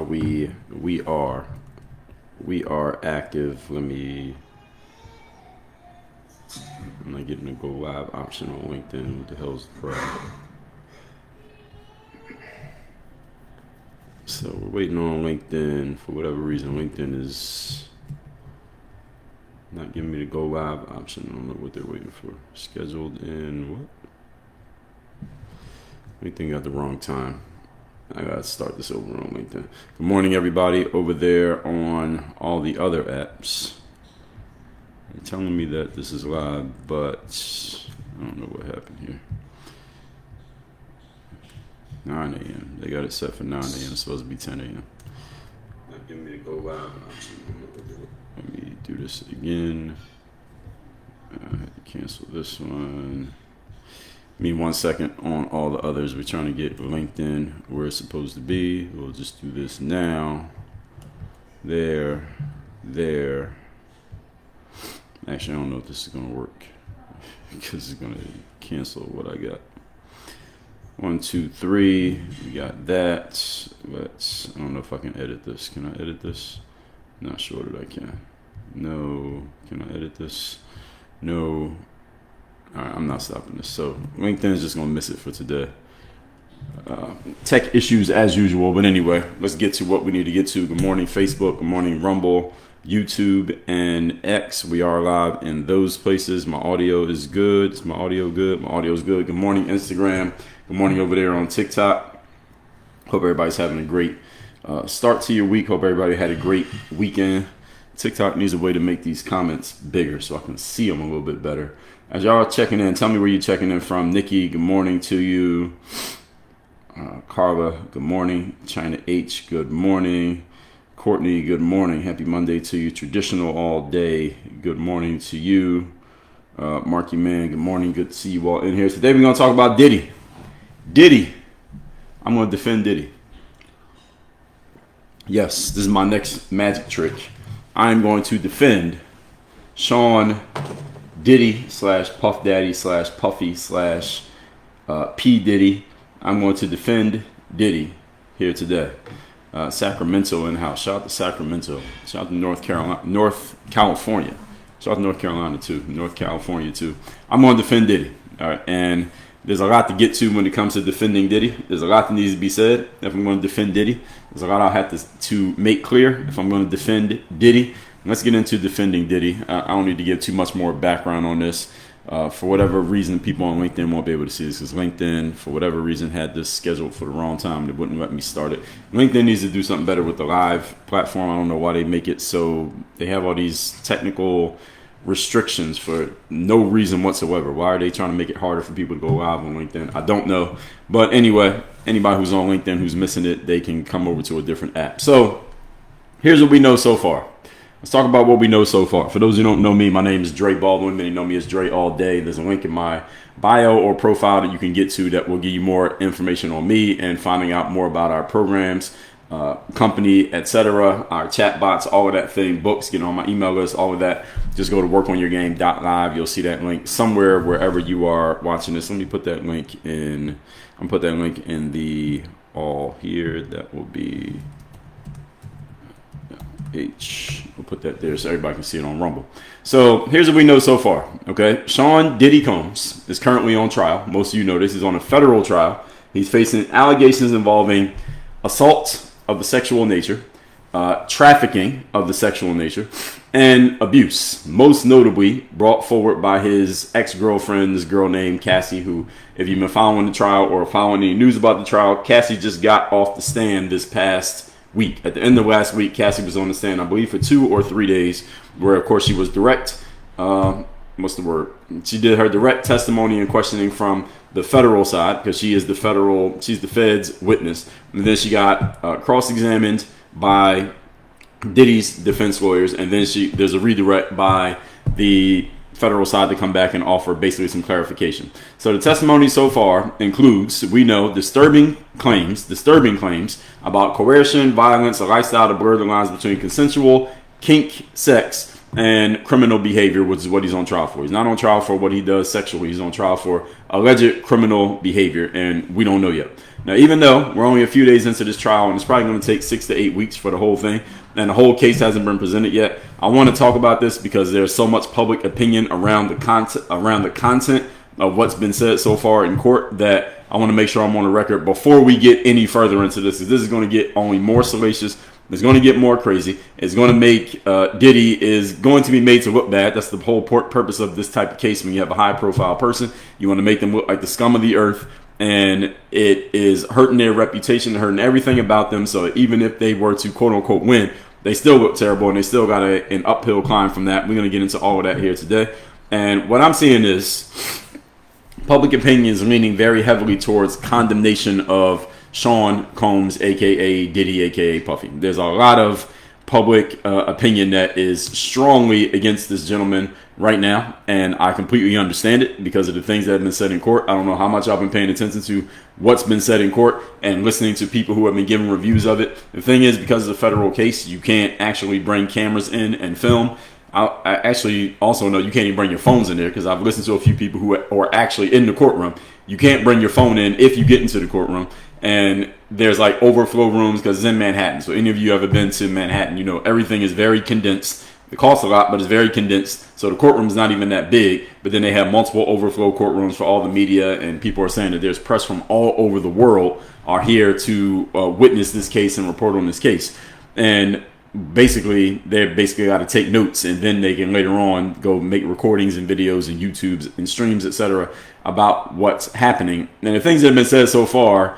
We are active. I'm not getting a go live option on LinkedIn. What the hell's the problem? So we're waiting on LinkedIn. For whatever reason, LinkedIn is not giving me the go live option. I don't know what they're waiting for. Scheduled in what? LinkedIn got the wrong time. I gotta start this over on LinkedIn. Good morning, everybody over there on all the other apps. They're telling me that this is live, but I don't know what happened here. 9 a.m. They got it set for 9 a.m. It's supposed to be 10 a.m. Not giving me the go live. Let me do this again. I had to cancel this one. Give me 1 second on all the others. We're trying to get LinkedIn where it's supposed to be. We'll just do this now. There. Actually, I don't know if this is going to work because it's going to cancel what I got. 1, 2, 3. We got that. I don't know if I can edit this. Can I edit this? Not sure that I can. No. Can I edit this? No. All right, I'm not stopping this. So LinkedIn is just going to miss it for today. Tech issues as usual. But anyway, let's get to what we need to get to. Good morning, Facebook. Good morning, Rumble, YouTube, and X. We are live in those places. My audio is good. Is my audio good? My audio is good. Good morning, Instagram. Good morning over there on TikTok. Hope everybody's having a great start to your week. Hope everybody had a great weekend. TikTok needs a way to make these comments bigger so I can see them a little bit better. As y'all are checking in, tell me where you're checking in from. Nikki, good morning to you. Carla, good morning. China H, good morning. Courtney, good morning. Happy Monday to you. Traditional all day, good morning to you. Marky Man, good morning. Good to see you all in here. Today we're going to talk about Diddy. I'm going to defend Diddy. Yes, this is my next magic trick. I am going to defend Sean Diddy / Puff Daddy / Puffy / P Diddy. I'm going to defend Diddy here today. Sacramento in the house. Shout out to Sacramento. Shout out to North California. Shout out to North Carolina too. North California too. I'm going to defend Diddy. All right, and there's a lot to get to when it comes to defending Diddy. There's a lot that needs to be said if I'm going to defend Diddy. There's a lot I'll have to make clear if I'm going to defend Diddy. Let's get into defending Diddy. I don't need to give too much more background on this. For whatever reason, people on LinkedIn won't be able to see this because LinkedIn, for whatever reason, had this scheduled for the wrong time. They wouldn't let me start it. LinkedIn needs to do something better with the live platform. I don't know why they make it so they have all these technical restrictions for no reason whatsoever. Why are they trying to make it harder for people to go live on LinkedIn? I don't know. But anyway, anybody who's on LinkedIn who's missing it, they can come over to a different app. So here's what we know so far. Let's talk about what we know so far. For those who don't know me, my name is Baldwin. Many know me as DreAllDay. There's a link in my bio or profile that you can get to that will give you more information on me and finding out more about our programs, company, etc., our chat bots, all of that thing, books, get on my email list, all of that. Just go to workonyourgame.live. You'll see that link somewhere wherever you are watching this. Let me put that link in. I'm going to put that link in the all here. That will be We'll put that there so everybody can see it on Rumble. So here's what we know so far. Okay, Sean Diddy Combs is currently on trial. Most of you know this. He's on a federal trial. He's facing allegations involving assault of the sexual nature, trafficking of the sexual nature, and abuse. Most notably brought forward by his ex-girlfriend, this girl named Cassie, who, if you've been following the trial or following any news about the trial, Cassie just got off the stand this past week. At the end of last week, Cassie was on the stand, I believe, for 2 or 3 days, where, of course, she was direct. What's the word? She did her direct testimony and questioning from the federal side because she's the Fed's witness. And then she got cross-examined by Diddy's defense lawyers, and then there's a redirect by the federal side to come back and offer basically some clarification. So the testimony so far includes, we know, disturbing claims about coercion, violence, a lifestyle to blur the lines between consensual kink sex and criminal behavior, which is what he's on trial for. He's not on trial for what he does sexually. He's on trial for alleged criminal behavior, and we don't know yet. Now, even though we're only a few days into this trial, and it's probably going to take 6 to 8 weeks for the whole thing, and the whole case hasn't been presented yet, I want to talk about this because there's so much public opinion around the content of what's been said so far in court that I want to make sure I'm on the record before we get any further into this, because this is going to get only more salacious. It's going to get more crazy. It's going to make Diddy is going to be made to look bad. That's the whole purpose of this type of case. When you have a high-profile person, you want to make them look like the scum of the earth, and it is hurting their reputation, hurting everything about them. So even if they were to quote-unquote win, they still look terrible, and they still got an uphill climb from that. We're going to get into all of that here today. And what I'm seeing is public opinion is leaning very heavily towards condemnation of Sean Combs, a.k.a. Diddy, a.k.a. Puffy. There's a lot of public opinion that is strongly against this gentleman right now, and I completely understand it because of the things that have been said in court. I don't know how much I've been paying attention to what's been said in court and listening to people who have been giving reviews of it. The thing is, because it's a federal case, you can't actually bring cameras in and film. I actually also know you can't even bring your phones in there, because I've listened to a few people who are actually in the courtroom. You can't bring your phone in if you get into the courtroom. And there's like overflow rooms because it's in Manhattan. So any of you ever been to Manhattan, you know everything is very condensed. It costs a lot, but it's very condensed. So the courtroom's not even that big. But then they have multiple overflow courtrooms for all the media. And people are saying that there's press from all over the world are here to witness this case and report on this case. And basically, they're got to take notes, and then they can later on go make recordings and videos and YouTubes and streams, etc., about what's happening. And the things that have been said so far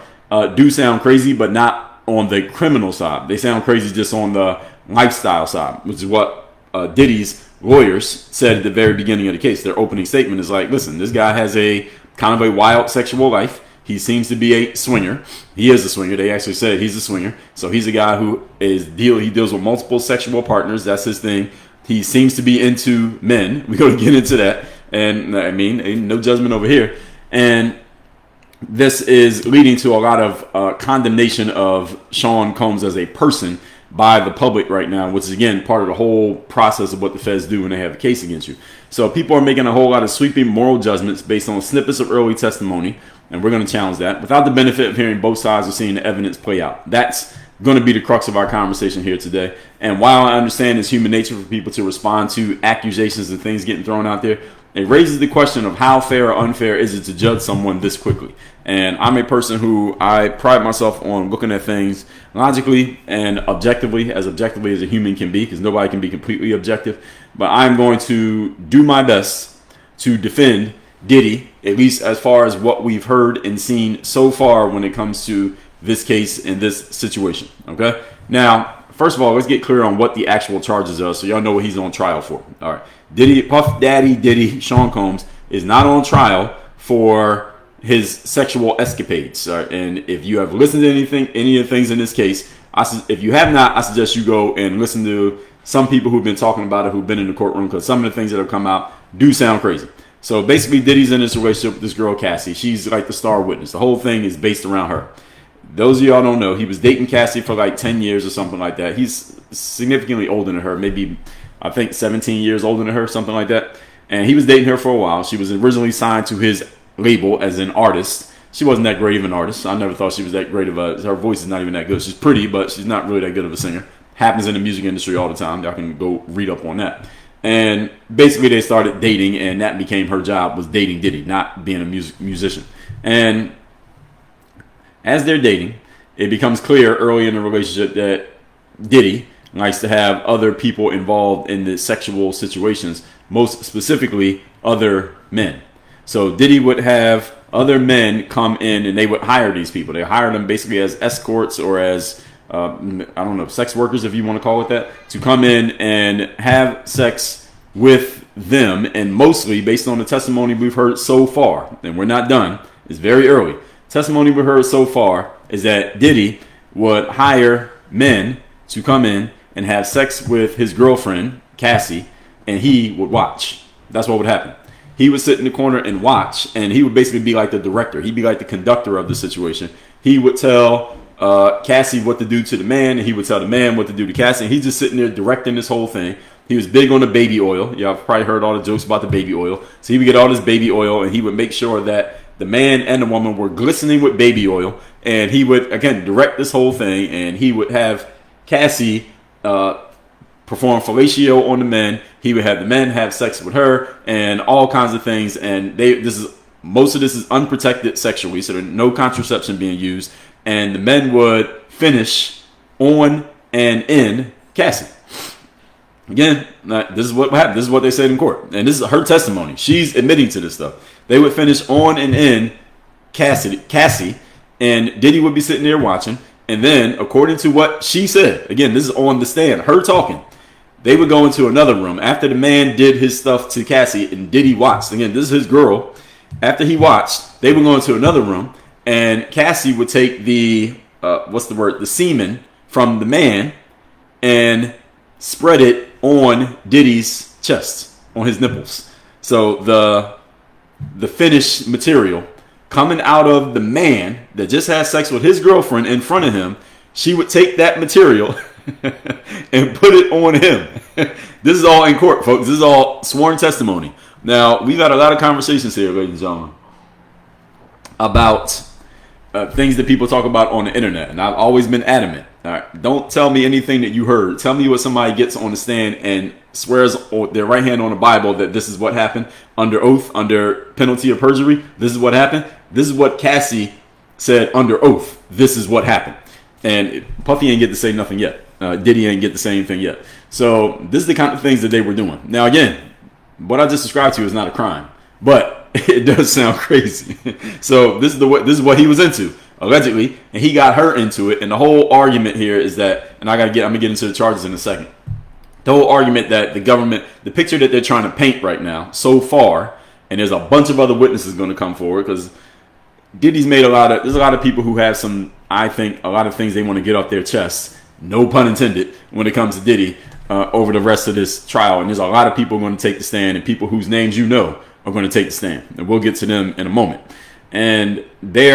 do sound crazy, but not on the criminal side. They sound crazy just on the lifestyle side, which is what Diddy's lawyers said at the very beginning of the case. Their opening statement is like, listen, this guy has a kind of a wild sexual life. He seems to be a swinger. He is a swinger. They actually said he's a swinger. So he's a guy who he deals with multiple sexual partners. That's his thing. He seems to be into men. We're going to get into that. And I mean, ain't no judgment over here. And this is leading to a lot of condemnation of Sean Combs as a person by the public right now, which is, again, part of the whole process of what the feds do when they have a case against you. So people are making a whole lot of sweeping moral judgments based on snippets of early testimony, and we're going to challenge that without the benefit of hearing both sides or seeing the evidence play out. That's going to be the crux of our conversation here today. And while I understand it's human nature for people to respond to accusations and things getting thrown out there, it raises the question of how fair or unfair is it to judge someone this quickly. And I'm a person who I pride myself on looking at things logically and objectively as a human can be, because nobody can be completely objective. But I'm going to do my best to defend Diddy, at least as far as what we've heard and seen so far when it comes to this case and this situation. Okay? Now, first of all, let's get clear on what the actual charges are so y'all know what he's on trial for. All right. Puff Daddy Diddy, Sean Combs, is not on trial for his sexual escapades. And if you have listened to any of the things in this case, if you have not, I suggest you go and listen to some people who've been talking about it, who've been in the courtroom, because some of the things that have come out do sound crazy. So basically, Diddy's in this relationship with this girl, Cassie. She's like the star witness. The whole thing is based around her. Those of y'all don't know, he was dating Cassie for like 10 years or something like that. He's significantly older than her, maybe, I think, 17 years older than her, something like that. And he was dating her for a while. She was originally signed to his label as an artist. She wasn't that great of an artist. I never thought she was that great of her voice is not even that good. She's pretty, but she's not really that good of a singer. Happens in the music industry all the time. Y'all can go read up on that. And basically they started dating, and that became her job, was dating Diddy, not being a musician. And as they're dating, it becomes clear early in the relationship that Diddy likes to have other people involved in the sexual situations, most specifically other men. So Diddy would have other men come in, and they would hire these people. They hire them basically as escorts or as, sex workers, if you want to call it that, to come in and have sex with them. And mostly, based on the testimony we've heard so far, and we're not done, it's very early. Testimony we've heard so far is that Diddy would hire men to come in and have sex with his girlfriend, Cassie, and he would watch. That's what would happen. He would sit in the corner and watch, and he would basically be like the director. He'd be like the conductor of the situation. He would tell Cassie what to do to the man, and he would tell the man what to do to Cassie. And he's just sitting there directing this whole thing. He was big on the baby oil. Y'all probably heard all the jokes about the baby oil. So he would get all this baby oil, and he would make sure that the man and the woman were glistening with baby oil. And he would, again, direct this whole thing, and he would have Cassie perform fellatio on the men. He would have the men have sex with her and all kinds of things. And most of this is unprotected sexually, so there's no contraception being used. And the men would finish on and in Cassie. Again, this is what happened. This is what they said in court. And this is her testimony. She's admitting to this stuff. They would finish on and in Cassie, and Diddy would be sitting there watching. And then, according to what she said, again, this is on the stand, her talking, they would go into another room after the man did his stuff to Cassie and Diddy watched. Again, this is his girl. After he watched, they would go into another room, and Cassie would take the semen from the man and spread it on Diddy's chest, on his nipples. So the finished material coming out of the man that just had sex with his girlfriend in front of him, she would take that material and put it on him. This is all in court, folks. This is all sworn testimony. Now, we've had a lot of conversations here, ladies and gentlemen, about things that people talk about on the internet. And I've always been adamant. All right, don't tell me anything that you heard. Tell me what somebody gets on the stand and swears their right hand on the Bible that this is what happened under oath, under penalty of perjury. This is what happened. This is what Cassie said under oath. This is what happened. And Puffy ain't get to say nothing yet. Diddy ain't get to say anything yet. So this is the kind of things that they were doing. Now, again, what I just described to you is not a crime, but it does sound crazy. So this is what he was into, allegedly, and he got her into it. And the whole argument here is that, and I'm gonna get into the charges in a second. The whole argument that the government, the picture that they're trying to paint right now, so far, and there's a bunch of other witnesses going to come forward because Diddy's made there's a lot of people who have I think, a lot of things they want to get off their chests, no pun intended, when it comes to Diddy over the rest of this trial. And there's a lot of people going to take the stand, and people whose names you know are going to take the stand. And we'll get to them in a moment. And they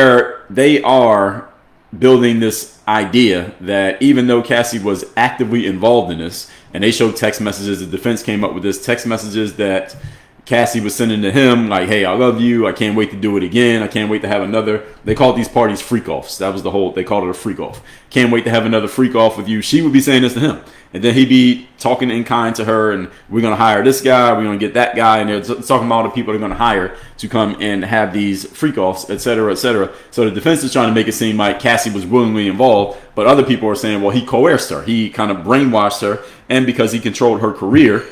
are building this idea that even though Cassie was actively involved in this, and they showed text messages, the defense came up with this text messages that Cassie was sending to him, like, hey, I love you. I can't wait to do it again. I can't wait to have another. They called these parties freak-offs. That was they called it a freak-off. Can't wait to have another freak-off with you. She would be saying this to him. And then he'd be talking in kind to her, and we're going to hire this guy. We're going to get that guy. And they're talking about all the people they're going to hire to come and have these freak-offs, et cetera, et cetera. So the defense is trying to make it seem like Cassie was willingly involved. But other people are saying, well, he coerced her. He kind of brainwashed her. And because he controlled her career,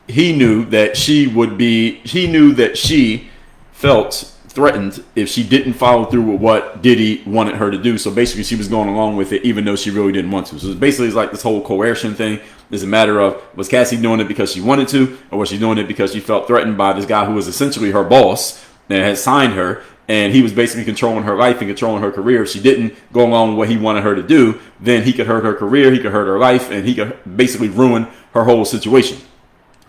he knew that she felt threatened if she didn't follow through with what Diddy wanted her to do. So basically she was going along with it even though she really didn't want to. So it's like this whole coercion thing is a matter of, was Cassie doing it because she wanted to, or was she doing it because she felt threatened by this guy who was essentially her boss and had signed her, and he was basically controlling her life and controlling her career. If she didn't go along with what he wanted her to do, then he could hurt her career, he could hurt her life, and he could basically ruin her whole situation.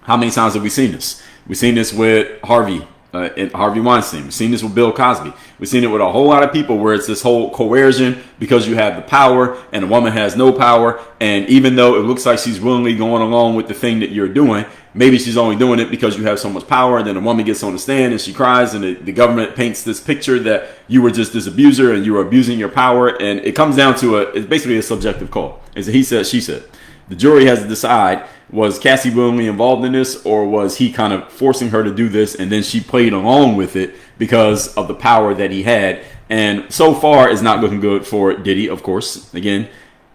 How many times have we seen this? We've seen this with Harvey Weinstein. We've seen this with Bill Cosby. We've seen it with a whole lot of people where it's this whole coercion because you have the power and the woman has no power. And even though it looks like she's willingly going along with the thing that you're doing, maybe she's only doing it because you have so much power. And then the woman gets on the stand and she cries, and the government paints this picture that you were just this abuser and you were abusing your power. And it comes down to it's basically a subjective call. It's a he said, she said. The jury has to decide, was Cassie willingly involved in this, or was he kind of forcing her to do this and then she played along with it because of the power that he had? And so far, it's not looking good for Diddy, of course. Again,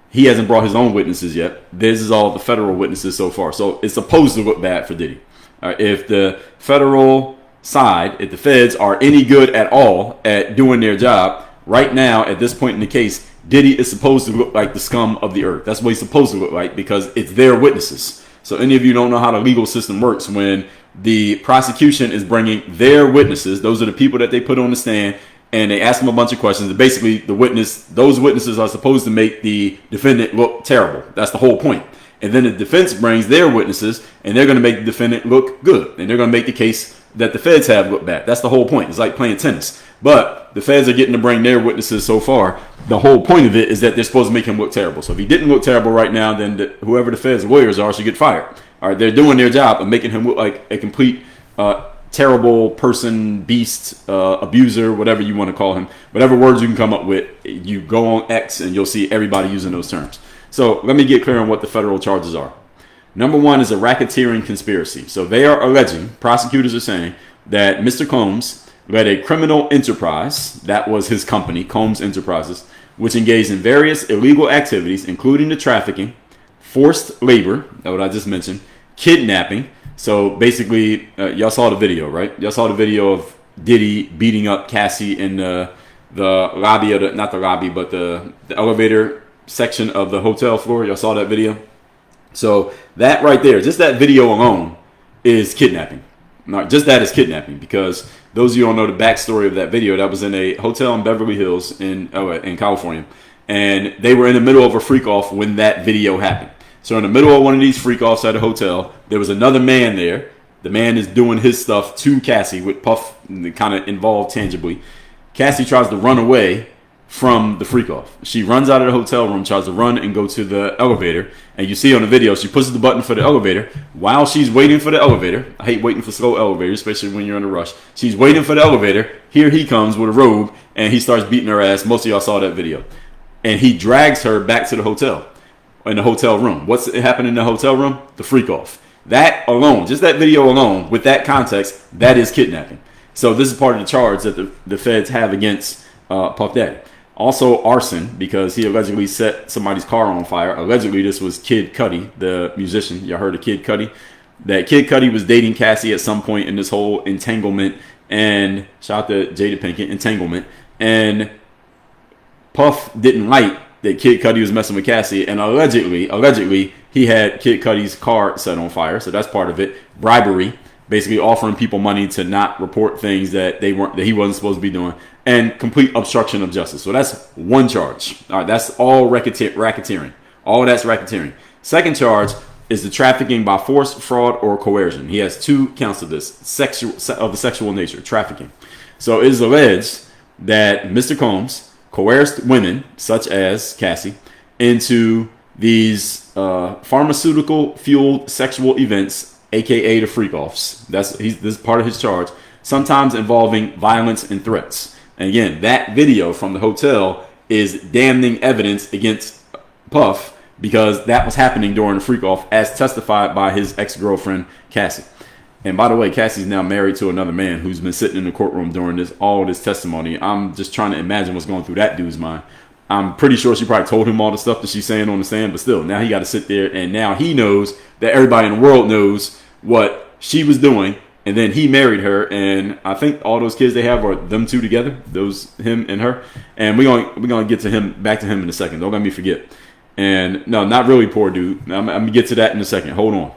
he hasn't brought his own witnesses yet. This is all the federal witnesses so far. So it's supposed to look bad for Diddy. If the federal side, if the feds are any good at all at doing their job, right now, at this point in the case, Diddy is supposed to look like the scum of the earth. That's what he's supposed to look like because it's their witnesses. So any of you don't know how the legal system works, when the prosecution is bringing their witnesses, those are the people that they put on the stand, and they ask them a bunch of questions. And basically, those witnesses are supposed to make the defendant look terrible. That's the whole point. And then the defense brings their witnesses, and they're going to make the defendant look good. And they're going to make the case that the feds have look bad. That's the whole point. It's like playing tennis. But the feds are getting to bring their witnesses so far. The whole point of it is that they're supposed to make him look terrible. So if he didn't look terrible right now, then whoever the feds' lawyers are should get fired. All right, they're doing their job of making him look like a complete terrible person, beast, abuser, whatever you want to call him. Whatever words you can come up with, you go on X and you'll see everybody using those terms. So let me get clear on what the federal charges are. Number one is a racketeering conspiracy. So they are alleging, prosecutors are saying, that Mr. Combs led a criminal enterprise, that was his company, Combs Enterprises, which engaged in various illegal activities, including the trafficking, forced labor, that what I just mentioned, kidnapping. So basically, y'all saw the video, right? Y'all saw the video of Diddy beating up Cassie in the lobby of not the lobby, but the elevator section of the hotel floor. Y'all saw that video? So that right there, just that video alone is kidnapping. Not just that is kidnapping, because those of you who don't know the backstory of that video, that was in a hotel in Beverly Hills in California. And they were in the middle of a freak off when that video happened. So in the middle of one of these freak offs at a hotel, there was another man there. The man is doing his stuff to Cassie with Puff kind of involved tangibly. Cassie tries to run away from the freak off. She runs out of the hotel room, tries to run and go to the elevator. And you see on the video, she pushes the button for the elevator. While she's waiting for the elevator, I hate waiting for slow elevators, especially when you're in a rush. She's waiting for the elevator. Here he comes with a robe, and he starts beating her ass. Most of y'all saw that video. And he drags her back to the hotel, in the hotel room. What's happening in the hotel room? The freak off. That alone, just that video alone, with that context, that is kidnapping. So this is part of the charge that the feds have against Puff Daddy. Also arson, because he allegedly set somebody's car on fire. Allegedly, this was Kid Cudi, the musician. Y'all heard of Kid Cudi? That Kid Cudi was dating Cassie at some point in this whole entanglement. And shout out to Jada Pinkett, entanglement. And Puff didn't like that Kid Cudi was messing with Cassie. And allegedly, he had Kid Cudi's car set on fire. So that's part of it. Bribery. Basically offering people money to not report things that he wasn't supposed to be doing, and complete obstruction of justice. So that's one charge. All right, that's all racketeering. All of that's racketeering. Second charge is the trafficking by force, fraud, or coercion. He has two counts of this, of the sexual nature, trafficking. So it is alleged that Mr. Combs coerced women, such as Cassie, into these pharmaceutical-fueled sexual events, aka the freak-offs. This is part of his charge, sometimes involving violence and threats. And again, that video from the hotel is damning evidence against Puff, because that was happening during the freak-off, as testified by his ex-girlfriend, Cassie. And by the way, Cassie's now married to another man who's been sitting in the courtroom during all this testimony. I'm just trying to imagine what's going through that dude's mind. I'm pretty sure she probably told him all the stuff that she's saying on the stand, but still, now he got to sit there, and now he knows that everybody in the world knows what she was doing, and then he married her, and I think all those kids they have are them two together, him and her, and we're gonna get to back to him in a second. Don't let me forget. And no, not really, poor dude. I'm gonna get to that in a second. Hold on.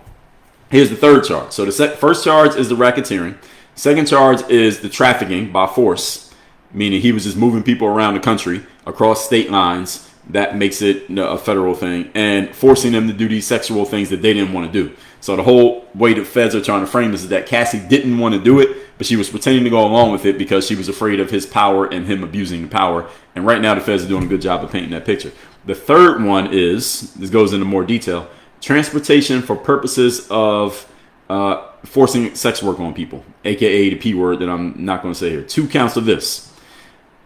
Here's the third charge. So the first charge is the racketeering. Second charge is the trafficking by force, meaning he was just moving people around the country across state lines. That makes it a federal thing, and forcing them to do these sexual things that they didn't want to do. So the whole way the feds are trying to frame this is that Cassie didn't want to do it, but she was pretending to go along with it because she was afraid of his power and him abusing the power. And right now the feds are doing a good job of painting that picture. The third one is, this goes into more detail, transportation for purposes of forcing sex work on people, aka the P word that I'm not going to say here. 2 counts of this.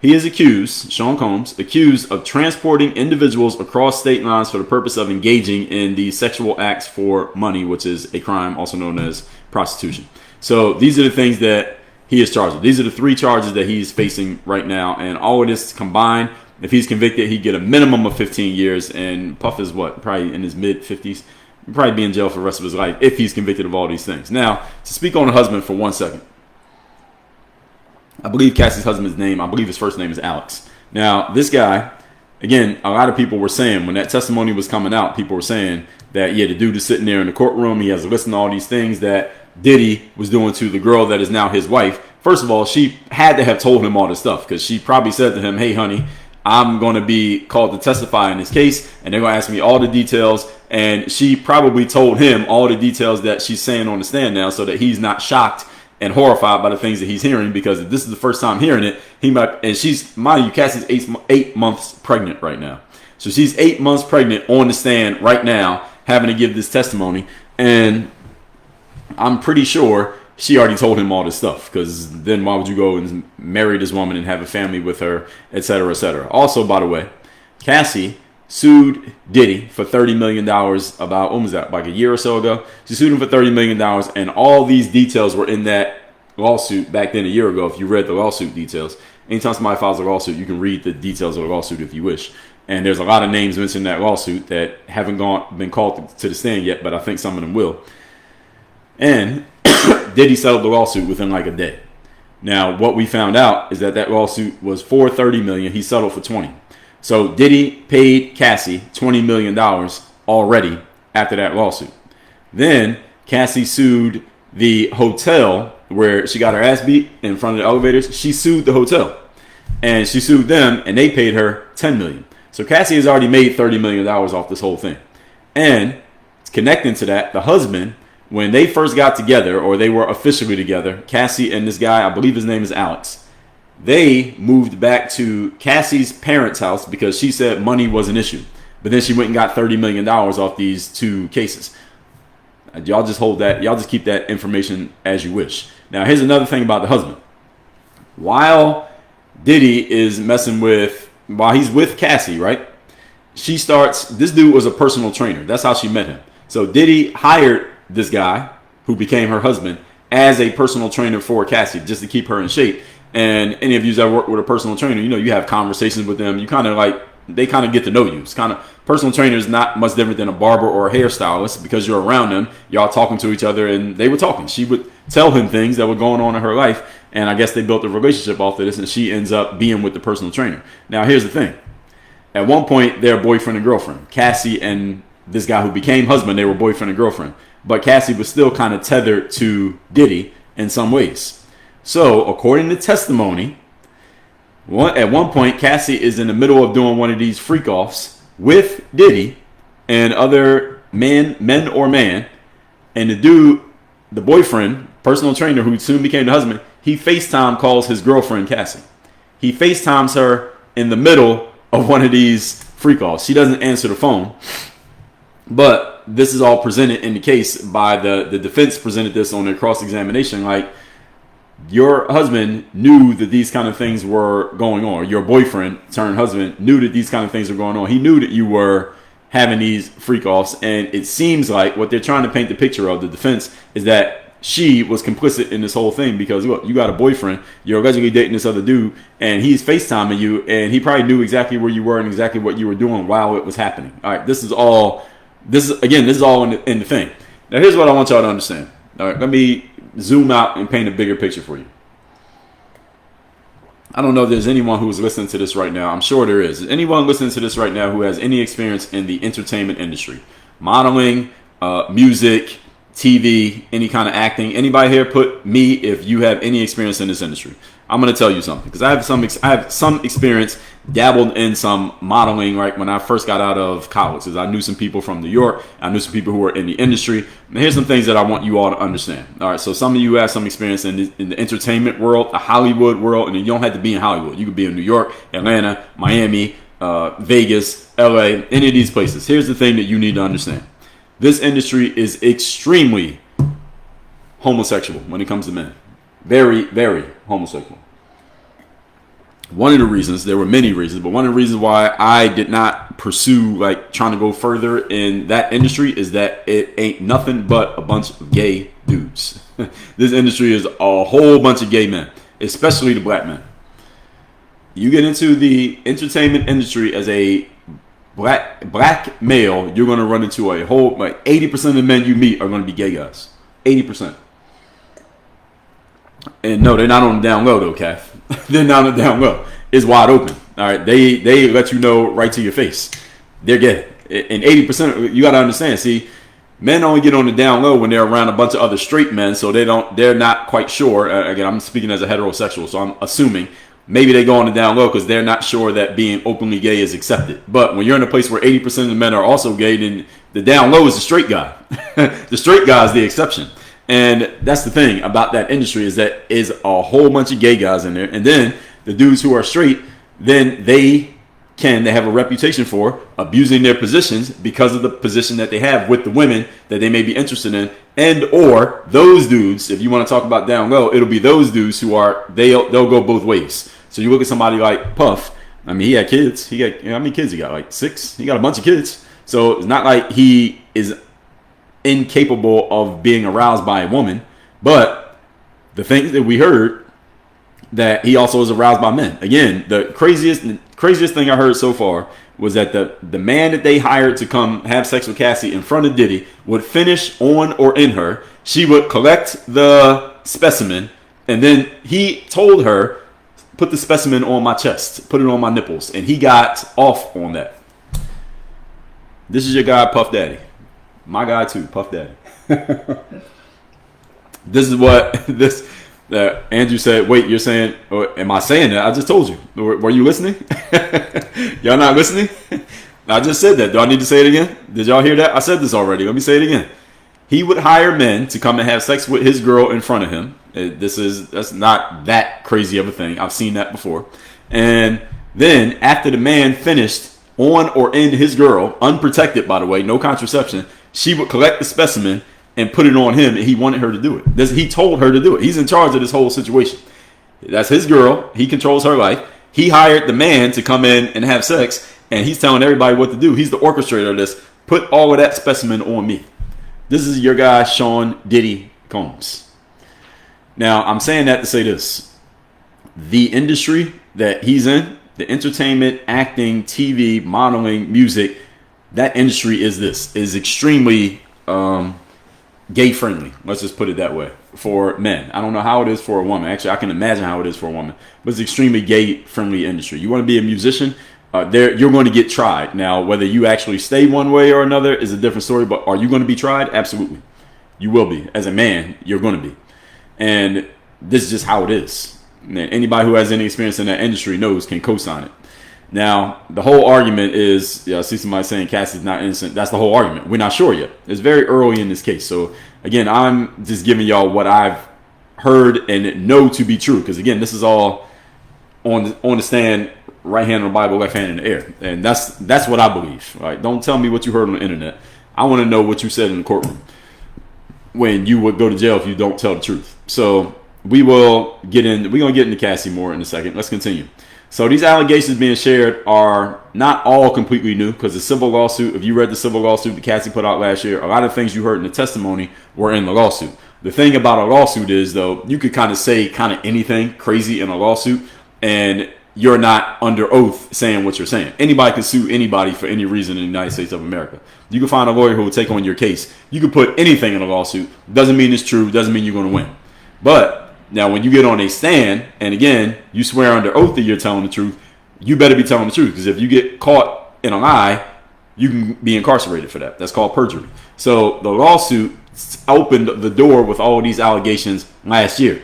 He is accused, Sean Combs, accused of transporting individuals across state lines for the purpose of engaging in these sexual acts for money, which is a crime also known as prostitution. So these are the things that he is charged with. These are the 3 charges that he's facing right now. And all of this combined, if he's convicted, he'd get a minimum of 15 years. And Puff is probably in his mid-50s. He'll probably be in jail for the rest of his life if he's convicted of all these things. Now, to speak on the husband for 1 second. I believe Cassie's husband's name, I believe his first name is Alex. Now, this guy, again, a lot of people were saying, when that testimony was coming out, people were saying that, yeah, the dude is sitting there in the courtroom. He has a list of all these things that Diddy was doing to the girl that is now his wife. First of all, she had to have told him all this stuff, because she probably said to him, hey, honey, I'm going to be called to testify in this case, and they're going to ask me all the details. And she probably told him all the details that she's saying on the stand now, so that he's not shocked and horrified by the things that he's hearing, because if this is the first time hearing it, he might. And she's, mind you, Cassie's 8 months pregnant right now. So she's 8 months pregnant on the stand right now, having to give this testimony. And I'm pretty sure she already told him all this stuff, because then why would you go and marry this woman and have a family with her, et cetera, et cetera. Also, by the way, Cassie sued Diddy for $30 million about, when was that, like a year or so ago? She sued him for $30 million, and all these details were in that lawsuit back then a year ago. If you read the lawsuit details, anytime somebody files a lawsuit, you can read the details of the lawsuit if you wish. And there's a lot of names mentioned in that lawsuit that haven't been called to the stand yet, but I think some of them will. And Diddy settled the lawsuit within like a day. Now, what we found out is that lawsuit was for $30 million. He settled for $20. So Diddy paid Cassie $20 million already after that lawsuit. Then Cassie sued the hotel where she got her ass beat in front of the elevators. She sued the hotel, and she sued them, and they paid her $10 million. So Cassie has already made $30 million off this whole thing. And connecting to that, the husband, when they first got together, or they were officially together, Cassie and this guy, I believe his name is Alex, they moved back to Cassie's parents' house because she said money was an issue. But then she went and got $30 million off these two cases. Y'all just hold that. Y'all just keep that information as you wish. Now, here's another thing about the husband. While Diddy is while he's with Cassie, right? This dude was a personal trainer. That's how she met him. So Diddy hired this guy, who became her husband, as a personal trainer for Cassie, just to keep her in shape. And any of you that work with a personal trainer, you have conversations with them. You they kind of get to know you. It's personal trainer is not much different than a barber or a hairstylist, because you're around them. Y'all talking to each other, and they were talking. She would tell him things that were going on in her life, and I guess they built a relationship off of this, and she ends up being with the personal trainer. Now, here's the thing. At one point, they're boyfriend and girlfriend. Cassie and this guy who became husband, they were boyfriend and girlfriend. But Cassie was still kind of tethered to Diddy in some ways. So, according to testimony, at one point, Cassie is in the middle of doing one of these freak-offs with Diddy and other men or man. And the dude, the boyfriend, personal trainer, who soon became the husband, he FaceTime calls his girlfriend, Cassie. He FaceTimes her in the middle of one of these freak-offs. She doesn't answer the phone. But this is all presented in the case by the defense presented this on their cross-examination, like, your husband knew that these kind of things were going on. Your boyfriend turned husband knew that these kind of things were going on. He knew that you were having these freak offs. And it seems like what they're trying to paint the picture of, the defense, is that she was complicit in this whole thing, because look, you got a boyfriend, you're allegedly dating this other dude, and he's FaceTiming you, and he probably knew exactly where you were and exactly what you were doing while it was happening. All right, this is all in the thing. Now, here's what I want y'all to understand. All right, let me zoom out and paint a bigger picture for you. I don't know if there's anyone who's listening to this right now. I'm sure there is. Anyone listening to this right now who has any experience in the entertainment industry, modeling, music, TV, any kind of acting? Anybody here put me if you have any experience in this industry? I'm going to tell you something, because I have some experience, dabbled in some modeling right when I first got out of college. Because I knew some people from New York. I knew some people who were in the industry. And here's some things that I want you all to understand. All right, so some of you have some experience in the entertainment world, the Hollywood world, and you don't have to be in Hollywood. You could be in New York, Atlanta, Miami, Vegas, LA, any of these places. Here's the thing that you need to understand. This industry is extremely homosexual when it comes to men. Very, very homosexual. One of the reasons, there were many reasons, but one of the reasons why I did not pursue trying to go further in that industry is that it ain't nothing but a bunch of gay dudes. This industry is a whole bunch of gay men, especially the black men. You get into the entertainment industry as a black male, you're going to run into a whole, 80% of the men you meet are going to be gay guys. 80%. And no, they're not on the down low though, Kath. They're not on the down low. It's wide open. All right, they let you know right to your face. They're gay. And 80%, you got to understand. See, men only get on the down low when they're around a bunch of other straight men, so they're not quite sure. Again, I'm speaking as a heterosexual, so I'm assuming maybe they go on the down low because they're not sure that being openly gay is accepted. But when you're in a place where 80% of the men are also gay, then the down low is the straight guy. The straight guy is the exception. And that's the thing about that industry is that is a whole bunch of gay guys in there. And then the dudes who are straight, then they have a reputation for abusing their positions because of the position that they have with the women that they may be interested in. And or those dudes, if you want to talk about down low, it'll be those dudes who they'll go both ways. So you look at somebody like Puff. I mean, he had kids. How many kids he got? Like 6? He got a bunch of kids. So it's not like he is incapable of being aroused by a woman. But the things that we heard, that he also is aroused by men. Again, the craziest thing I heard so far was that the man that they hired to come have sex with Cassie in front of Diddy would finish on or in her. She would collect the specimen, and then he told her, put the specimen on my chest, put it on my nipples, and he got off on that. This is your guy, Puff Daddy. My guy too, Puff Daddy. This is what this Andrew said. Wait, you're saying, or am I saying that? I just told you. Were you listening? Y'all not listening? I just said that. Do I need to say it again? Did y'all hear that? I said this already. Let me say it again. He would hire men to come and have sex with his girl in front of him. That's not that crazy of a thing. I've seen that before. And then after the man finished on or in his girl, unprotected by the way, no contraception, she would collect the specimen and put it on him, and he wanted her to do it. He told her to do it. He's in charge of this whole situation. That's his girl. He controls her life. He hired the man to come in and have sex, and he's telling everybody what to do. He's the orchestrator of this. Put all of that specimen on me. This is your guy, Sean Diddy Combs. Now, I'm saying that to say this. The industry that he's in, the entertainment, acting, TV, modeling, music, that industry is extremely gay friendly. Let's just put it that way for men. I don't know how it is for a woman. Actually, I can imagine how it is for a woman, but it's extremely gay friendly industry. You want to be a musician, you're going to get tried. Now, whether you actually stay one way or another is a different story, but are you going to be tried? Absolutely. You will be. As a man, you're going to be. And this is just how it is. And anybody who has any experience in that industry knows, can co-sign it. Now, the whole argument is, I see somebody saying Cassie's not innocent. That's the whole argument. We're not sure yet. It's very early in this case. So, again, I'm just giving y'all what I've heard and know to be true. Because, again, this is all on the stand, right hand on the Bible, left hand in the air. And that's what I believe. Right? Don't tell me what you heard on the internet. I want to know what you said in the courtroom when you would go to jail if you don't tell the truth. So, we're going to get into Cassie more in a second. Let's continue. So these allegations being shared are not all completely new, because the civil lawsuit, if you read the civil lawsuit that Cassie put out last year, a lot of things you heard in the testimony were in the lawsuit. The thing about a lawsuit is, though, you could kind of say anything crazy in a lawsuit, and you're not under oath saying what you're saying. Anybody can sue anybody for any reason in the United States of America. You can find a lawyer who will take on your case. You can put anything in a lawsuit. Doesn't mean it's true. Doesn't mean you're going to win. But now, when you get on a stand, and again, you swear under oath that you're telling the truth, you better be telling the truth. Because if you get caught in a lie, you can be incarcerated for that. That's called perjury. So the lawsuit opened the door with all of these allegations last year.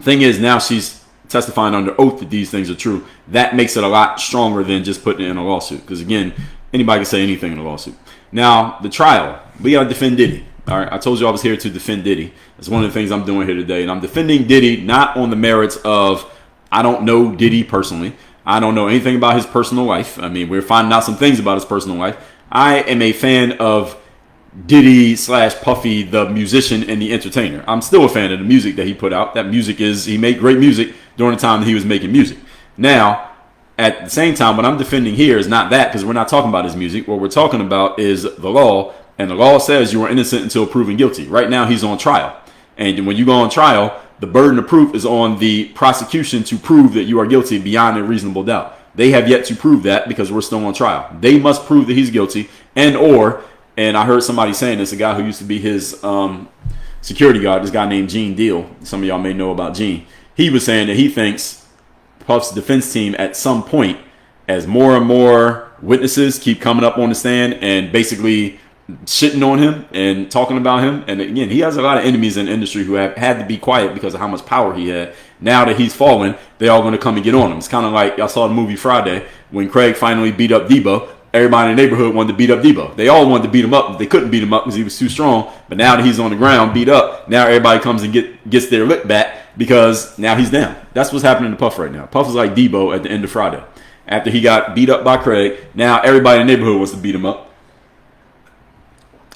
Thing is, now she's testifying under oath that these things are true. That makes it a lot stronger than just putting it in a lawsuit. Because again, anybody can say anything in a lawsuit. Now, the trial, we got to defend Diddy. All right, I told you I was here to defend Diddy. That's one of the things I'm doing here today. And I'm defending Diddy not on the merits of, I don't know Diddy personally. I don't know anything about his personal life. I mean, we're finding out some things about his personal life. I am a fan of Diddy / Puffy, the musician and the entertainer. I'm still a fan of the music that he put out. That music he made great music during the time that he was making music. Now, at the same time, what I'm defending here is not that, because we're not talking about his music. What we're talking about is the law. And the law says you are innocent until proven guilty. Right now, he's on trial. And when you go on trial, the burden of proof is on the prosecution to prove that you are guilty beyond a reasonable doubt. They have yet to prove that because we're still on trial. They must prove that he's guilty. And I heard somebody saying this, a guy who used to be his security guard, this guy named Gene Deal. Some of y'all may know about Gene. He was saying that he thinks Puff's defense team at some point, as more and more witnesses keep coming up on the stand and basically shitting on him and talking about him. And again, he has a lot of enemies in the industry who have had to be quiet because of how much power he had. Now that he's fallen, they all going to come and get on him. It's kind of like y'all saw the movie Friday when Craig finally beat up Debo. everybody in the neighborhood wanted to beat up Debo. They all wanted to beat him up, but they couldn't beat him up because he was too strong. But now that he's on the ground, beat up, now everybody comes and gets their lick back because now he's down. That's what's happening to Puff right now. Puff is like Debo at the end of Friday. After he got beat up by Craig, now everybody in the neighborhood wants to beat him up.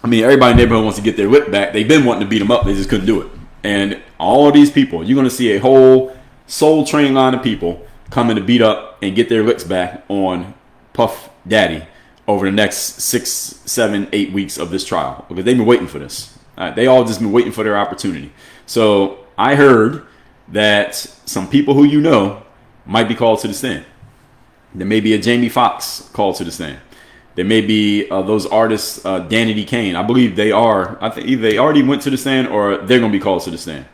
I mean, everybody in the neighborhood wants to get their lick back. They've been wanting to beat him up. They just couldn't do it. And all of these people, you're going to see a whole Soul Train line of people coming to beat up and get their licks back on Puff Daddy over the next 6, 7, 8 weeks of this trial. Because they've been waiting for this. They all just been waiting for their opportunity. So I heard that some people who you know might be called to the stand. There may be a Jamie Foxx called to the stand. There may be those artists, Danity Kane. I believe they are. I think either they already went to the stand or they're going to be called to the stand.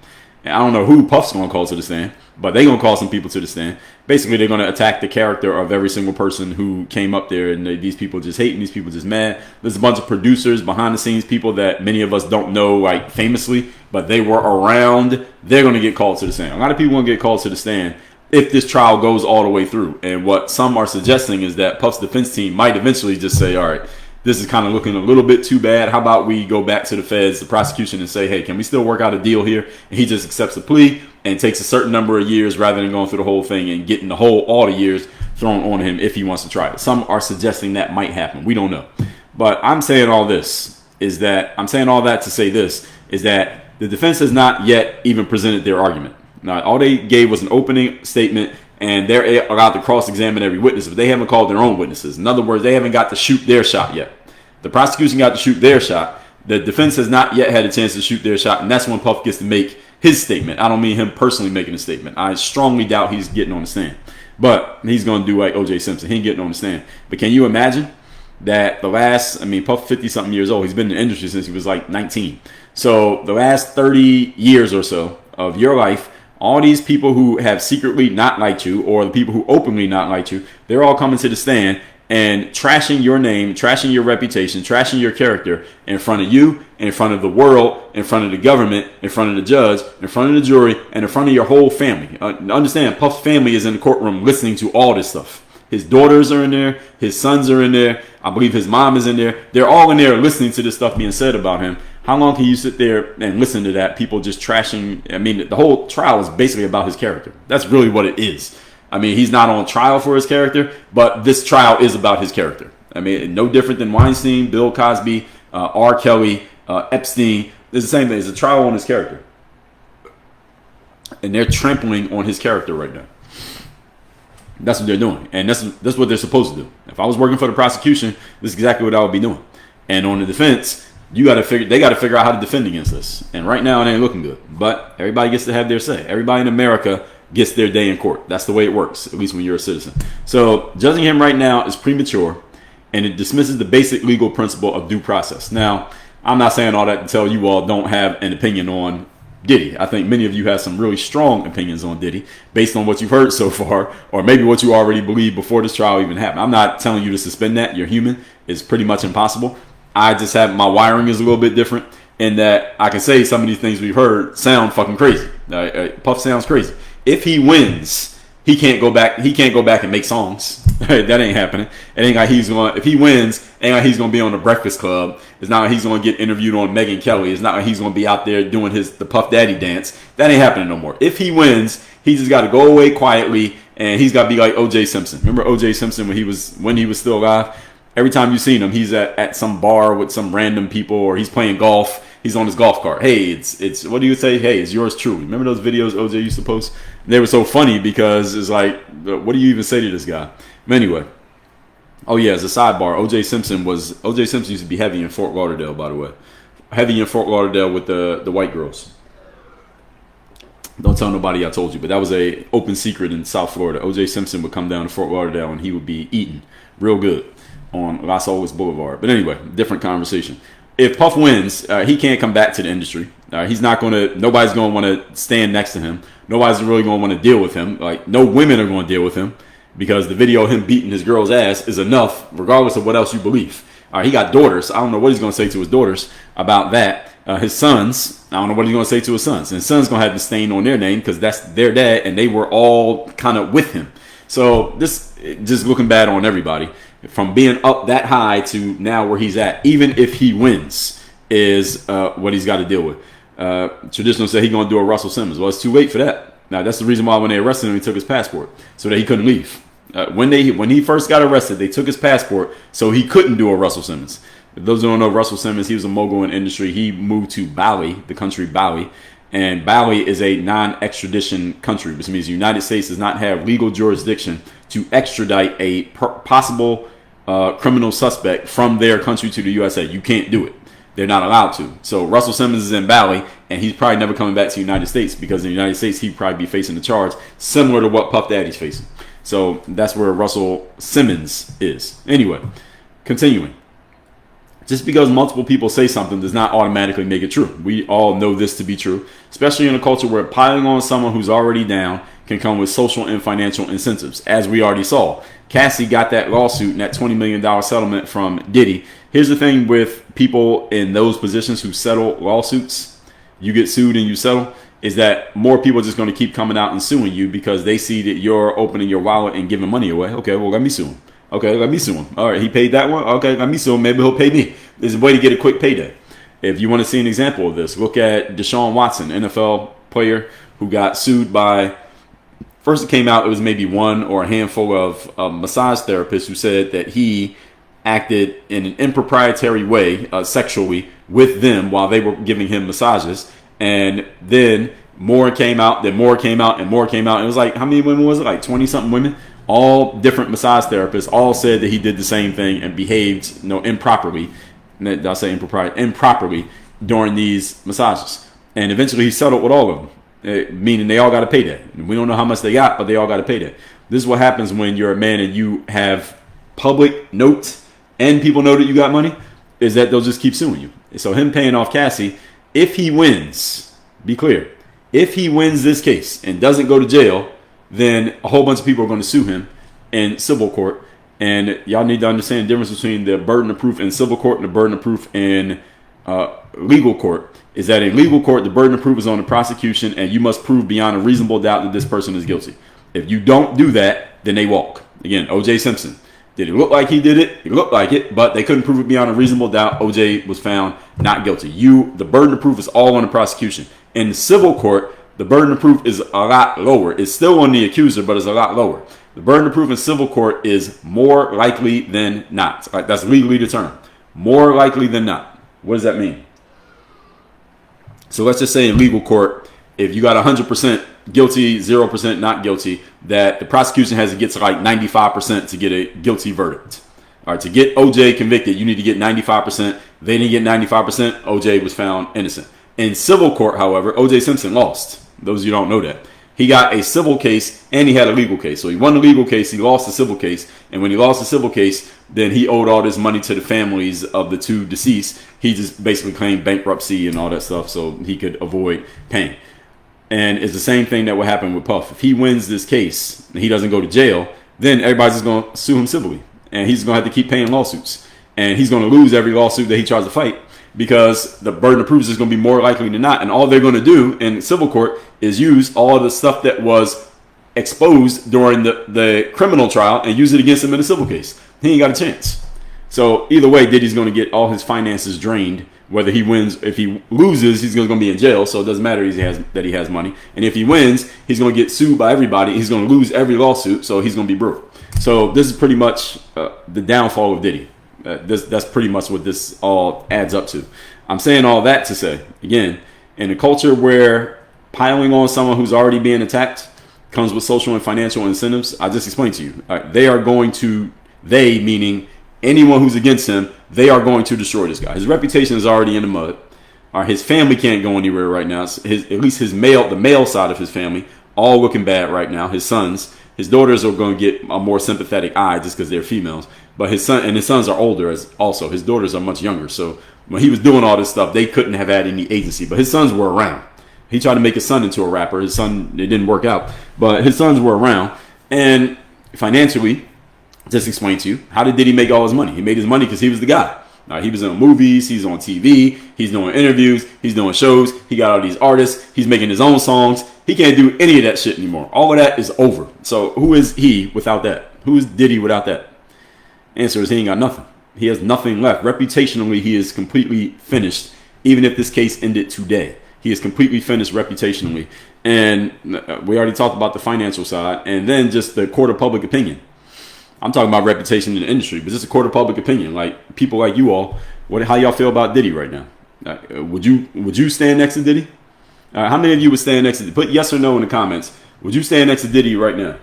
And I don't know who Puff's going to call to the stand, but they're going to call some people to the stand. Basically, they're going to attack the character of every single person who came up there. And these people just hating, these people just mad. There's a bunch of producers, behind the scenes people that many of us don't know, like famously, but they were around. They're going to get called to the stand. A lot of people want to get called to the stand if this trial goes all the way through. And what some are suggesting is that Puff's defense team might eventually just say, all right, this is kind of looking a little bit too bad. How about we go back to the feds, the prosecution, and say, hey, can we still work out a deal here? And he just accepts the plea and takes a certain number of years rather than going through the whole thing and getting all the years thrown on him if he wants to try it. Some are suggesting that might happen. We don't know. But I'm saying all that to say this, is that the defense has not yet even presented their argument. Now, all they gave was an opening statement, and they're allowed to cross-examine every witness, but they haven't called their own witnesses. In other words, they haven't got to shoot their shot yet. The prosecution got to shoot their shot. The defense has not yet had a chance to shoot their shot, and that's when Puff gets to make his statement. I don't mean him personally making a statement. I strongly doubt he's getting on the stand. But he's going to do like O.J. Simpson. He ain't getting on the stand. But can you imagine that Puff 50-something years old. He's been in the industry since he was like 19. So the last 30 years or so of your life, all these people who have secretly not liked you, or the people who openly not liked you, they're all coming to the stand and trashing your name, trashing your reputation, trashing your character in front of you, in front of the world, in front of the government, in front of the judge, in front of the jury, and in front of your whole family. Understand, Puff's family is in the courtroom listening to all this stuff. His daughters are in there. His sons are in there. I believe his mom is in there. They're all in there listening to this stuff being said about him. How long can you sit there and listen to that? People just trashing. I mean, the whole trial is basically about his character. That's really what it is. I mean, he's not on trial for his character, but this trial is about his character. I mean, no different than Weinstein, Bill Cosby, R. Kelly, Epstein. It's the same thing. It's a trial on his character. And they're trampling on his character right now. That's what they're doing. And that's what they're supposed to do. If I was working for the prosecution, this is exactly what I would be doing. And on the defense, they got to figure out how to defend against this. And right now it ain't looking good. But everybody gets to have their say. Everybody in America gets their day in court. That's the way it works, at least when you're a citizen. So judging him right now is premature, and it dismisses the basic legal principle of due process. Now, I'm not saying all that to tell you all don't have an opinion on Diddy. I think many of you have some really strong opinions on Diddy based on what you've heard so far, or maybe what you already believed before this trial even happened. I'm not telling you to suspend that. You're human. It's pretty much impossible. I just have, my wiring is a little bit different in that I can say some of these things we've heard sound fucking crazy. Puff sounds crazy. If he wins, he can't go back. He can't go back and make songs. That ain't happening. It ain't like he's going. If he wins, ain't like he's going to be on the Breakfast Club. It's not like he's going to get interviewed on Megyn Kelly. It's not like he's going to be out there doing the Puff Daddy dance. That ain't happening no more. If he wins, he just got to go away quietly, and he's got to be like O.J. Simpson. Remember O.J. Simpson when he was still alive? Every time you've seen him, he's at some bar with some random people, or he's playing golf. He's on his golf cart. Hey, it's what do you say? Hey, it's yours truly. Remember those videos OJ used to post? They were so funny because it's like, what do you even say to this guy? But anyway, oh yeah, as a sidebar, OJ Simpson used to be heavy in Fort Lauderdale, by the way. Heavy in Fort Lauderdale with the white girls. Don't tell nobody I told you, but that was a open secret in South Florida. OJ Simpson would come down to Fort Lauderdale and he would be eating real good on Las Olas Boulevard. But anyway, different conversation. If Puff wins, he can't come back to the industry. He's not going to. Nobody's going to want to stand next to him. Nobody's really going to want to deal with him. Like, no women are going to deal with him because the video of him beating his girl's ass is enough, regardless of what else you believe. He got daughters. I don't know what he's going to say to his daughters about that. His sons, I don't know what he's going to say to his sons. And his sons going to have the stain on their name because that's their dad, and they were all kind of with him. So this just looking bad on everybody. from being up that high to now where he's at, even if he wins, is what he's got to deal with. Traditional say he's going to do a Russell Simmons. Well, it's too late for that. Now, that's the reason why when they arrested him, he took his passport so that he couldn't leave. When he first got arrested, they took his passport so he couldn't do a Russell Simmons. If those who don't know Russell Simmons, he was a mogul in industry. He moved to Bali, the country Bali. And Bali is a non-extradition country, which means the United States does not have legal jurisdiction to extradite a possible criminal suspect from their country to the USA. You can't do it. They're not allowed to. So Russell Simmons is in Bali, and he's probably never coming back to the United States because in the United States, he'd probably be facing a charge similar to what Puff Daddy's facing. So that's where Russell Simmons is. Anyway, continuing. Just because multiple people say something does not automatically make it true. We all know this to be true, especially in a culture where piling on someone who's already down can come with social and financial incentives, as we already saw. Cassie got that lawsuit and that $20 million settlement from Diddy. Here's the thing with people in those positions who settle lawsuits, you get sued and you settle, is that more people are just going to keep coming out and suing you because they see that you're opening your wallet and giving money away. Okay, well, let me sue him. Okay, let me sue him. All right, he paid that one. Okay, let me sue him. Maybe he'll pay me. There's a way to get a quick payday. If you want to see an example of this, look at Deshaun Watson, NFL player who got sued by, first it came out, it was maybe one or a handful of massage therapists who said that he acted in an improprietary way sexually with them while they were giving him massages. And then more came out, then more came out, and more came out. It was like, how many women was it? Like 20-something women? All different massage therapists all said that he did the same thing and behaved, improperly. I'll say improperly during these massages. And eventually he settled with all of them, meaning they all got to pay that. We don't know how much they got, but they all got to pay that. This is what happens when you're a man and you have public notes and people know that you got money, is that they'll just keep suing you. So him paying off Cassie, if he wins, be clear, if he wins this case and doesn't go to jail, then a whole bunch of people are going to sue him in civil court. And y'all need to understand the difference between the burden of proof in civil court and the burden of proof in legal court. Is that in legal court, the burden of proof is on the prosecution, and you must prove beyond a reasonable doubt that this person is guilty. If you don't do that, then they walk. Again, O.J. Simpson. Did it look like he did it? It looked like it, but they couldn't prove it beyond a reasonable doubt. O.J. was found not guilty. The burden of proof is all on the prosecution. In civil court, the burden of proof is a lot lower. It's still on the accuser, but it's a lot lower. The burden of proof in civil court is more likely than not. That's legally determined. More likely than not. What does that mean? So let's just say in legal court, if you got 100% guilty, 0% not guilty, that the prosecution has to get to like 95% to get a guilty verdict. All right, to get OJ convicted, you need to get 95%. They didn't get 95%. OJ was found innocent. In civil court, however, OJ Simpson lost. Those of you don't know that. He got a civil case and he had a legal case. So he won the legal case, he lost the civil case. And when he lost the civil case, then he owed all this money to the families of the two deceased. He just basically claimed bankruptcy and all that stuff so he could avoid paying. And it's the same thing that will happen with Puff. If he wins this case and he doesn't go to jail, then everybody's just going to sue him civilly. And he's going to have to keep paying lawsuits. And he's going to lose every lawsuit that he tries to fight, because the burden of proof is going to be more likely than not. And all they're going to do in civil court is use all of the stuff that was exposed during the criminal trial and use it against him in a civil case. He ain't got a chance. So either way, Diddy's going to get all his finances drained. Whether he wins, if he loses, he's going to be in jail. So it doesn't matter that he has money. And if he wins, he's going to get sued by everybody. He's going to lose every lawsuit. So he's going to be broke. So this is pretty much the downfall of Diddy. That's pretty much what this all adds up to. I'm saying all that to say, again, in a culture where piling on someone who's already being attacked comes with social and financial incentives, I just explained to you. They meaning anyone who's against him, they are going to destroy this guy. His reputation is already in the mud. His family can't go anywhere right now. At least the male side of his family, all looking bad right now. His sons, his daughters are going to get a more sympathetic eye just because they're females. But his sons are older also. His daughters are much younger. So when he was doing all this stuff, they couldn't have had any agency. But his sons were around. He tried to make his son into a rapper. His son, it didn't work out. But his sons were around. And financially, just explain to you, how did Diddy make all his money? He made his money because he was the guy. He was in movies, he's on TV, he's doing interviews, he's doing shows, he got all these artists, he's making his own songs. He can't do any of that shit anymore. All of that is over. So who is he without that? Who is Diddy without that? Answer is he ain't got nothing. He has nothing left. Reputationally, he is completely finished. Even if this case ended today, he is completely finished reputationally. And we already talked about the financial side, and then just the court of public opinion. I'm talking about reputation in the industry, but just a court of public opinion. Like people like you all, how y'all feel about Diddy right now? Would you stand next to Diddy? How many of you would stand next to Diddy? Put yes or no in the comments. Would you stand next to Diddy right now?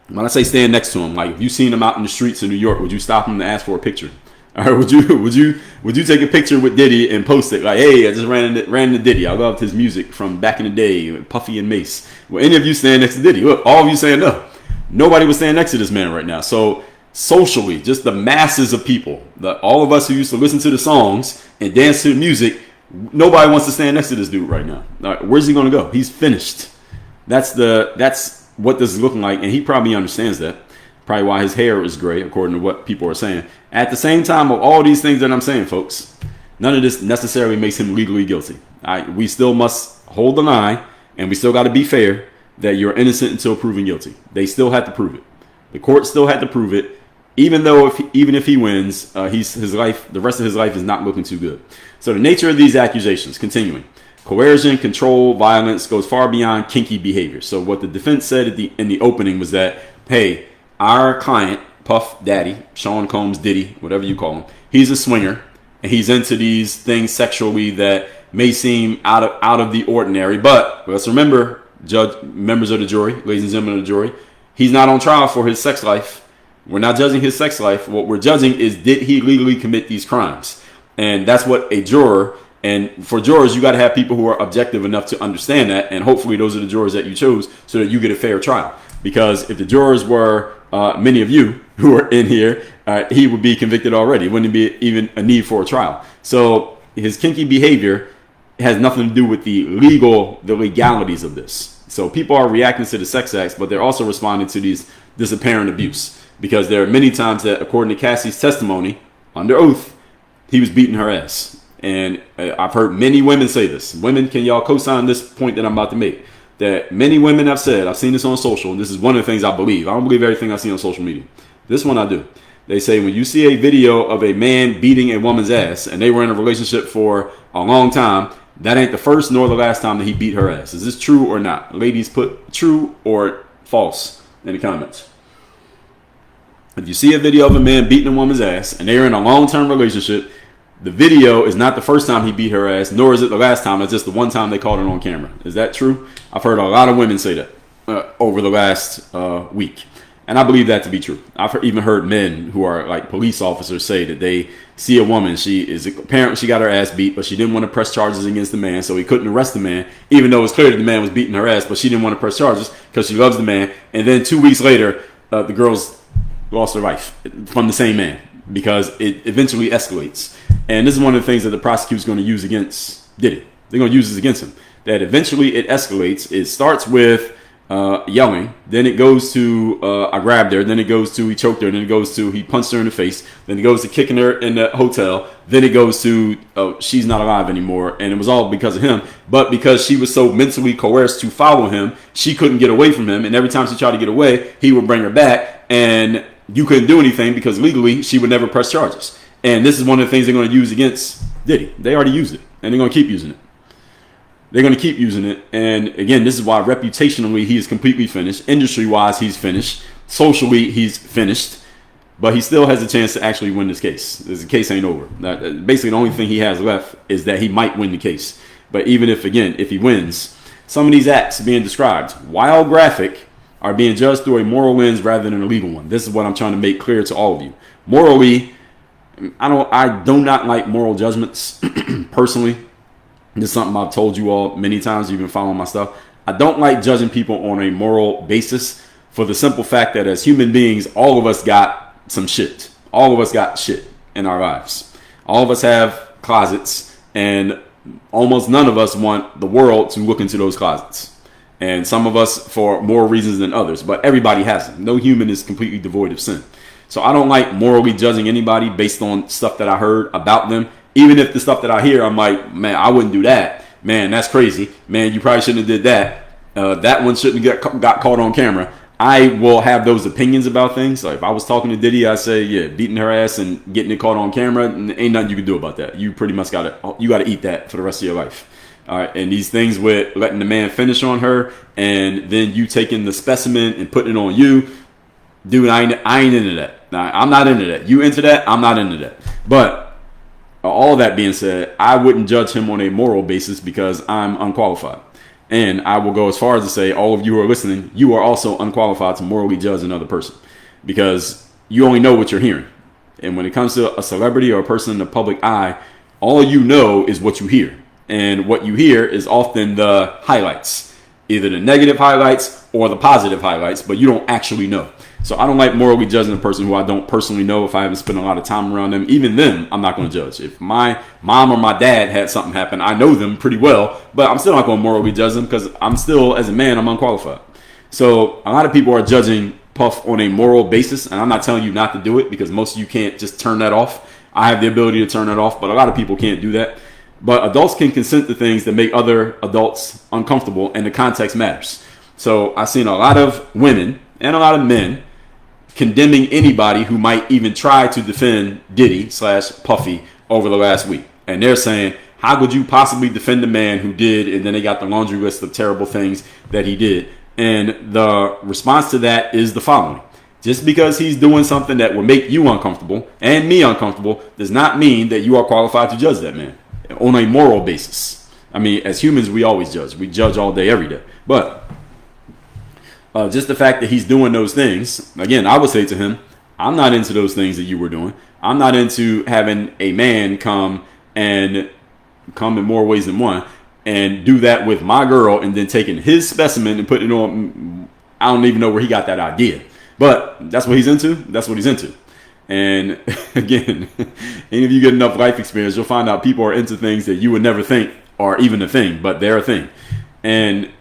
When I say stand next to him, like if you seen him out in the streets of New York, would you stop him to ask for a picture? All right, would you take a picture with Diddy and post it like, hey, I just ran into Diddy. I loved his music from back in the day, Puffy and Mace. Well, any of you stand next to Diddy? Look, all of you saying no. Nobody would stand next to this man right now. So socially, just the masses of people, all of us who used to listen to the songs and dance to the music, nobody wants to stand next to this dude right now. All right, where's he going to go? He's finished. That's what this is looking like, and he probably understands that. Probably why his hair is gray, according to what people are saying. At the same time of all these things that I'm saying, folks, none of this necessarily makes him legally guilty. We still must hold the line, and we still got to be fair that you're innocent until proven guilty. They still had to prove it. The court still had to prove it, even if he wins, the rest of his life is not looking too good. So the nature of these accusations, continuing. Coercion, control, violence goes far beyond kinky behavior. So what the defense said in the opening was that, hey, our client, Puff Daddy, Sean Combs Diddy, whatever you call him, he's a swinger, and he's into these things sexually that may seem out of the ordinary. But let's remember, members of the jury, ladies and gentlemen of the jury, he's not on trial for his sex life. We're not judging his sex life. What we're judging is, did he legally commit these crimes? And that's what a juror. And for jurors, you got to have people who are objective enough to understand that. And hopefully those are the jurors that you chose so that you get a fair trial. Because if the jurors were many of you who are in here, he would be convicted already. It wouldn't be even a need for a trial. So his kinky behavior has nothing to do with the legalities of this. So people are reacting to the sex acts, but they're also responding to this apparent abuse. Because there are many times that, according to Cassie's testimony, under oath, he was beating her ass. And I've heard many women say this. Women, can y'all co-sign this point that I'm about to make? That many women have said, I've seen this on social, and this is one of the things I believe. I don't believe everything I see on social media. This one I do. They say when you see a video of a man beating a woman's ass, and they were in a relationship for a long time, that ain't the first nor the last time that he beat her ass. Is this true or not? Ladies, put true or false in the comments. If you see a video of a man beating a woman's ass, and they're in a long-term relationship, the video is not the first time he beat her ass, nor is it the last time. It's just the one time they caught it on camera. Is that true? I've heard a lot of women say that over the last week. And I believe that to be true. I've even heard men who are like police officers say that they see a woman. Apparently she got her ass beat, but she didn't want to press charges against the man. So he couldn't arrest the man, even though it was clear that the man was beating her ass, but she didn't want to press charges because she loves the man. And then 2 weeks later, the girls lost her life from the same man because it eventually escalates. And this is one of the things that the prosecutor's going to use against Diddy. They're going to use this against him. That eventually it escalates. It starts with yelling. Then it goes to I grabbed her. Then it goes to he choked her. Then it goes to he punched her in the face. Then it goes to kicking her in the hotel. Then it goes to she's not alive anymore. And it was all because of him. But because she was so mentally coerced to follow him, she couldn't get away from him. And every time she tried to get away, he would bring her back. And you couldn't do anything because legally she would never press charges. And this is one of the things they're going to use against Diddy. They already used it, and they're going to keep using it. They're going to keep using it. And again, this is why reputationally he is completely finished. Industry-wise, he's finished. Socially, he's finished. But he still has a chance to actually win this case. The case ain't over. Basically, the only thing he has left is that he might win the case. But even if he wins, some of these acts being described, while graphic, are being judged through a moral lens rather than a legal one. This is what I'm trying to make clear to all of you. Morally, I do not like moral judgments personally. This is something I've told you all many times. You've been following my stuff. I don't like judging people on a moral basis for the simple fact that as human beings, all of us got some shit. All of us got shit in our lives. All of us have closets, and almost none of us want the world to look into those closets. And some of us for more reasons than others, but everybody has them. No human is completely devoid of sin. So I don't like morally judging anybody based on stuff that I heard about them. Even if the stuff that I hear, I'm like, man, I wouldn't do that. Man, that's crazy. Man, you probably shouldn't have did that. That one shouldn't have got caught on camera. I will have those opinions about things. Like if I was talking to Diddy, I say, yeah, beating her ass and getting it caught on camera, and ain't nothing you can do about that. You pretty much gotta eat that for the rest of your life. All right, and these things with letting the man finish on her, and then you taking the specimen and putting it on you, dude, I ain't into that. Nah, I'm not into that. You into that? I'm not into that. But all that being said, I wouldn't judge him on a moral basis because I'm unqualified. And I will go as far as to say, all of you who are listening, you are also unqualified to morally judge another person because you only know what you're hearing. And when it comes to a celebrity or a person in the public eye, all you know is what you hear. And what you hear is often the highlights, either the negative highlights or the positive highlights, but you don't actually know. So I don't like morally judging a person who I don't personally know if I haven't spent a lot of time around them. Even them, I'm not going to judge. If my mom or my dad had something happen, I know them pretty well, but I'm still not going to morally judge them because I'm still, as a man, I'm unqualified. So a lot of people are judging Puff on a moral basis, and I'm not telling you not to do it because most of you can't just turn that off. I have the ability to turn that off, but a lot of people can't do that. But adults can consent to things that make other adults uncomfortable, and the context matters. So I've seen a lot of women and a lot of men condemning anybody who might even try to defend Diddy / Puffy over the last week. And they're saying, how could you possibly defend a man who did? And then they got the laundry list of terrible things that he did. And the response to that is the following. Just because he's doing something that will make you uncomfortable and me uncomfortable does not mean that you are qualified to judge that man on a moral basis. I mean, as humans, we always judge. We judge all day, every day. But just the fact that he's doing those things, again, I would say to him, I'm not into those things that you were doing. I'm not into having a man come in more ways than one and do that with my girl and then taking his specimen and putting it on. I don't even know where he got that idea. But that's what he's into. That's what he's into. And again, any of you get enough life experience, you'll find out people are into things that you would never think are even a thing, but they're a thing. And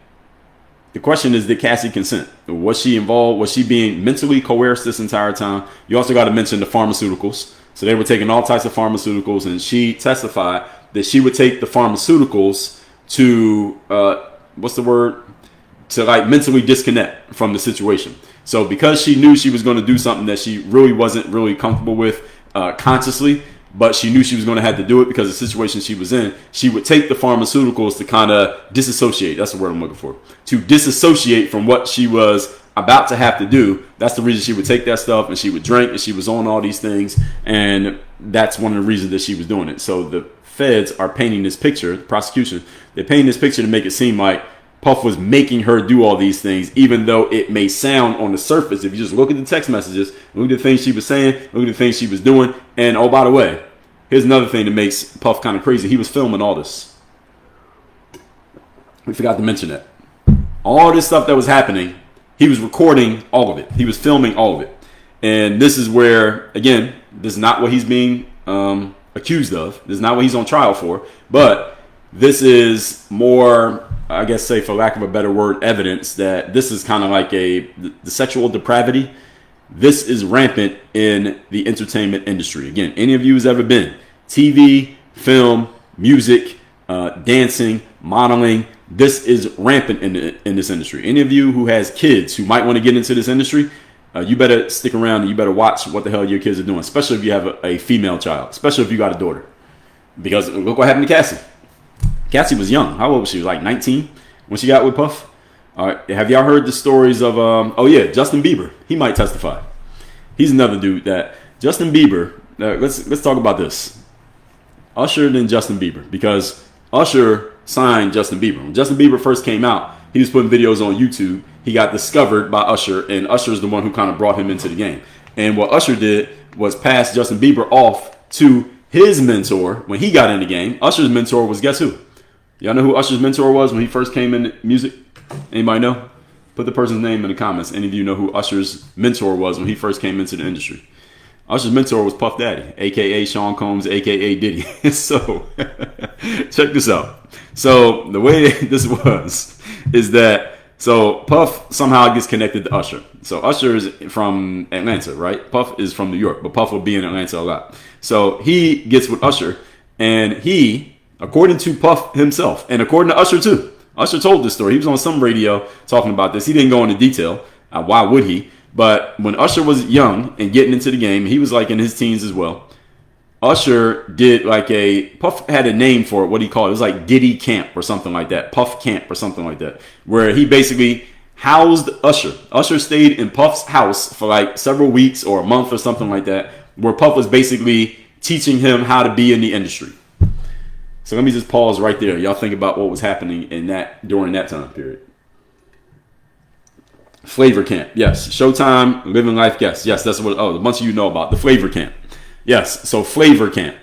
the question is, did Cassie consent? Was she involved? Was she being mentally coerced this entire time? You also got to mention the pharmaceuticals. So they were taking all types of pharmaceuticals, and she testified that she would take the pharmaceuticals to, to like mentally disconnect from the situation. So because she knew she was going to do something that she really wasn't really comfortable with consciously, but she knew she was going to have to do it because of the situation she was in, she would take the pharmaceuticals to kind of disassociate. That's the word I'm looking for. To disassociate from what she was about to have to do. That's the reason she would take that stuff, and she would drink, and she was on all these things. And that's one of the reasons that she was doing it. So the feds are painting this picture, the prosecution, they're painting this picture to make it seem like Puff was making her do all these things, even though it may sound on the surface. If you just look at the text messages, look at the things she was saying, look at the things she was doing. And oh, by the way, here's another thing that makes Puff kind of crazy. He was filming all this. We forgot to mention that. All this stuff that was happening, he was recording all of it. He was filming all of it. And this is where, again, this is not what he's being accused of. This is not what he's on trial for. But this is more, I guess, say for lack of a better word, evidence that this is kind of like the sexual depravity. This is rampant in the entertainment industry. Again, any of you who's ever been TV, film, music, dancing, modeling, this is rampant in this industry. Any of you who has kids who might want to get into this industry, you better stick around and you better watch what the hell your kids are doing, especially if you have a female child, especially if you got a daughter. Because look what happened to Cassie. Cassie was young. How old was she? Like 19 when she got with Puff? All right. Have y'all heard the stories of, Justin Bieber? He might testify. He's another dude that, Justin Bieber, let's talk about this. Usher than Justin Bieber, because Usher signed Justin Bieber. When Justin Bieber first came out, he was putting videos on YouTube. He got discovered by Usher, and Usher is the one who kind of brought him into the game. And what Usher did was pass Justin Bieber off to his mentor when he got in the game. Usher's mentor was, guess who? Y'all know who Usher's mentor was when he first came in music? Anybody know? Put the person's name in the comments. Any of you know who Usher's mentor was when he first came into the industry? Usher's mentor was Puff Daddy, a.k.a. Sean Combs, a.k.a. Diddy. So, check this out. So, the way this was is that, so Puff somehow gets connected to Usher. So, Usher is from Atlanta, right? Puff is from New York, but Puff will be in Atlanta a lot. So, he gets with Usher, and he, according to Puff himself, and according to Usher too, Usher told this story. He was on some radio talking about this. He didn't go into detail. Why would he? But when Usher was young and getting into the game, he was like in his teens as well. Usher did like Puff had a name for it. What do you call it? It was like Diddy Camp or something like that. Puff Camp or something like that. Where he basically housed Usher. Usher stayed in Puff's house for like several weeks or a month or something like that. Where Puff was basically teaching him how to be in the industry. So let me just pause right there. Y'all think about what was happening in that during that time period. Flavor Camp, yes. Showtime, Living Life, yes. Yes, that's what, a bunch of you know about. The Flavor Camp. Yes, so Flavor Camp.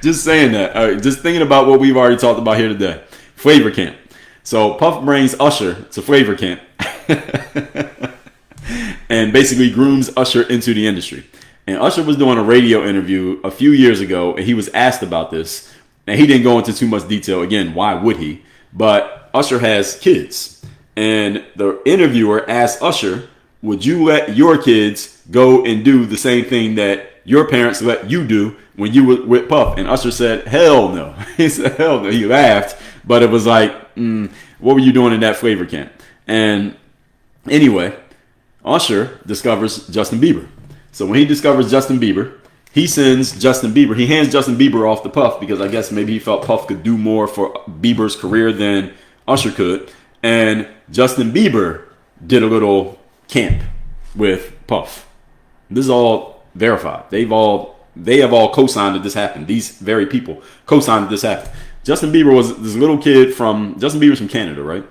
Just saying that. Just thinking about what we've already talked about here today. Flavor Camp. So Puff brings Usher to Flavor Camp. And basically grooms Usher into the industry. And Usher was doing a radio interview a few years ago, and he was asked about this. And he didn't go into too much detail. Again, why would he? But Usher has kids. And the interviewer asked Usher, would you let your kids go and do the same thing that your parents let you do when you were with Puff? And Usher said, hell no. He said, hell no. He laughed, but it was like, what were you doing in that Flavor Camp? And anyway, Usher discovers Justin Bieber. So when he discovers Justin Bieber, he hands Justin Bieber off to Puff because I guess maybe he felt Puff could do more for Bieber's career than Usher could. And Justin Bieber did a little camp with Puff. This is all verified. They have all co-signed that this happened. These very people co-signed that this happened. Justin Bieber was this little kid Justin Bieber's from Canada, right?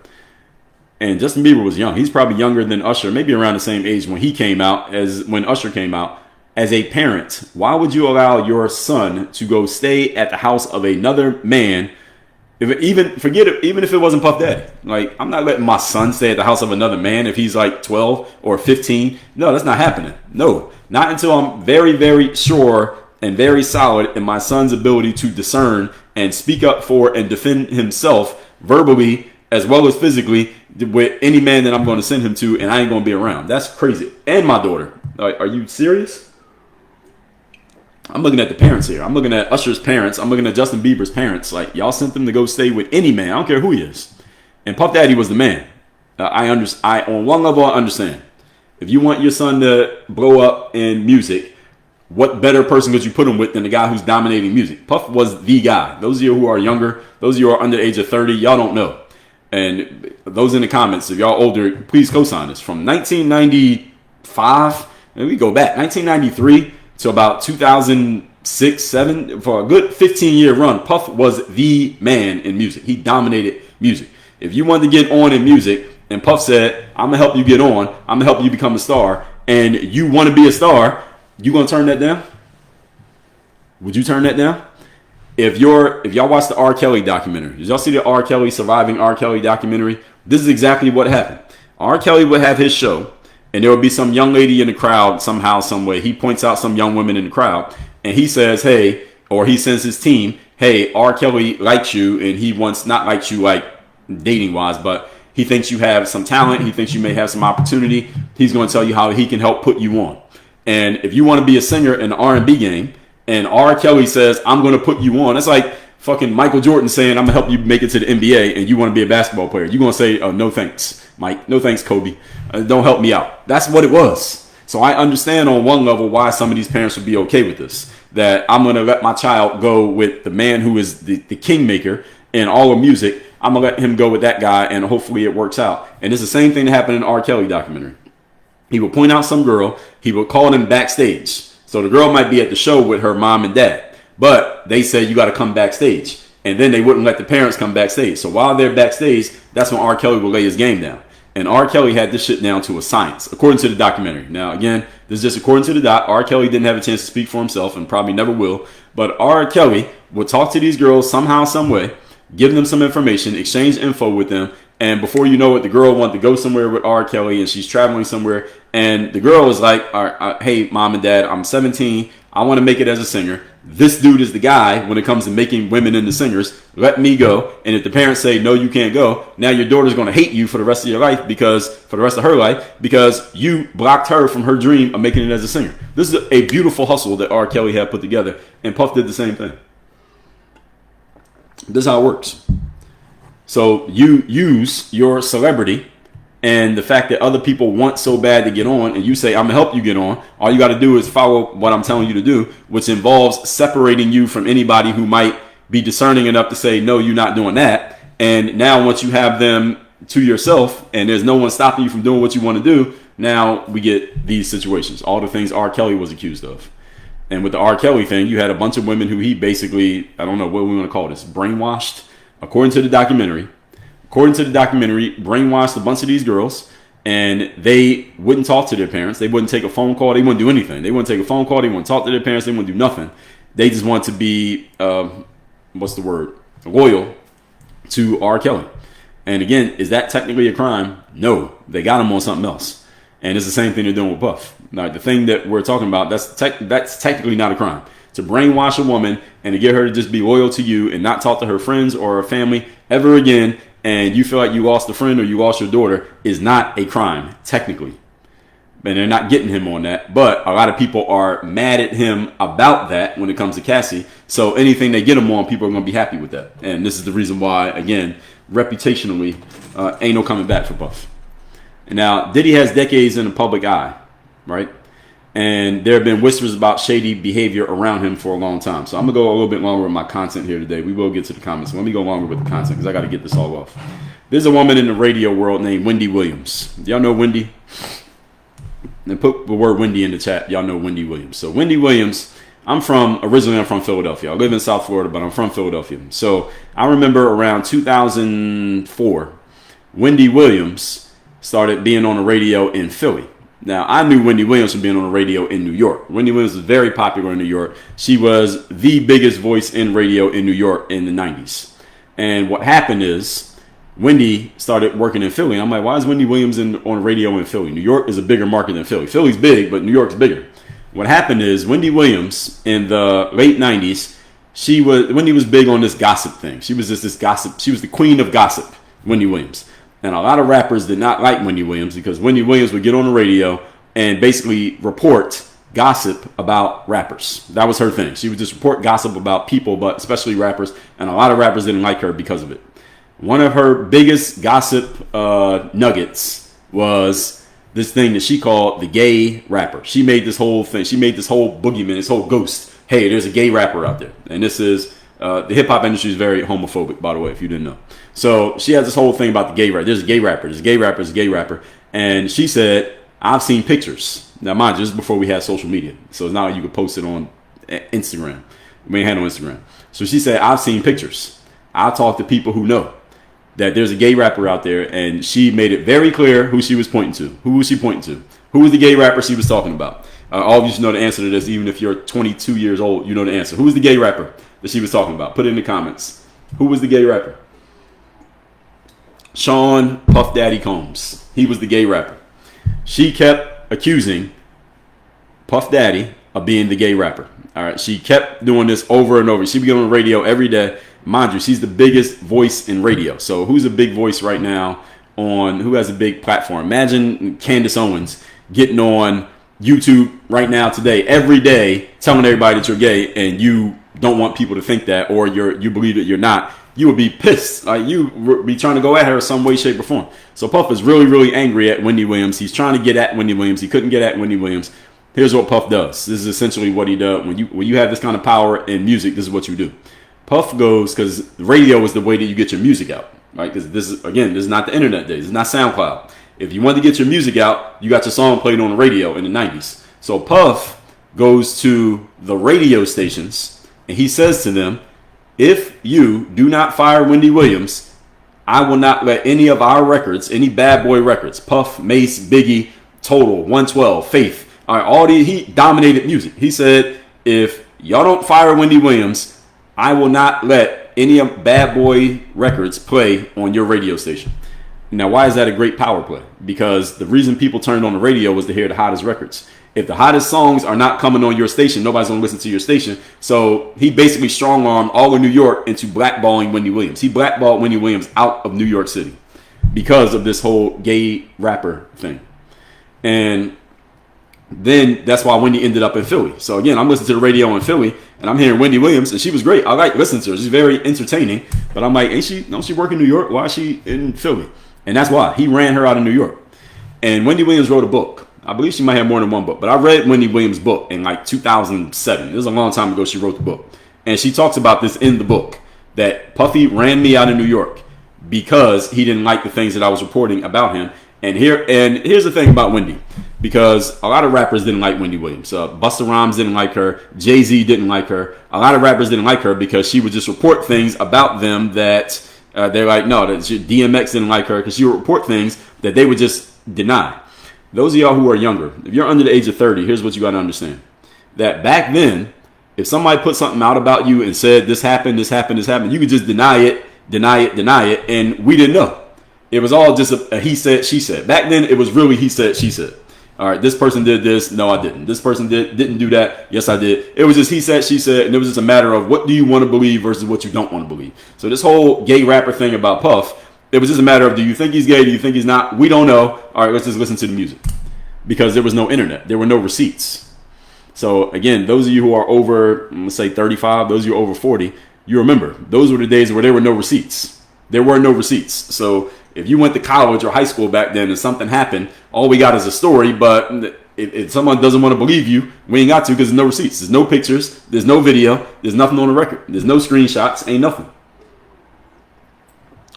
And Justin Bieber was young. He's probably younger than Usher, maybe around the same age when he came out as when Usher came out. As a parent, why would you allow your son to go stay at the house of another man? Even if it wasn't Puff Daddy. Like, I'm not letting my son stay at the house of another man if he's like 12 or 15. No, that's not happening. No, not until I'm very, very sure and very solid in my son's ability to discern and speak up for and defend himself verbally as well as physically with any man that I'm going to send him to, and I ain't going to be around. That's crazy. And my daughter. Are you serious? I'm looking at the parents here. I'm looking at Usher's parents. I'm looking at Justin Bieber's parents. Like, y'all sent them to go stay with any man. I don't care who he is. And Puff Daddy was the man. On one level, I understand. If you want your son to blow up in music, what better person could you put him with than the guy who's dominating music? Puff was the guy. Those of you who are younger, those of you who are under the age of 30, y'all don't know. And those in the comments, if y'all older, please co-sign this. From 1995, and we go back, 1993 to about 2006, 7, for a good 15-year run, Puff was the man in music. He dominated music. If you wanted to get on in music, and Puff said, I'm going to help you get on, I'm going to help you become a star, and you want to be a star, you going to turn that down? Would you turn that down? If y'all watch the R. Kelly documentary, did y'all see the R. Kelly Surviving R. Kelly documentary? This is exactly what happened. R. Kelly would have his show, and there would be some young lady in the crowd somehow, some way. He points out some young women in the crowd, and he says, hey, or he sends his team, hey, R. Kelly likes you, and he wants not likes you like dating-wise, but he thinks you have some talent. He thinks you may have some opportunity. He's going to tell you how he can help put you on. And if you want to be a singer in the R&B game, and R. Kelly says, I'm going to put you on. It's like fucking Michael Jordan saying, I'm going to help you make it to the NBA, and you want to be a basketball player. You're going to say, oh, no thanks, Mike. No thanks, Kobe. Don't help me out. That's what it was. So I understand on one level why some of these parents would be okay with this. That I'm going to let my child go with the man who is the kingmaker in all of music. I'm going to let him go with that guy, and hopefully it works out. And it's the same thing that happened in R. Kelly documentary. He would point out some girl. He would call them backstage. So the girl might be at the show with her mom and dad, but they said you got to come backstage. And then they wouldn't let the parents come backstage. So while they're backstage, that's when R. Kelly would lay his game down. And R. Kelly had this shit down to a science, according to the documentary. Now, again, this is just according to the doc. R. Kelly didn't have a chance to speak for himself and probably never will. But R. Kelly would talk to these girls somehow, some way, give them some information, exchange info with them. And before you know it, the girl wanted to go somewhere with R. Kelly, and she's traveling somewhere. And the girl is like, hey, mom and dad, I'm 17. I want to make it as a singer. This dude is the guy when it comes to making women into singers. Let me go. And if the parents say, no, you can't go, now your daughter's going to hate you for the rest of your life, for the rest of her life, because you blocked her from her dream of making it as a singer. This is a beautiful hustle that R. Kelly had put together. And Puff did the same thing. This is how it works. So you use your celebrity And the fact that other people want so bad to get on, and you say, I'm gonna help you get on, all you got to do is follow what I'm telling you to do, which involves separating you from anybody who might be discerning enough to say, no, you're not doing that. And now once you have them to yourself and there's no one stopping you from doing what you want to do, now we get these situations, all the things R. Kelly was accused of. And with the R. Kelly thing, you had a bunch of women who he basically, I don't know what we want to call this, brainwashed, according to the documentary. Brainwashed a bunch of these girls, and they wouldn't talk to their parents. They wouldn't take a phone call. They wouldn't do anything. They wouldn't take a phone call. They wouldn't talk to their parents. They wouldn't do nothing. They just want to be, loyal to R. Kelly. And again, is that technically a crime? No. They got him on something else. And it's the same thing they're doing with Puff. Now, the thing that we're talking about, that's technically not a crime. To brainwash a woman and to get her to just be loyal to you and not talk to her friends or her family ever again, and you feel like you lost a friend or you lost your daughter, is not a crime, technically. And they're not getting him on that. But a lot of people are mad at him about that when it comes to Cassie. So anything they get him on, people are going to be happy with that. And this is the reason why, again, reputationally, ain't no coming back for Puff. And now, Diddy has decades in the public eye, right? And there have been whispers about shady behavior around him for a long time. So I'm going to go a little bit longer with my content here today. We will get to the comments. Let me go longer with the content because I got to get this all off. There's a woman in the radio world named Wendy Williams. Y'all know Wendy? And put the word Wendy in the chat. Y'all know Wendy Williams. So Wendy Williams, originally I'm from Philadelphia. I live in South Florida, but I'm from Philadelphia. So I remember around 2004, Wendy Williams started being on the radio in Philly. Now, I knew Wendy Williams from being on the radio in New York. Wendy Williams was very popular in New York. She was the biggest voice in radio in New York in the 90s. And what happened is Wendy started working in Philly. I'm like, why is Wendy Williams on radio in Philly? New York is a bigger market than Philly. Philly's big, but New York's bigger. What happened is Wendy Williams in the late 90s, Wendy was big on this gossip thing. She was this gossip. She was the queen of gossip, Wendy Williams. And a lot of rappers did not like Wendy Williams because Wendy Williams would get on the radio and basically report gossip about rappers. That was her thing. She would just report gossip about people, but especially rappers. And a lot of rappers didn't like her because of it. One of her biggest gossip nuggets was this thing that she called the gay rapper. She made this whole thing. She made this whole boogeyman, this whole ghost. Hey, there's a gay rapper out there. And this is, the hip hop industry is very homophobic, by the way, if you didn't know. So she has this whole thing about the gay rapper. There's a gay rapper. There's a gay rapper. There's a gay rapper. And she said, I've seen pictures. Now, mind you, this is before we had social media. So it's not like you could post it on Instagram. We ain't had no Instagram. So she said, I've seen pictures. I'll talk to people who know that there's a gay rapper out there. And she made it very clear who she was pointing to. Who was she pointing to? Who was the gay rapper she was talking about? All of you should know the answer to this. Even if you're 22 years old, you know the answer. Who was the gay rapper that she was talking about? Put it in the comments. Who was the gay rapper? Sean Puff Daddy Combs. He was the gay rapper. She kept accusing Puff Daddy of being the gay rapper. All right. She kept doing this over and over. She'd be on the radio every day. Mind you, she's the biggest voice in radio. So who's a big voice right now who has a big platform? Imagine Candace Owens getting on YouTube right now today, every day, telling everybody that you're gay and you don't want people to think that, or you believe that you're not. You would be pissed. You would be trying to go at her some way, shape, or form. So Puff is really, really angry at Wendy Williams. He's trying to get at Wendy Williams. He couldn't get at Wendy Williams. Here's what Puff does. This is essentially what he does. When you have this kind of power in music, this is what you do. Puff goes, because radio is the way that you get your music out, right? Because this is not the internet days. It's not SoundCloud. If you want to get your music out, you got your song played on the radio in the 90s. So Puff goes to the radio stations and he says to them, if you do not fire Wendy Williams, I will not let any of our records, any Bad Boy records, Puff, Mace, Biggie, Total, 112, Faith, he dominated music. He said, if y'all don't fire Wendy Williams, I will not let any of Bad Boy records play on your radio station. Now, why is that a great power play? Because the reason people turned on the radio was to hear the hottest records. If the hottest songs are not coming on your station, nobody's going to listen to your station. So he basically strong-armed all of New York into blackballing Wendy Williams. He blackballed Wendy Williams out of New York City because of this whole gay rapper thing. And then that's why Wendy ended up in Philly. So again, I'm listening to the radio in Philly and I'm hearing Wendy Williams and she was great. I like listening to her. She's very entertaining. But I'm like, don't she work in New York? Why is she in Philly? And that's why he ran her out of New York. And Wendy Williams wrote a book. I believe she might have more than one book, but I read Wendy Williams' book in like 2007. It was a long time ago she wrote the book. And she talks about this in the book, that Puffy ran me out of New York because he didn't like the things that I was reporting about him. And here's the thing about Wendy, because a lot of rappers didn't like Wendy Williams. Busta Rhymes didn't like her. Jay-Z didn't like her. A lot of rappers didn't like her because she would just report things about them that they're like, no, DMX didn't like her, because she would report things that they would just deny. Those of y'all who are younger, if you're under the age of 30, here's what you got to understand. That back then, if somebody put something out about you and said this happened, this happened, this happened, you could just deny it, and we didn't know. It was all just a he said, she said. Back then, it was really he said, she said. All right, this person did this. No, I didn't. This person didn't do that. Yes, I did. It was just he said, she said, and it was just a matter of what do you want to believe versus what you don't want to believe. So this whole gay rapper thing about Puff, it was just a matter of, do you think he's gay? Do you think he's not? We don't know. All right, let's just listen to the music. Because there was no internet. There were no receipts. So again, those of you who are over, let's say 35, those of you over 40, you remember, those were the days where there were no receipts. There were no receipts. So if you went to college or high school back then and something happened, all we got is a story. But if someone doesn't want to believe you, we ain't got to, because there's no receipts. There's no pictures. There's no video. There's nothing on the record. There's no screenshots. Ain't nothing.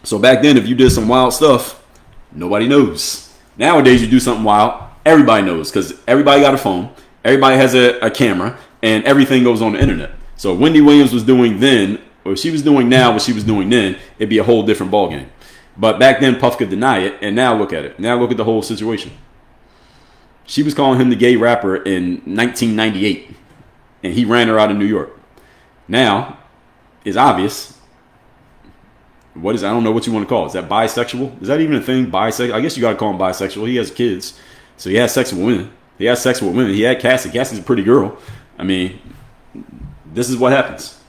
So back then, if you did some wild stuff, nobody knows. Nowadays, you do something wild, everybody knows, because everybody got a phone. Everybody has a camera, and everything goes on the internet. So if Wendy Williams was doing then, or if she was doing now what she was doing then, it'd be a whole different ballgame. But back then, Puff could deny it, and now look at it. Now look at the whole situation. She was calling him the gay rapper in 1998, and he ran her out of New York. Now, it's obvious. I don't know what you want to call it. Is that bisexual? Is that even a thing? Bisexual? I guess you got to call him bisexual. He has kids, so he has sex with women. He has sex with women. He had Cassie. Cassie's a pretty girl. I mean, this is what happens.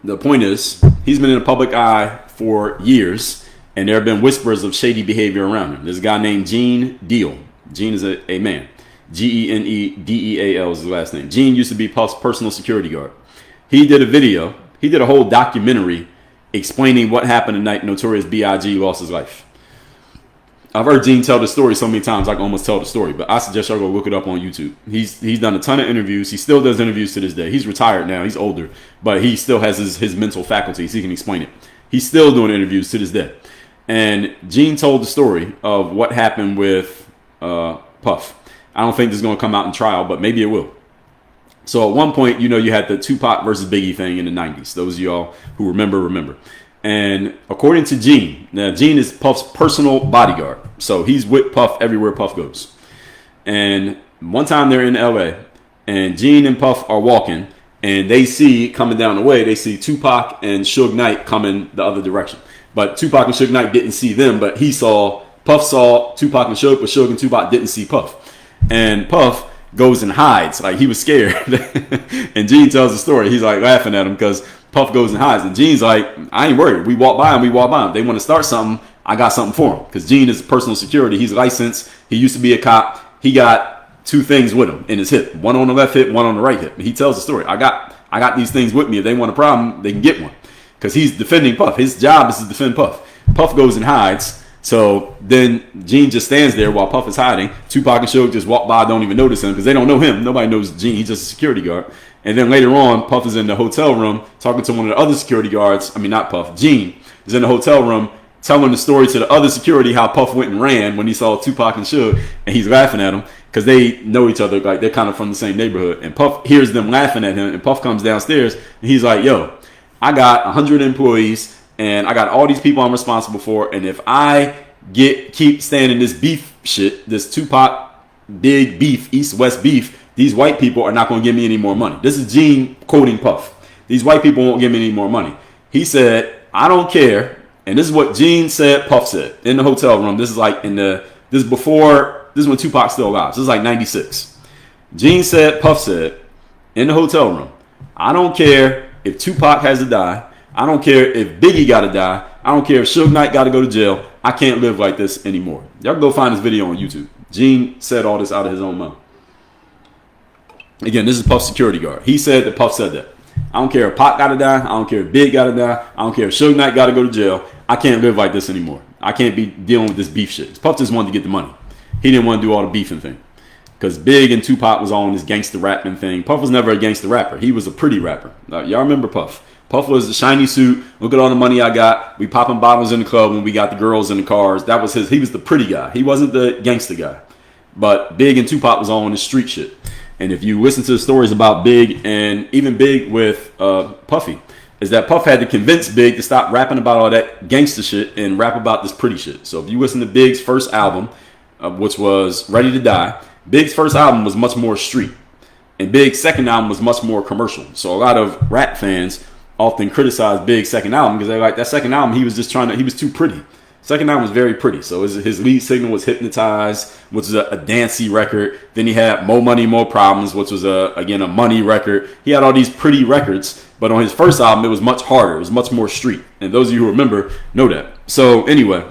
The point is, he's been in the public eye for years, and there have been whispers of shady behavior around him. There's a guy named Gene Deal. Gene is a man. Genedeal is his last name. Gene used to be Puff's personal security guard. He did a video. He did a whole documentary explaining what happened the night Notorious B.I.G. lost his life. I've heard Gene tell the story so many times I can almost tell the story, but I suggest y'all go look it up on YouTube. He's done a ton of interviews. He still does interviews to this day. He's retired now. He's older, but he still has his mental faculties. He can explain it. He's still doing interviews to this day. And Gene told the story of what happened with Puff. I don't think this is going to come out in trial, but maybe it will. So at one point, you had the Tupac versus Biggie thing in the 90s. Those of y'all who remember. And according to Gene, now Gene is Puff's personal bodyguard. So he's with Puff everywhere Puff goes. And one time they're in LA, and Gene and Puff are walking, and they see coming down the way, they see Tupac and Suge Knight coming the other direction. But Tupac and Suge Knight didn't see them, but Puff saw Tupac and Suge, but Suge and Tupac didn't see Puff. And Puff goes and hides, like he was scared. And Gene tells the story. He's like laughing at him because Puff goes and hides. And Gene's like, I ain't worried. We walk by him. They want to start something. I got something for him. Because Gene is personal security. He's licensed. He used to be a cop. He got two things with him in his hip. One on the left hip, one on the right hip. He tells the story. I got these things with me. If they want a problem, they can get one. Because he's defending Puff. His job is to defend Puff. Puff goes and hides. So then Gene just stands there while Puff is hiding. Tupac and Suge just walk by, don't even notice him because they don't know him. Nobody knows Gene. He's just a security guard. And then later on, Puff is in the hotel room talking to one of the other security guards. I mean, not Puff. Gene is in the hotel room telling the story to the other security how Puff went and ran when he saw Tupac and Suge. And he's laughing at him because they know each other. Like they're kind of from the same neighborhood. And Puff hears them laughing at him. And Puff comes downstairs and he's like, yo, I got 100 employees. And I got all these people I'm responsible for. And if I keep standing this beef shit, this Tupac big beef, East-West beef, these white people are not going to give me any more money. This is Gene quoting Puff. These white people won't give me any more money. He said, I don't care. And this is what Gene said, Puff said in the hotel room. This is like this is when Tupac's still alive. This is like 96. Gene said, Puff said in the hotel room, I don't care if Tupac has to die. I don't care if Biggie got to die. I don't care if Suge Knight got to go to jail. I can't live like this anymore. Y'all can go find this video on YouTube. Gene said all this out of his own mouth. Again, this is Puff's security guard. He said that Puff said that. I don't care if Pac got to die. I don't care if Big got to die. I don't care if Suge Knight got to go to jail. I can't live like this anymore. I can't be dealing with this beef shit. Puff just wanted to get the money. He didn't want to do all the beefing thing. Because Big and Tupac was all on this gangster rapping thing. Puff was never a gangster rapper. He was a pretty rapper. Y'all remember Puff. Puff was the shiny suit. Look at all the money I got. We popping bottles in the club when we got the girls in the cars. That was his. He was the pretty guy. He wasn't the gangster guy. But Big and Tupac was all on the street shit. And if you listen to the stories about Big and even Big with Puffy, is that Puff had to convince Big to stop rapping about all that gangster shit and rap about this pretty shit. So if you listen to Big's first album, which was Ready to Die, Big's first album was much more street. And Big's second album was much more commercial. So a lot of rap fans often criticize Big's second album because they're like, that second album, he was too pretty. Second album was very pretty. So his lead single was Hypnotized, which was a dancey record. Then he had More Money, More Problems, which was, again, a money record. He had all these pretty records. But on his first album, it was much harder. It was much more street. And those of you who remember know that. So anyway,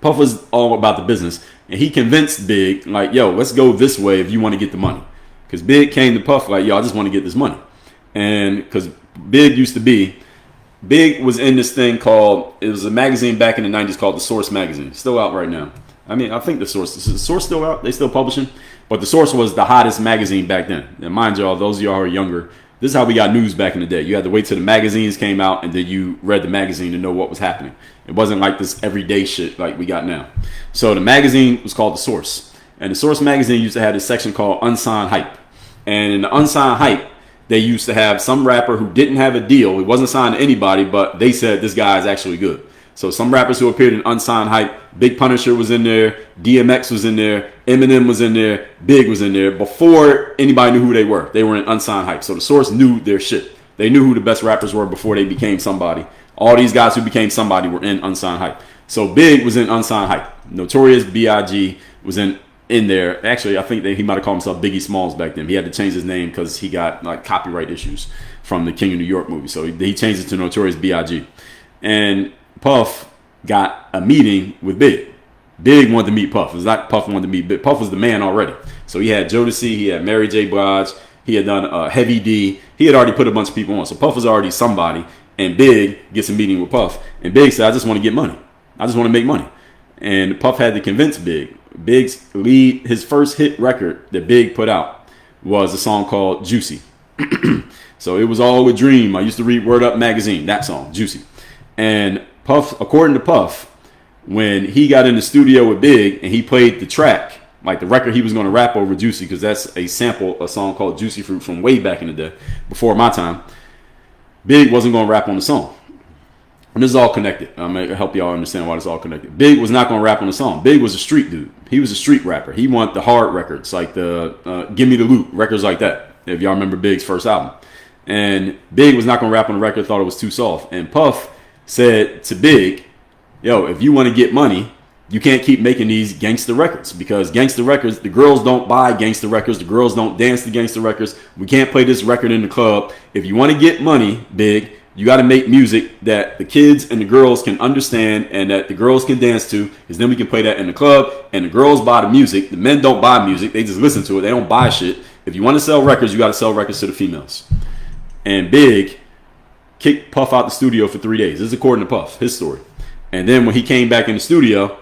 Puff was all about the business. And he convinced Big, like, yo, let's go this way if you want to get the money. Because Big came to Puff like, yo, I just want to get this money. And because Big was in this thing called, it was a magazine back in the 90s called The Source magazine. Still out right now. I mean, I think is the Source still out? They still publishing? But The Source was the hottest magazine back then. And mind y'all, those of y'all who are younger, this is how we got news back in the day. You had to wait till the magazines came out and then you read the magazine to know what was happening. It wasn't like this everyday shit like we got now. So the magazine was called The Source. And The Source magazine used to have this section called Unsigned Hype. And in the Unsigned Hype, they used to have some rapper who didn't have a deal. He wasn't signed to anybody, but they said this guy is actually good. So some rappers who appeared in Unsigned Hype, Big Punisher was in there, DMX was in there, Eminem was in there, Big was in there. Before anybody knew who they were in Unsigned Hype. So The Source knew their shit. They knew who the best rappers were before they became somebody. All these guys who became somebody were in Unsigned Hype. So Big was in Unsigned Hype. Notorious B.I.G. was in there. Actually, I think he might have called himself Biggie Smalls back then. He had to change his name because he got like copyright issues from the King of New York movie. So he changed it to Notorious B.I.G. And Puff got a meeting with Big. Big wanted to meet Puff. It was not Puff wanted to meet Big. Puff was the man already. So he had Jodeci, he had Mary J. Blige, he had done Heavy D. He had already put a bunch of people on. So Puff was already somebody. And Big gets a meeting with Puff. And Big said, I just want to get money. I just want to make money. And Puff had to convince Big. His first hit record that Big put out was a song called Juicy. So it was all a dream. I used to read Word Up magazine, that song, Juicy. And Puff, according to Puff, when he got in the studio with Big and he played the track, like the record he was going to rap over Juicy, because that's a song called Juicy Fruit from way back in the day, before my time, Big wasn't going to rap on the song. And this is all connected. I'm going to help y'all understand why it's all connected. Big was not going to rap on the song. Big was a street dude. He was a street rapper. He wanted the hard records, like the Give Me the Loot, records like that, if y'all remember Big's first album. And Big was not going to rap on the record, thought it was too soft. And Puff said to Big, yo, if you want to get money, you can't keep making these gangster records, because gangster records, the girls don't buy gangster records. The girls don't dance to gangster records. We can't play this record in the club. If you want to get money, Big, you got to make music that the kids and the girls can understand and that the girls can dance to, because then we can play that in the club and the girls buy the music. The men don't buy music. They just listen to it. They don't buy shit. If you want to sell records, you got to sell records to the females. And Big kicked Puff out the studio for 3 days. This is according to Puff, his story. And then when he came back in the studio,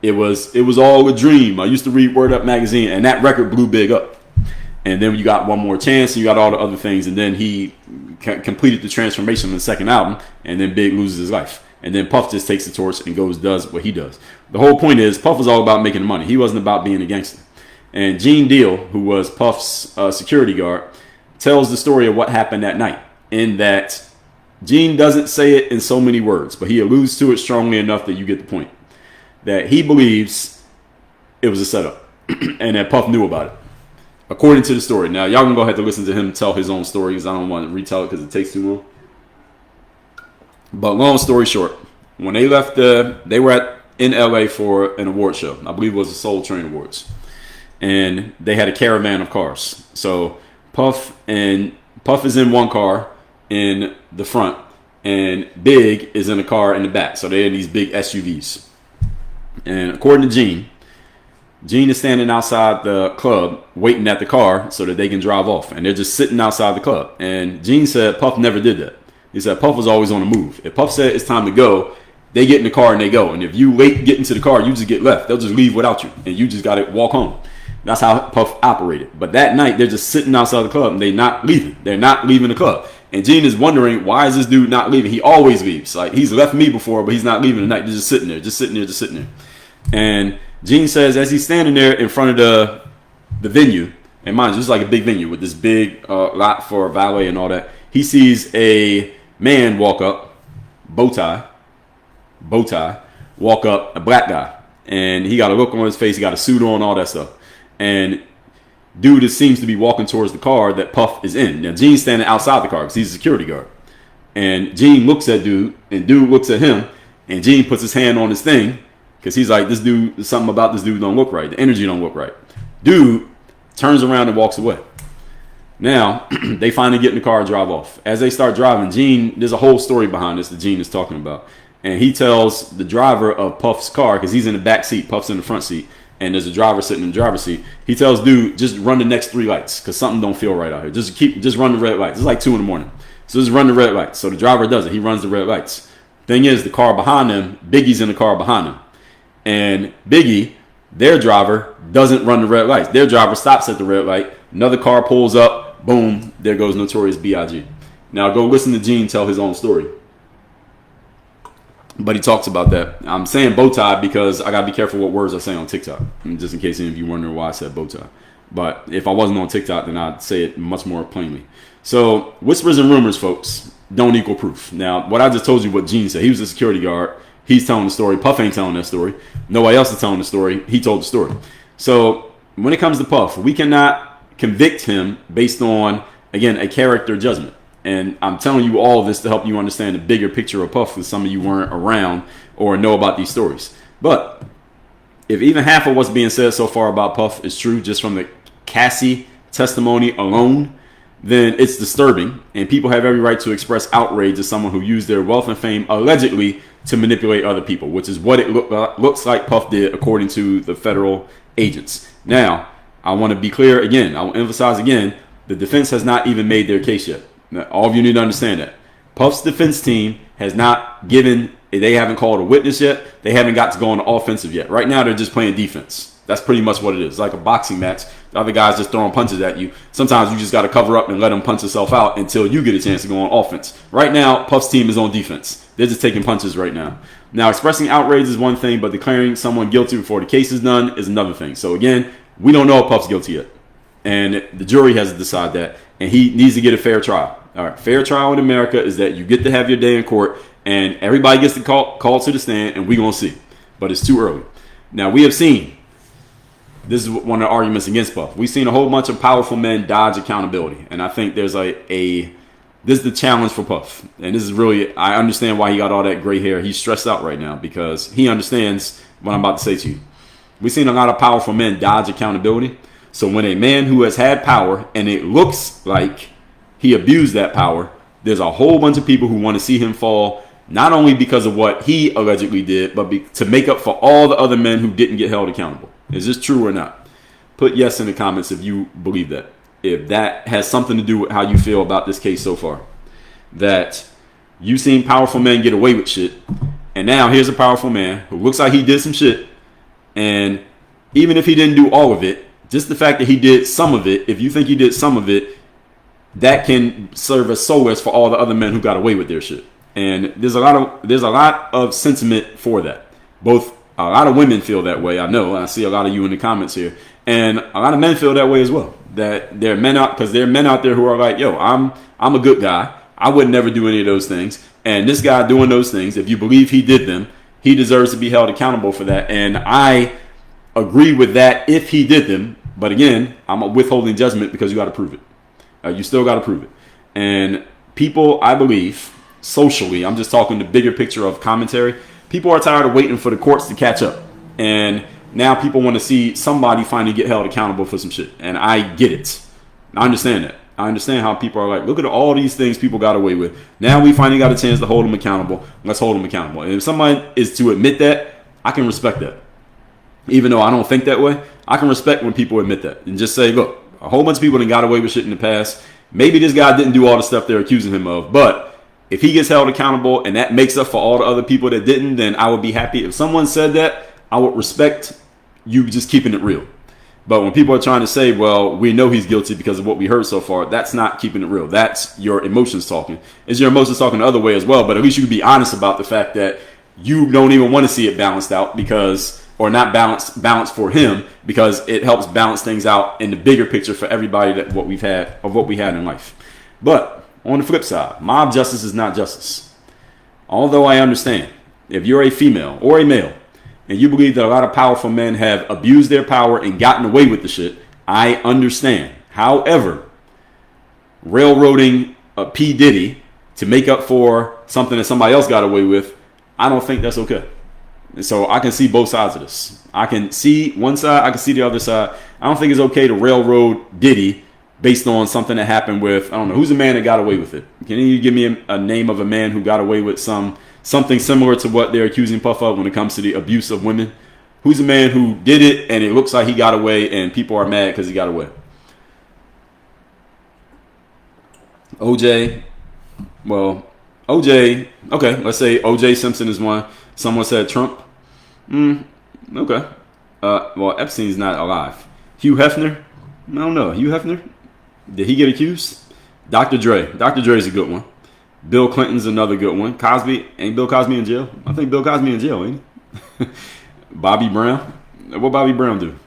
it was all a dream. I used to read Word Up magazine, and that record blew Big up. And then you got One More Chance, and you got all the other things. And then he completed the transformation in the second album, and then Big loses his life. And then Puff just takes the torch and does what he does. The whole point is, Puff was all about making money. He wasn't about being a gangster. And Gene Deal, who was Puff's security guard, tells the story of what happened that night, in that Gene doesn't say it in so many words, but he alludes to it strongly enough that you get the point. That he believes it was a setup and that Puff knew about it, according to the story. Now, y'all can go ahead and listen to him tell his own story, because I don't want to retell it because it takes too long. But long story short, when they left, they were in LA for an award show. I believe it was the Soul Train Awards. And they had a caravan of cars. So Puff is in one car in the front, and Big is in a car in the back. So they're in these big SUVs. And according to Gene is standing outside the club waiting at the car so that they can drive off. And they're just sitting outside the club. And Gene said Puff never did that. He said Puff was always on the move. If Puff said it's time to go, they get in the car and they go. And if you late getting to the car, you just get left. They'll just leave without you, and you just got to walk home. That's how Puff operated. But that night, they're just sitting outside the club, and they're not leaving. They're not leaving the club. And Gene is wondering, why is this dude not leaving? He always leaves. Like, he's left me before, but he's not leaving tonight. They're just sitting there, just sitting there, just sitting there. And Gene says, as he's standing there in front of the venue, and mind you, this is like a big venue with this big lot for valet and all that, he sees a man walk up, bow tie, walk up, a black guy. And he got a look on his face, he got a suit on, all that stuff. And dude seems to be walking towards the car that Puff is in. Now, Gene's standing outside the car because he's a security guard. And Gene looks at dude, and dude looks at him, and Gene puts his hand on his thing because he's like, this dude, something about this dude don't look right. The energy don't look right. Dude turns around and walks away. Now, they finally get in the car and drive off. As they start driving, Gene, there's a whole story behind this that Gene is talking about. And he tells the driver of Puff's car, because he's in the back seat, Puff's in the front seat, and there's a driver sitting in the driver's seat. He tells dude, just run the next 3 lights because something don't feel right out here. Just run the red lights. It's like 2 a.m. So just run the red lights. So the driver does it. He runs the red lights. Thing is, the car behind him, Biggie's in the car behind him. And Biggie, their driver, doesn't run the red lights. Their driver stops at the red light. Another car pulls up. Boom. There goes Notorious B.I.G. Now go listen to Gene tell his own story. But he talks about that. I'm saying bow tie because I got to be careful what words I say on TikTok. Just in case any of you wonder why I said bow tie. But if I wasn't on TikTok, then I'd say it much more plainly. So whispers and rumors, folks, don't equal proof. Now, what I just told you what Gene said. He was a security guard. He's telling the story. Puff ain't telling that story. Nobody else is telling the story. He told the story. So when it comes to Puff, we cannot convict him based on, again, a character judgment. And I'm telling you all of this to help you understand the bigger picture of Puff because some of you weren't around or know about these stories. But if even half of what's being said so far about Puff is true just from the Cassie testimony alone, then it's disturbing. And people have every right to express outrage at someone who used their wealth and fame allegedly to manipulate other people, which is what it looks like Puff did according to the federal agents. Now, I want to be clear again. I will emphasize again, the defense has not even made their case yet. Now, all of you need to understand that. Puff's defense team has not they haven't called a witness yet. They haven't got to go on the offensive yet. Right now, they're just playing defense. That's pretty much what it is. It's like a boxing match. The other guy's just throwing punches at you. Sometimes you just got to cover up and let him punch himself out until you get a chance to go on offense. Right now, Puff's team is on defense. They're just taking punches right now. Now, expressing outrage is one thing, but declaring someone guilty before the case is done is another thing. So again, we don't know if Puff's guilty yet. And the jury has to decide that. And he needs to get a fair trial. All right, fair trial in America is that you get to have your day in court and everybody gets to call to the stand and we're going to see. But it's too early. Now, we have seen, this is one of the arguments against Puff. We've seen a whole bunch of powerful men dodge accountability. And I think there's this is the challenge for Puff. And this is really, I understand why he got all that gray hair. He's stressed out right now because he understands what I'm about to say to you. We've seen a lot of powerful men dodge accountability. So when a man who has had power and it looks like he abused that power, there's a whole bunch of people who want to see him fall, not only because of what he allegedly did, but to make up for all the other men who didn't get held accountable. Is this true or not? Put yes in the comments if you believe that. If that has something to do with how you feel about this case so far. That you've seen powerful men get away with shit, and now here's a powerful man who looks like he did some shit, and even if he didn't do all of it, just the fact that he did some of it, if you think he did some of it, that can serve as solace for all the other men who got away with their shit. And there's a lot of sentiment for that. Both a lot of women feel that way, I know. I see a lot of you in the comments here. And a lot of men feel that way as well. That there are men out there who are like, yo, I'm a good guy. I would never do any of those things. And this guy doing those things, if you believe he did them, he deserves to be held accountable for that. And I agree with that if he did them. But again, I'm withholding judgment because you got to prove it. You still got to prove it. And people, I believe, socially, I'm just talking the bigger picture of commentary, people are tired of waiting for the courts to catch up. And now people want to see somebody finally get held accountable for some shit. And I get it. I understand that. I understand how people are like, look at all these things people got away with. Now we finally got a chance to hold them accountable. Let's hold them accountable. And if somebody is to admit that, I can respect that. Even though I don't think that way, I can respect when people admit that and just say, look, a whole bunch of people that got away with shit in the past. Maybe this guy didn't do all the stuff they're accusing him of, but If he gets held accountable and that makes up for all the other people that didn't, then I would be happy. If someone said that, I would respect you just keeping it real. But when people are trying to say, well, we know he's guilty because of what we heard so far, that's not keeping it real. That's your emotions talking. Is your emotions talking the other way as well? But at least you can be honest about the fact that you don't even want to see it balanced out because, or not balanced for him, because it helps balance things out in the bigger picture for everybody that what we had in life. But on the flip side, mob justice is not justice. Although I understand, if you're a female or a male, and you believe that a lot of powerful men have abused their power and gotten away with the shit, I understand. However, railroading P. Diddy to make up for something that somebody else got away with, I don't think that's okay. And so I can see both sides of this. I can see one side, I can see the other side. I don't think it's okay to railroad Diddy based on something that happened with, I don't know, who's the man that got away with it? Can you give me a name of a man who got away with something similar to what they're accusing Puff of when it comes to the abuse of women? Who's the man who did it and it looks like he got away and people are mad because he got away? OJ. Well, OJ. Okay, let's say OJ Simpson is one. Someone said Trump. Okay. Well, Epstein's not alive. Hugh Hefner. I don't know. Hugh Hefner. Did he get accused? Dr. Dre. Dr. Dre is a good one. Bill Clinton's another good one. Cosby. Ain't Bill Cosby in jail? I think Bill Cosby in jail, ain't he? Bobby Brown. What Bobby Brown do?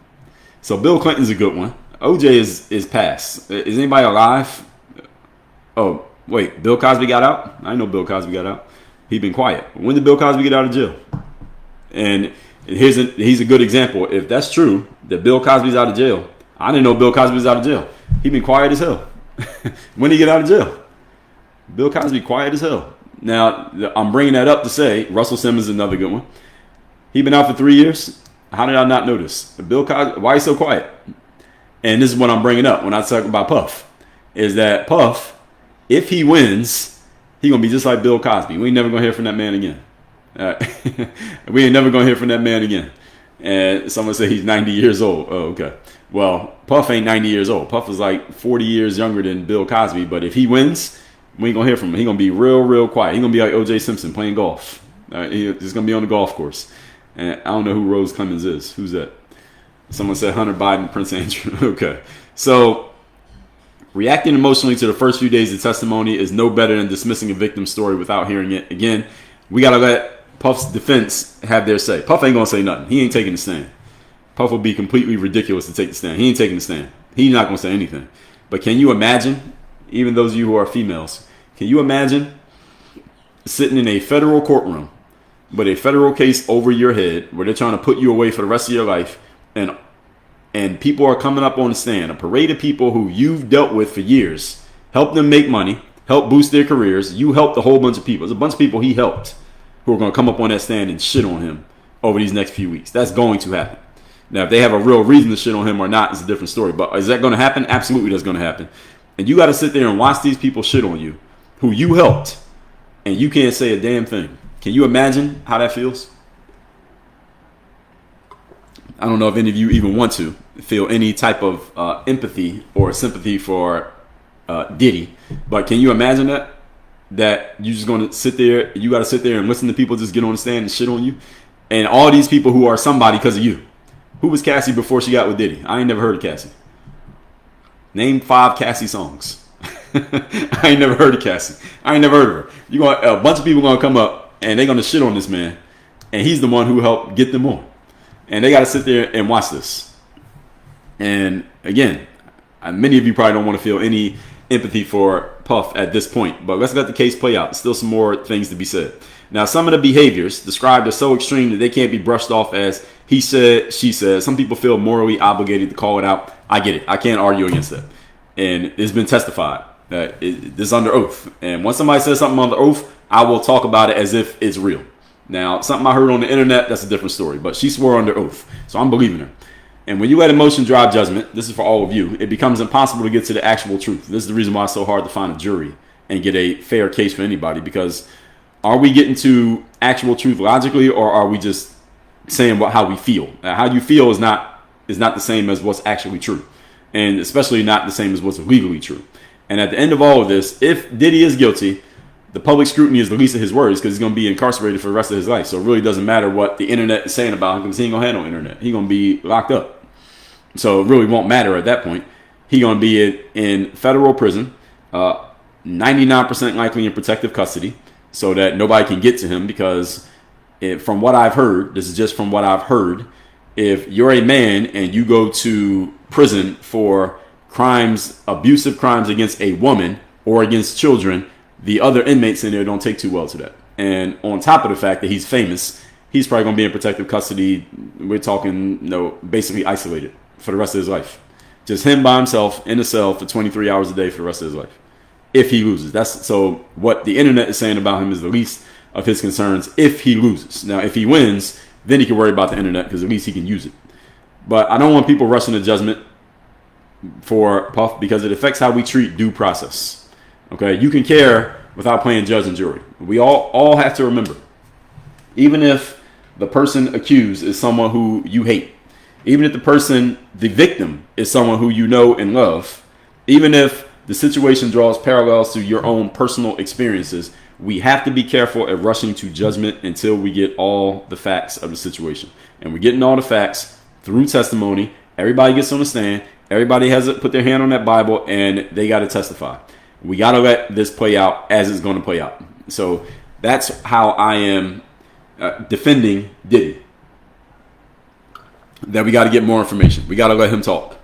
So Bill Clinton's a good one. OJ is passed. Is anybody alive? Oh, wait. Bill Cosby got out? I know Bill Cosby got out. He been quiet. When did Bill Cosby get out of jail? And he's a good example. If that's true, that Bill Cosby's out of jail, I didn't know Bill Cosby was out of jail. He been quiet as hell. When did he get out of jail? Bill Cosby quiet as hell. Now, I'm bringing that up to say Russell Simmons is another good one. He been out for 3 years. How did I not notice? Bill Cosby, why he so quiet? And this is what I'm bringing up when I talk about Puff. Is that Puff, if he wins, he going to be just like Bill Cosby. We ain't never going to hear from that man again. We ain't never going to hear from that man again. And someone said he's 90 years old. Oh, okay. Well, Puff ain't 90 years old. Puff is like 40 years younger than Bill Cosby. But if he wins, we ain't going to hear from him. He's going to be real, real quiet. He's going to be like O.J. Simpson playing golf. He's going to be on the golf course. And I don't know who Rose Clemens is. Who's that? Someone said Hunter Biden, Prince Andrew. Okay. So reacting emotionally to the first few days of testimony is no better than dismissing a victim's story without hearing it. Again, we got to let Puff's defense have their say. Puff ain't going to say nothing. He ain't taking the stand. Puff would be completely ridiculous to take the stand. He ain't taking the stand. He's not going to say anything. But can you imagine, even those of you who are females, can you imagine sitting in a federal courtroom with a federal case over your head where they're trying to put you away for the rest of your life, and people are coming up on the stand, a parade of people who you've dealt with for years, help them make money, help boost their careers. You helped a whole bunch of people. There's a bunch of people he helped who are going to come up on that stand and shit on him over these next few weeks. That's going to happen. Now, if they have a real reason to shit on him or not is a different story. But is that going to happen? Absolutely, that's going to happen. And you got to sit there and watch these people shit on you, who you helped, and you can't say a damn thing. Can you imagine how that feels? I don't know if any of you even want to feel any type of empathy or sympathy for Diddy, but can you imagine that? That you're just going to sit there, you got to sit there and listen to people just get on the stand and shit on you? And all these people who are somebody because of you. Who was Cassie before she got with Diddy? I ain't never heard of Cassie. Name 5 Cassie songs. I ain't never heard of Cassie. I ain't never heard of her. A bunch of people going to come up and they're going to shit on this man. And he's the one who helped get them on. And they got to sit there and watch this. And again, many of you probably don't want to feel any empathy for Puff at this point. But let's let the case play out. There's still some more things to be said. Now, some of the behaviors described are so extreme that they can't be brushed off as he said, she said. Some people feel morally obligated to call it out. I get it. I can't argue against that. And it's been testified. This is under oath. And once somebody says something under oath, I will talk about it as if it's real. Now, something I heard on the internet, that's a different story. But she swore under oath. So I'm believing her. And when you let emotion drive judgment, this is for all of you, it becomes impossible to get to the actual truth. This is the reason why it's so hard to find a jury and get a fair case for anybody. Because are we getting to actual truth logically, or are we just saying how we feel? How you feel is not the same as what's actually true. And especially not the same as what's legally true. And at the end of all of this, if Diddy is guilty, the public scrutiny is the least of his worries because he's going to be incarcerated for the rest of his life. So it really doesn't matter what the internet is saying about him because he ain't going to have no internet. He's going to be locked up. So it really won't matter at that point. He's going to be in federal prison, 99% likely in protective custody so that nobody can get to him because from what I've heard, this is just from what I've heard, if you're a man and you go to prison for crimes, abusive crimes against a woman or against children, the other inmates in there don't take too well to that. And on top of the fact that he's famous, he's probably going to be in protective custody. We're talking, basically isolated for the rest of his life. Just him by himself in a cell for 23 hours a day for the rest of his life. If he loses. So what the internet is saying about him is the least of his concerns if he loses. Now, if he wins, then he can worry about the internet because at least he can use it. But I don't want people rushing to judgment for Puff because it affects how we treat due process. Okay, you can care without playing judge and jury. We all have to remember, even if the person accused is someone who you hate, even if the victim is someone who you know and love, even if the situation draws parallels to your own personal experiences, we have to be careful at rushing to judgment until we get all the facts of the situation. And we're getting all the facts through testimony. Everybody gets on the stand. Everybody has to put their hand on that Bible and they got to testify. We got to let this play out as it's going to play out. So that's how I am defending Diddy. That we got to get more information. We got to let him talk.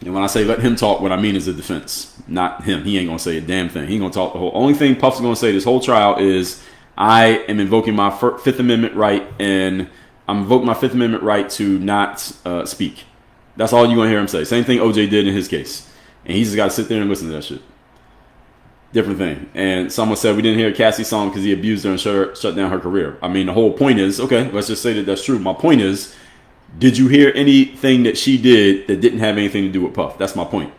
And when I say let him talk, what I mean is the defense, not him. He ain't going to say a damn thing. He ain't going to talk the whole. Only thing Puff's going to say this whole trial is I am invoking my Fifth Amendment right, and I'm invoking my Fifth Amendment right to not speak. That's all you're going to hear him say. Same thing OJ did in his case. And he just got to sit there and listen to that shit. Different thing. And someone said we didn't hear Cassie's song because he abused her and shut down her career. I mean, the whole point is, okay, let's just say that that's true. My point is, did you hear anything that she did that didn't have anything to do with Puff? That's my point.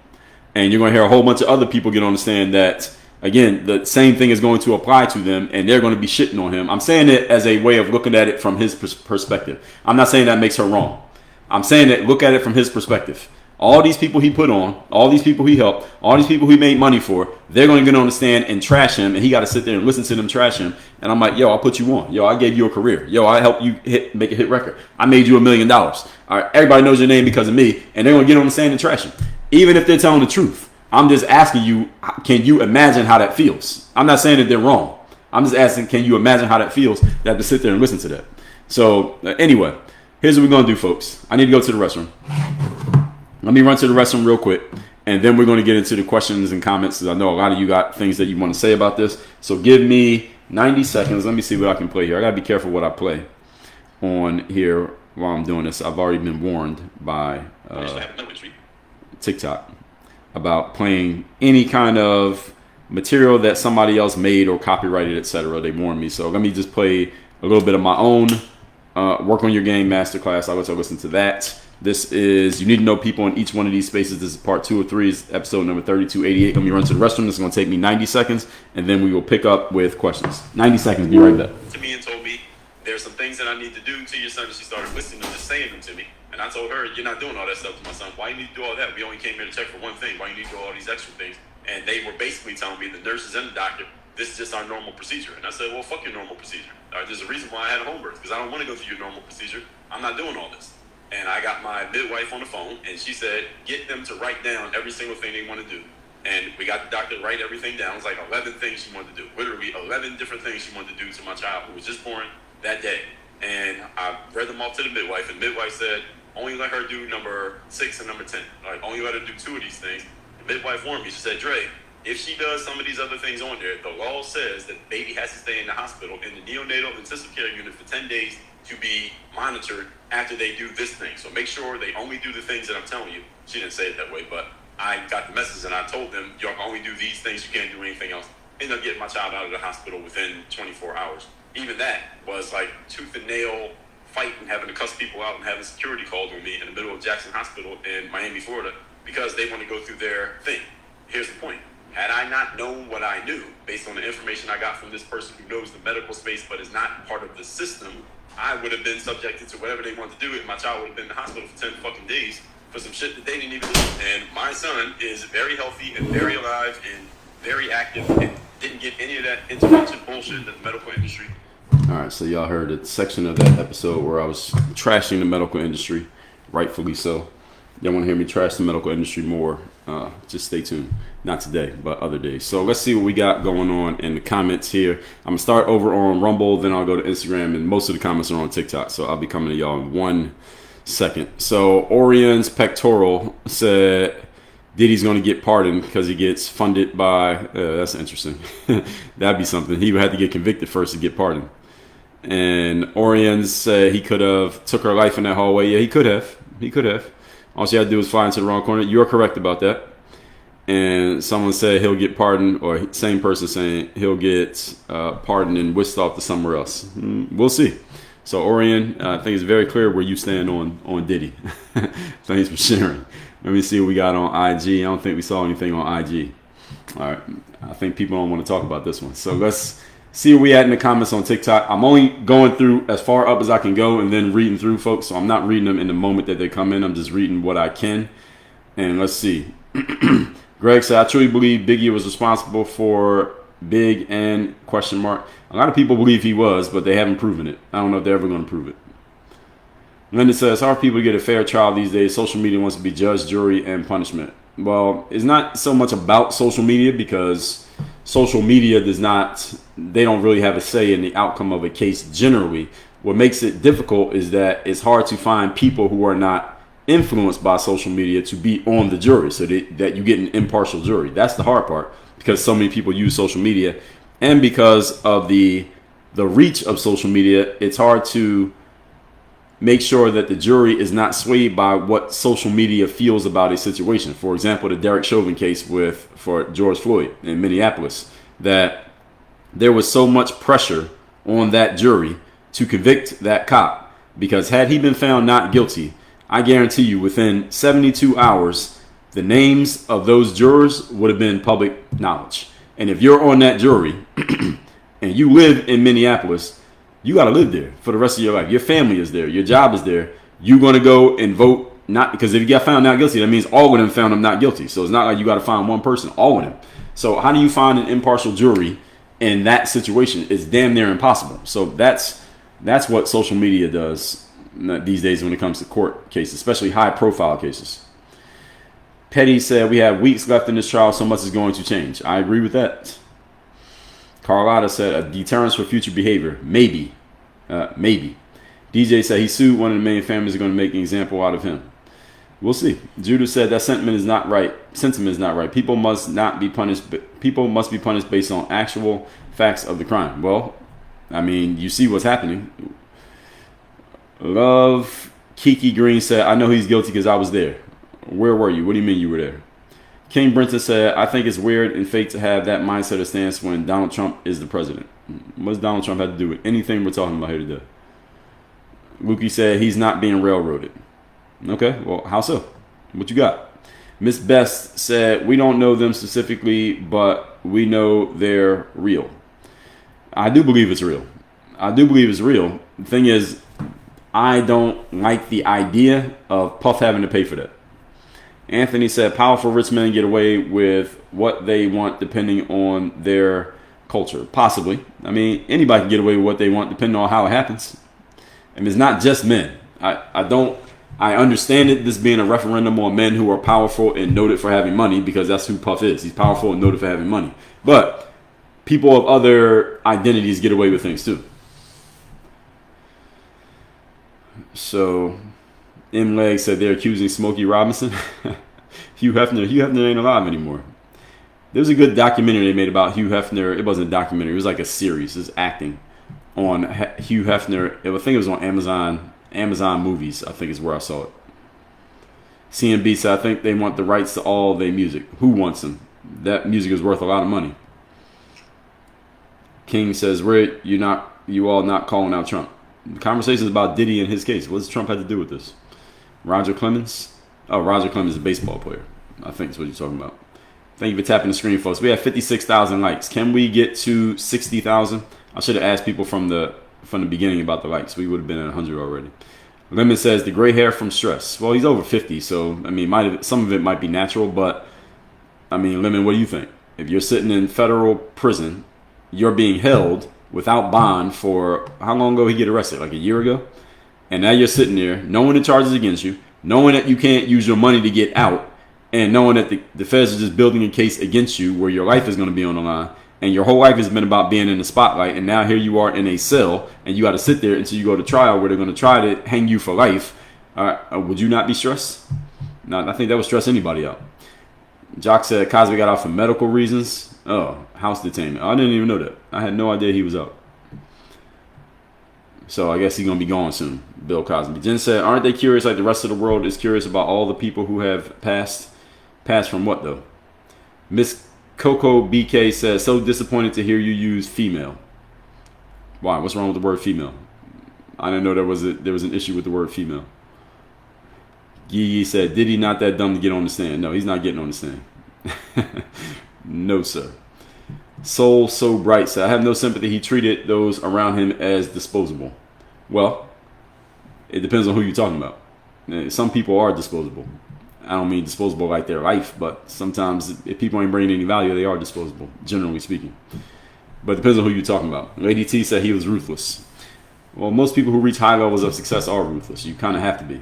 And you're going to hear a whole bunch of other people get on the stand that, again, the same thing is going to apply to them and they're going to be shitting on him. I'm saying it as a way of looking at it from his perspective. I'm not saying that makes her wrong. I'm saying that look at it from his perspective. All these people he put on, all these people he helped, all these people he made money for, they're going to get on the stand and trash him, and he got to sit there and listen to them trash him. And I'm like, yo, I'll put you on. Yo, I gave you a career. Yo, I helped you make a hit record. I made you $1 million. All right, everybody knows your name because of me, and they're going to get on the stand and trash him, even if they're telling the truth. I'm just asking you, can you imagine how that feels? I'm not saying that they're wrong. I'm just asking, can you imagine how that feels to have to sit there and listen to that? So anyway, here's what we're going to do, folks. I need to go to the restroom. Let me run to the restroom real quick, and then we're going to get into the questions and comments, because I know a lot of you got things that you want to say about this. So give me 90 seconds. Let me see what I can play here. I got to be careful what I play on here while I'm doing this. I've already been warned by TikTok about playing any kind of material that somebody else made or copyrighted, etc. They warned me. So let me just play a little bit of my own Work on Your Game Masterclass. I'll let you listen to that. This is, you need to know people in each one of these spaces. This is part 2 of 3, is episode number 3288. Let me run to the restroom. This is going to take me 90 seconds, and then we will pick up with questions. 90 seconds, be right back. To me and told me, there's some things that I need to do to your son, and she started listening to just saying them to me. And I told her, you're not doing all that stuff to my son. Why you need to do all that? We only came here to check for one thing. Why you need to do all these extra things? And they were basically telling me, the nurses and the doctor, this is just our normal procedure. And I said, well, fuck your normal procedure. There's a reason why I had a home birth, because I don't want to go through your normal procedure. I'm not doing all this. And I got my midwife on the phone, and she said, get them to write down every single thing they want to do. And we got the doctor to write everything down. It was like 11 things she wanted to do. Literally 11 different things she wanted to do to my child who was just born that day. And I read them off to the midwife, and the midwife said, only let her do number 6 and number 10. Like, only let her do 2 of these things. The midwife warned me. She said, Dre, if she does some of these other things on there, the law says that the baby has to stay in the hospital in the neonatal intensive care unit for 10 days to be monitored after they do this thing. So make sure they only do the things that I'm telling you. She didn't say it that way, but I got the message and I told them, y'all can only do these things. You can't do anything else. Ended up getting my child out of the hospital within 24 hours. Even that was like tooth and nail fight and having to cuss people out and having security called on me in the middle of Jackson Hospital in Miami, Florida, because they want to go through their thing. Here's the point. Had I not known what I knew, based on the information I got from this person who knows the medical space but is not part of the system, I would have been subjected to whatever they wanted to do, and my child would have been in the hospital for 10 fucking days for some shit that they didn't even do. And my son is very healthy and very alive and very active and didn't get any that intervention bullshit that the medical industry. All right, so y'all heard a section of that episode where I was trashing the medical industry, rightfully so. Y'all want to hear me trash the medical industry more? Just stay tuned. Not today, but other days. So let's see what we got going on in the comments here. I'm going to start over on Rumble, then I'll go to Instagram, and most of the comments are on TikTok. So I'll be coming to y'all in 1 second. So Orion's Pectoral said Diddy's going to get pardoned because he gets funded by, that's interesting. That'd be something. He would have to get convicted first to get pardoned. And Orion said he could have took her life in that hallway. Yeah, he could have. He could have. All she had to do was fly into the wrong corner. You're correct about that. And someone said he'll get pardoned, or same person saying he'll get pardoned and whisked off to somewhere else. We'll see. So Orion, I think it's very clear where you stand on Diddy. Thanks for sharing. Let me see what we got on IG. I don't think we saw anything on IG. All right. I think people don't want to talk about this one. So let's see where we at in the comments on TikTok. I'm only going through as far up as I can go and then reading through, folks. So I'm not reading them in the moment that they come in. I'm just reading what I can. And let's see. Greg said, I truly believe Biggie was responsible for Big and question mark. A lot of people believe he was, but they haven't proven it. I don't know if they're ever going to prove it. Linda says, how are people get a fair trial these days? Social media wants to be judge, jury, and punishment. Well, it's not so much about social media because social media they don't really have a say in the outcome of a case generally. What makes it difficult is that it's hard to find people who are not influenced by social media to be on the jury so that you get an impartial jury. That's the hard part because so many people use social media, and because of the reach of social media, it's hard to make sure that the jury is not swayed by what social media feels about a situation. For example, the Derek Chauvin case for George Floyd in Minneapolis, that there was so much pressure on that jury to convict that cop, because had he been found not guilty, I guarantee you within 72 hours, the names of those jurors would have been public knowledge. And if you're on that jury and you live in Minneapolis, you got to live there for the rest of your life. Your family is there. Your job is there. You're going to go and vote not because if you get found not guilty, that means all of them found him not guilty. So it's not like you got to find one person, all of them. So how do you find an impartial jury in that situation? It's damn near impossible. So that's what social media does these days when it comes to court cases, especially high profile cases. Petty said, we have weeks left in this trial, so much is going to change. I agree with that. Carlotta said, a deterrence for future behavior. Maybe. Maybe. DJ said he sued one of the main families, are going to make an example out of him. We'll see. Judah said that sentiment is not right. People must be punished based on actual facts of the crime. Well, I mean, you see what's happening. Love Kiki Green said, I know he's guilty because I was there. Where were you? What do you mean you were there? King Brenton said, I think it's weird and fake to have that mindset or stance when Donald Trump is the president. What does Donald Trump have to do with anything we're talking about here today? Lukey said he's not being railroaded. Okay, well, how so? What you got? Miss Best said, we don't know them specifically, but we know they're real. I do believe it's real. The thing is, I don't like the idea of Puff having to pay for that. Anthony said, powerful rich men get away with what they want depending on their culture. Possibly. I mean, anybody can get away with what they want depending on how it happens. I mean, it's not just men. I understand it, this being a referendum on men who are powerful and noted for having money, because that's who Puff is. He's powerful and noted for having money. But people of other identities get away with things too. So, M. Leg said they're accusing Smokey Robinson. Hugh Hefner ain't alive anymore. There was a good documentary they made about Hugh Hefner. It wasn't a documentary. It was like a series. It was acting on Hugh Hefner. I think it was on Amazon Movies, I think is where I saw it. CNB said, I think they want the rights to all their music. Who wants them? That music is worth a lot of money. King says, you all not calling out Trump. The conversation is about Diddy and his case. What does Trump have to do with this? Roger Clemens? Oh, Roger Clemens is a baseball player. I think that's what you're talking about. Thank you for tapping the screen, folks. We have 56,000 likes. Can we get to 60,000? I should have asked people from the beginning about the likes. We would have been at 100 already. Lemon says the gray hair from stress. Well, he's over 50, so I mean, some of it might be natural, but I mean, Lemon, what do you think? If you're sitting in federal prison you're being held without bond for how long ago he get arrested? Like a year ago? And now you're sitting there knowing the charges against you, knowing that you can't use your money to get out, and knowing that the feds are just building a case against you where your life is going to be on the line. And your whole life has been about being in the spotlight. And now here you are in a cell and you got to sit there until you go to trial where they're going to try to hang you for life. Would you not be stressed? No, I think that would stress anybody out. Jock said Cosby got out for medical reasons. Oh, house detainment. I didn't even know that. I had no idea he was out. So I guess he's going to be gone soon, Bill Cosby. Jen said, aren't they curious like the rest of the world is curious about all the people who have passed? Passed from what, though? Miss Coco BK says, so disappointed to hear you use female. Why? What's wrong with the word female? I didn't know there was an issue with the word female. Gigi said, Diddy not that dumb to get on the stand? No, he's not getting on the stand. No, sir. Soul So Bright said, I have no sympathy. He treated those around him as disposable. Well, it depends on who you're talking about. Some people are disposable. I don't mean disposable like their life, but sometimes if people ain't bringing any value, they are disposable, generally speaking. But it depends on who you're talking about. Lady T said he was ruthless. Well, most people who reach high levels of success are ruthless. You kind of have to be.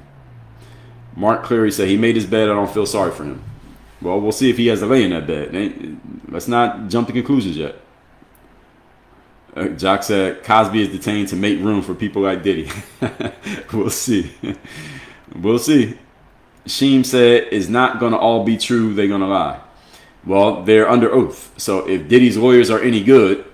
Mark Cleary said he made his bed. I don't feel sorry for him. Well, we'll see if he has to lay in that bed. Let's not jump to conclusions yet. Jock said Cosby is detained to make room for people like Diddy. We'll see. We'll see. Sheem said it's not going to all be true. They're going to lie. Well, they're under oath. So if Diddy's lawyers are any good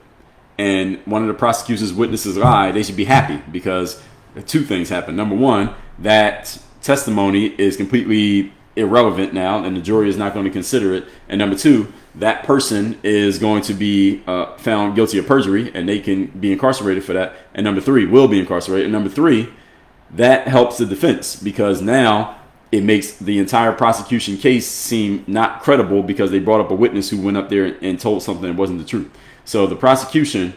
and one of the prosecution's witnesses lie, they should be happy because two things happen. Number one, that testimony is completely irrelevant now and the jury is not going to consider it. And number two, that person is going to be found guilty of perjury and they can be incarcerated for that. And number three, will be incarcerated. And number three, that helps the defense because now it makes the entire prosecution case seem not credible because they brought up a witness who went up there and told something that wasn't the truth. So the prosecution,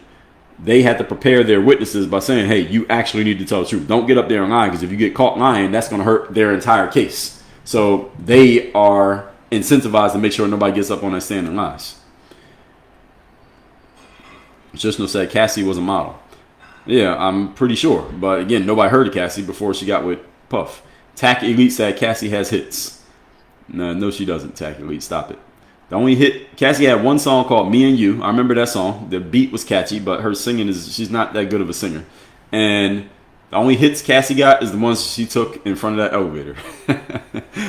they had to prepare their witnesses by saying, hey, you actually need to tell the truth. Don't get up there and lie because if you get caught lying, that's going to hurt their entire case. So they are incentivized to make sure nobody gets up on that stand and lies. Just said Cassie was a model. Yeah, I'm pretty sure. But again, nobody heard of Cassie before she got with Puff. Tack Elite said Cassie has hits. No, she doesn't. Tack Elite, stop it. The only hit, Cassie had one song called Me and You. I remember that song. The beat was catchy, but her singing she's not that good of a singer. And the only hits Cassie got is the ones she took in front of that elevator.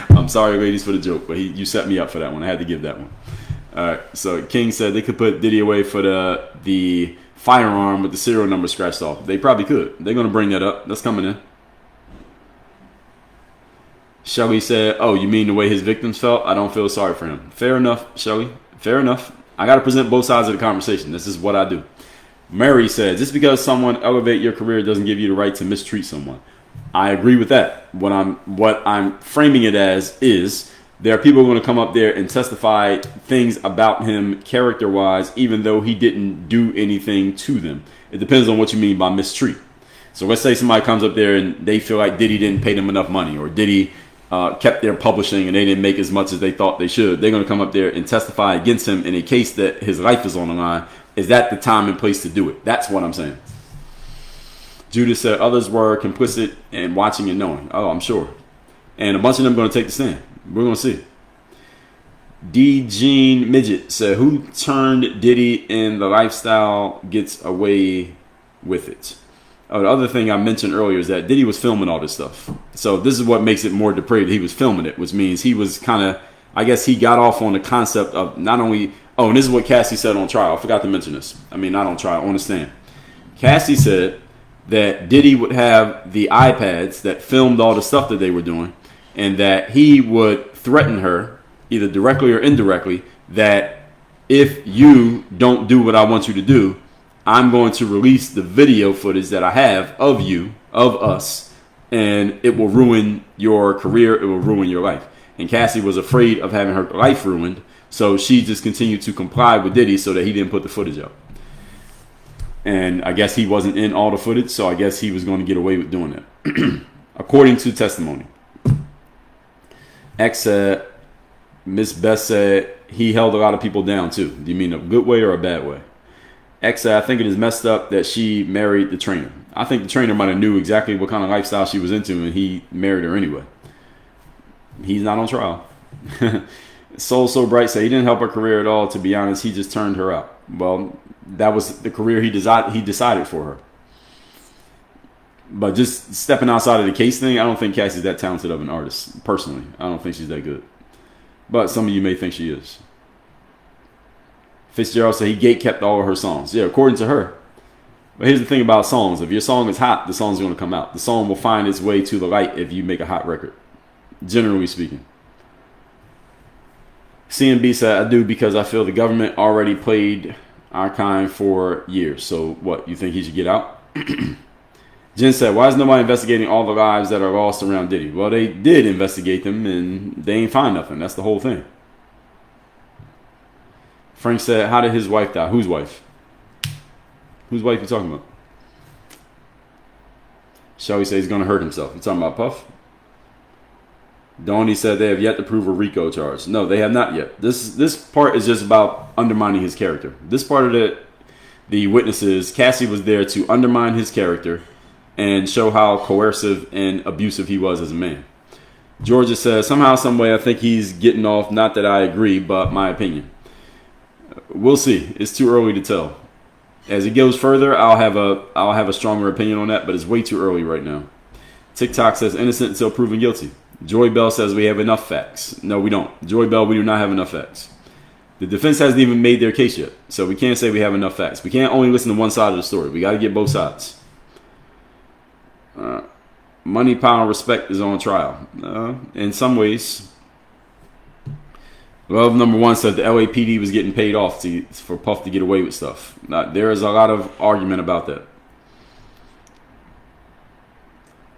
I'm sorry, ladies, for the joke, but you set me up for that one. I had to give that one. All right, so King said they could put Diddy away for the firearm with the serial number scratched off. They probably could. They're going to bring that up. That's coming in. Shelly said, oh, you mean the way his victims felt? I don't feel sorry for him. Fair enough, Shelly. Fair enough. I got to present both sides of the conversation. This is what I do. Mary said, just because someone elevate your career doesn't give you the right to mistreat someone. I agree with that. What I'm framing it as is there are people who are going to come up there and testify things about him character-wise, even though he didn't do anything to them. It depends on what you mean by mistreat. So let's say somebody comes up there and they feel like Diddy didn't pay them enough money or Diddy kept their publishing and they didn't make as much as they thought they should. They're going to come up there and testify against him in a case that his life is on the line. Is that the time and place to do it? That's what I'm saying. Judith said others were complicit in watching and knowing. Oh, I'm sure. And a bunch of them are going to take the stand. We're going to see. D. Jean Midget said, who turned Diddy in the lifestyle gets away with it? Oh, the other thing I mentioned earlier is that Diddy was filming all this stuff. So this is what makes it more depraved. He was filming it, which means he was kind of, I guess he got off on the concept of not only, oh, and this is what Cassie said on trial. I forgot to mention this. I mean, not on trial, on the stand. Cassie said that Diddy would have the iPads that filmed all the stuff that they were doing and that he would threaten her, either directly or indirectly, that if you don't do what I want you to do, I'm going to release the video footage that I have of you, of us, and it will ruin your career. It will ruin your life. And Cassie was afraid of having her life ruined, so she just continued to comply with Diddy so that he didn't put the footage up. And I guess he wasn't in all the footage, so I guess he was going to get away with doing that. According to testimony. X said, Miss Bess said he held a lot of people down too. Do you mean a good way or a bad way? X said, I think it is messed up that she married the trainer. I think the trainer might have knew exactly what kind of lifestyle she was into, and he married her anyway. He's not on trial. Soul So Bright said he didn't help her career at all. To be honest, he just turned her out. Well, that was the career he decided for her. But just stepping outside of the case thing, I don't think Cassie's that talented of an artist. Personally, I don't think she's that good. But some of you may think she is. Fitzgerald said he gatekept all of her songs. Yeah, according to her. But here's the thing about songs. If your song is hot, the song's going to come out. The song will find its way to the light if you make a hot record. Generally speaking. CNB said, I do because I feel the government already played our kind for years. So what, you think he should get out? Jen said, why is nobody investigating all the lives that are lost around Diddy? Well, they did investigate them and they ain't find nothing. That's the whole thing. Frank said, how did his wife die? Whose wife? Whose wife you talking about? Shelly said he's going to hurt himself. You talking about Puff? Donnie said they have yet to prove a RICO charge. No, they have not yet. This part is just about undermining his character. This part of the witnesses, Cassie was there to undermine his character and show how coercive and abusive he was as a man. Georgia says, somehow, some way, I think he's getting off. Not that I agree, but my opinion. We'll see. It's too early to tell. As it goes further, I'll have a stronger opinion on that, but it's way too early right now. TikTok says innocent until proven guilty. Joy Bell says we have enough facts. No, we don't. Joy Bell, we do not have enough facts. The defense hasn't even made their case yet, so we can't say we have enough facts. We can't only listen to one side of the story. We got to get both sides. Money, power, respect is on trial. In some ways. Love number one said the LAPD was getting paid off for Puff to get away with stuff. There is a lot of argument about that.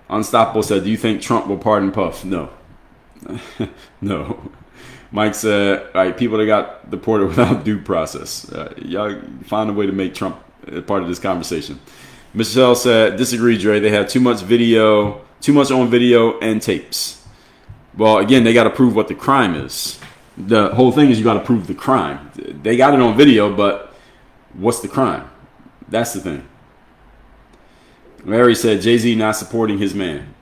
Unstoppable said, do you think Trump will pardon Puff? No. No. Mike said, all right, people that got deported without due process. Y'all find a way to make Trump part of this conversation. Michelle said, disagree, Dre. They have too much on video and tapes. Well, again, they got to prove what the crime is. The whole thing is you got to prove the crime. They got it on video, but what's the crime? That's the thing. Larry said Jay-Z not supporting his man.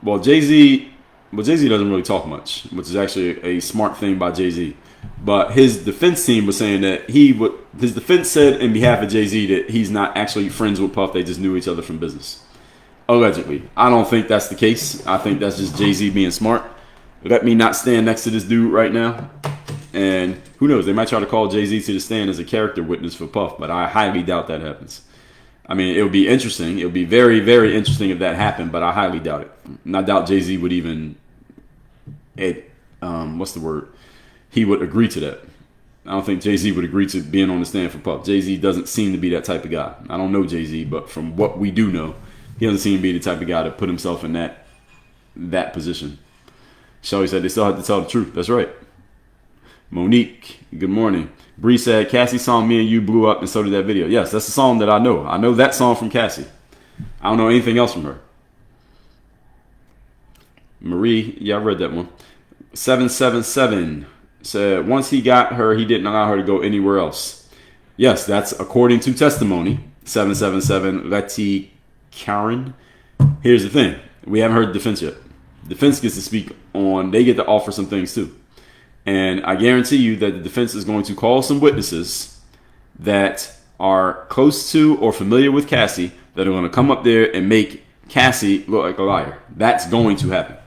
Well, Jay-Z doesn't really talk much, which is actually a smart thing by Jay-Z. But his defense team was saying that his defense said in behalf of Jay-Z that he's not actually friends with Puff. They just knew each other from business. Allegedly. I don't think that's the case. I think that's just Jay-Z being smart. Let me not stand next to this dude right now. And who knows? They might try to call Jay-Z to the stand as a character witness for Puff, but I highly doubt that happens. I mean, it would be interesting. It would be very, very interesting if that happened, but I highly doubt it. And I doubt Jay-Z would even, what's the word? He would agree to that. I don't think Jay-Z would agree to being on the stand for Puff. Jay-Z doesn't seem to be that type of guy. I don't know Jay-Z, but from what we do know, he doesn't seem to be the type of guy to put himself in that position. Shelly said they still have to tell the truth. That's right. Monique, good morning. Bree said, Cassie's song Me and You blew up and so did that video. Yes, that's the song that I know. I know that song from Cassie. I don't know anything else from her. Marie, yeah, I read that one. 777 said, once he got her, he didn't allow her to go anywhere else. Yes, that's according to testimony. 777, Letty Karen. Here's the thing. We haven't heard the defense yet. Defense gets to speak on, they get to offer some things too. And I guarantee you that the defense is going to call some witnesses that are close to or familiar with Cassie that are going to come up there and make Cassie look like a liar. That's going to happen.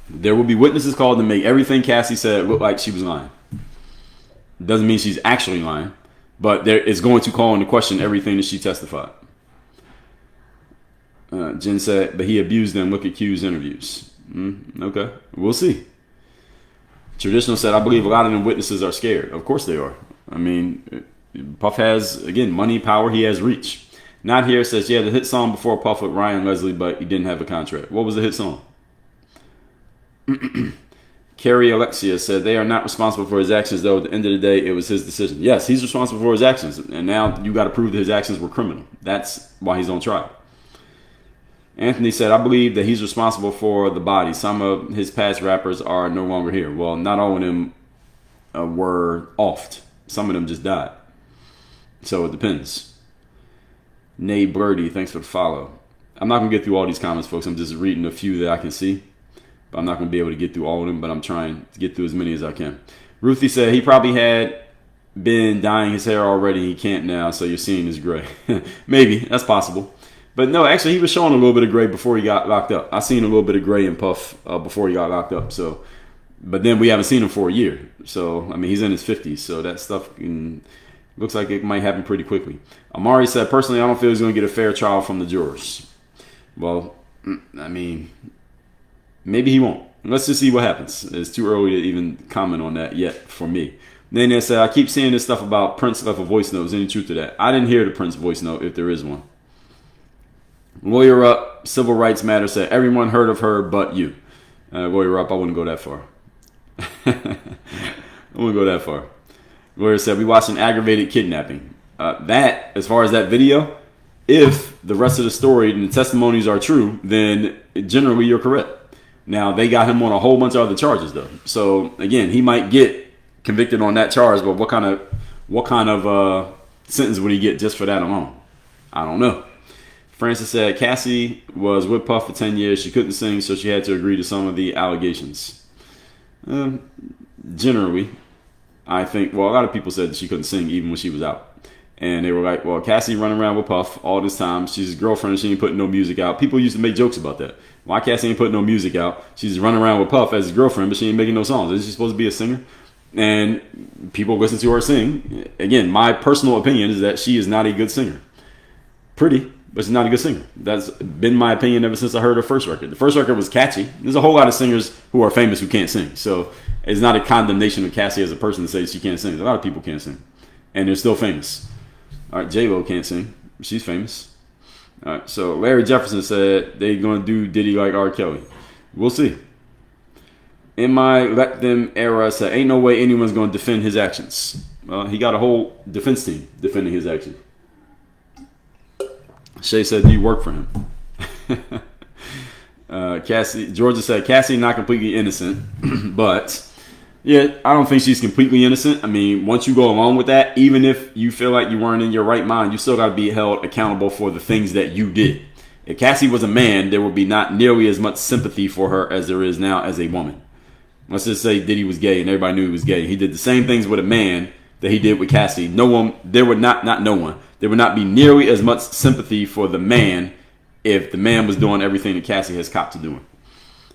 There will be witnesses called to make everything Cassie said look like she was lying. Doesn't mean she's actually lying, but there is going to call into question everything that she testified. Jen said, but he abused them. Look at Q's interviews. Okay, we'll see. Traditional said, I believe a lot of them witnesses are scared. Of course they are. I mean, Puff has, again, money, power. He has reach. Not Here says, yeah, the hit song before Puff with Ryan Leslie, but he didn't have a contract. What was the hit song? Carrie Alexia said, they are not responsible for his actions, though. At the end of the day, it was his decision. Yes, he's responsible for his actions. And now you got to prove that his actions were criminal. That's why he's on trial. Anthony said, I believe that he's responsible for the body. Some of his past rappers are no longer here. Well, not all of them were offed. Some of them just died. So it depends. Nay Birdie, thanks for the follow. I'm not going to get through all these comments, folks. I'm just reading a few that I can see. But I'm not going to be able to get through all of them, but I'm trying to get through as many as I can. Ruthie said he probably had been dyeing his hair already. He can't now, so you're seeing his gray. Maybe. That's possible. But no, actually, he was showing a little bit of gray before he got locked up. I seen a little bit of gray in Puff before he got locked up. So, but then we haven't seen him for a year. So, I mean, he's in his 50s. So that stuff looks like it might happen pretty quickly. Amari said, personally, I don't feel he's going to get a fair trial from the jurors. Well, I mean, maybe he won't. Let's just see what happens. It's too early to even comment on that yet for me. Then they said, I keep seeing this stuff about Prince left a voice note. Is any truth to that? I didn't hear the Prince voice note, if there is one. Lawyer Up, Civil Rights Matter said, everyone heard of her but you. Lawyer Up, I wouldn't go that far. I wouldn't go that far. Lawyer said, we watched an aggravated kidnapping. That, as far as that video, if the rest of the story and the testimonies are true, then generally you're correct. Now, they got him on a whole bunch of other charges, though. So, again, he might get convicted on that charge, but what kind of sentence would he get just for that alone? I don't know. Francis said, Cassie was with Puff for 10 years. She couldn't sing, so she had to agree to some of the allegations. Generally, I think, well, a lot of people said that she couldn't sing even when she was out. And they were like, well, Cassie running around with Puff all this time. She's his girlfriend and she ain't putting no music out. People used to make jokes about that. Why Cassie ain't putting no music out? She's running around with Puff as his girlfriend, but she ain't making no songs. Is she supposed to be a singer? And people listen to her sing. Again, my personal opinion is that she is not a good singer. Pretty, but she's not a good singer. That's been my opinion ever since I heard her first record. The first record was catchy. There's a whole lot of singers who are famous who can't sing. So it's not a condemnation of Cassie as a person to say she can't sing. A lot of people can't sing. And they're still famous. All right, J-Lo can't sing. She's famous. All right, so Larry Jefferson said they're going to do Diddy like R. Kelly. We'll see. In my let them era, said ain't no way anyone's going to defend his actions. He got a whole defense team defending his actions. Shay said, do you work for him? Georgia said, Cassie not completely innocent, but yeah, I don't think she's completely innocent. I mean, once you go along with that, even if you feel like you weren't in your right mind, you still got to be held accountable for the things that you did. If Cassie was a man, there would be not nearly as much sympathy for her as there is now as a woman. Let's just say Diddy was gay and everybody knew he was gay. He did the same things with a man that he did with Cassie. There would not be nearly as much sympathy for the man if the man was doing everything that Cassie has copped to doing.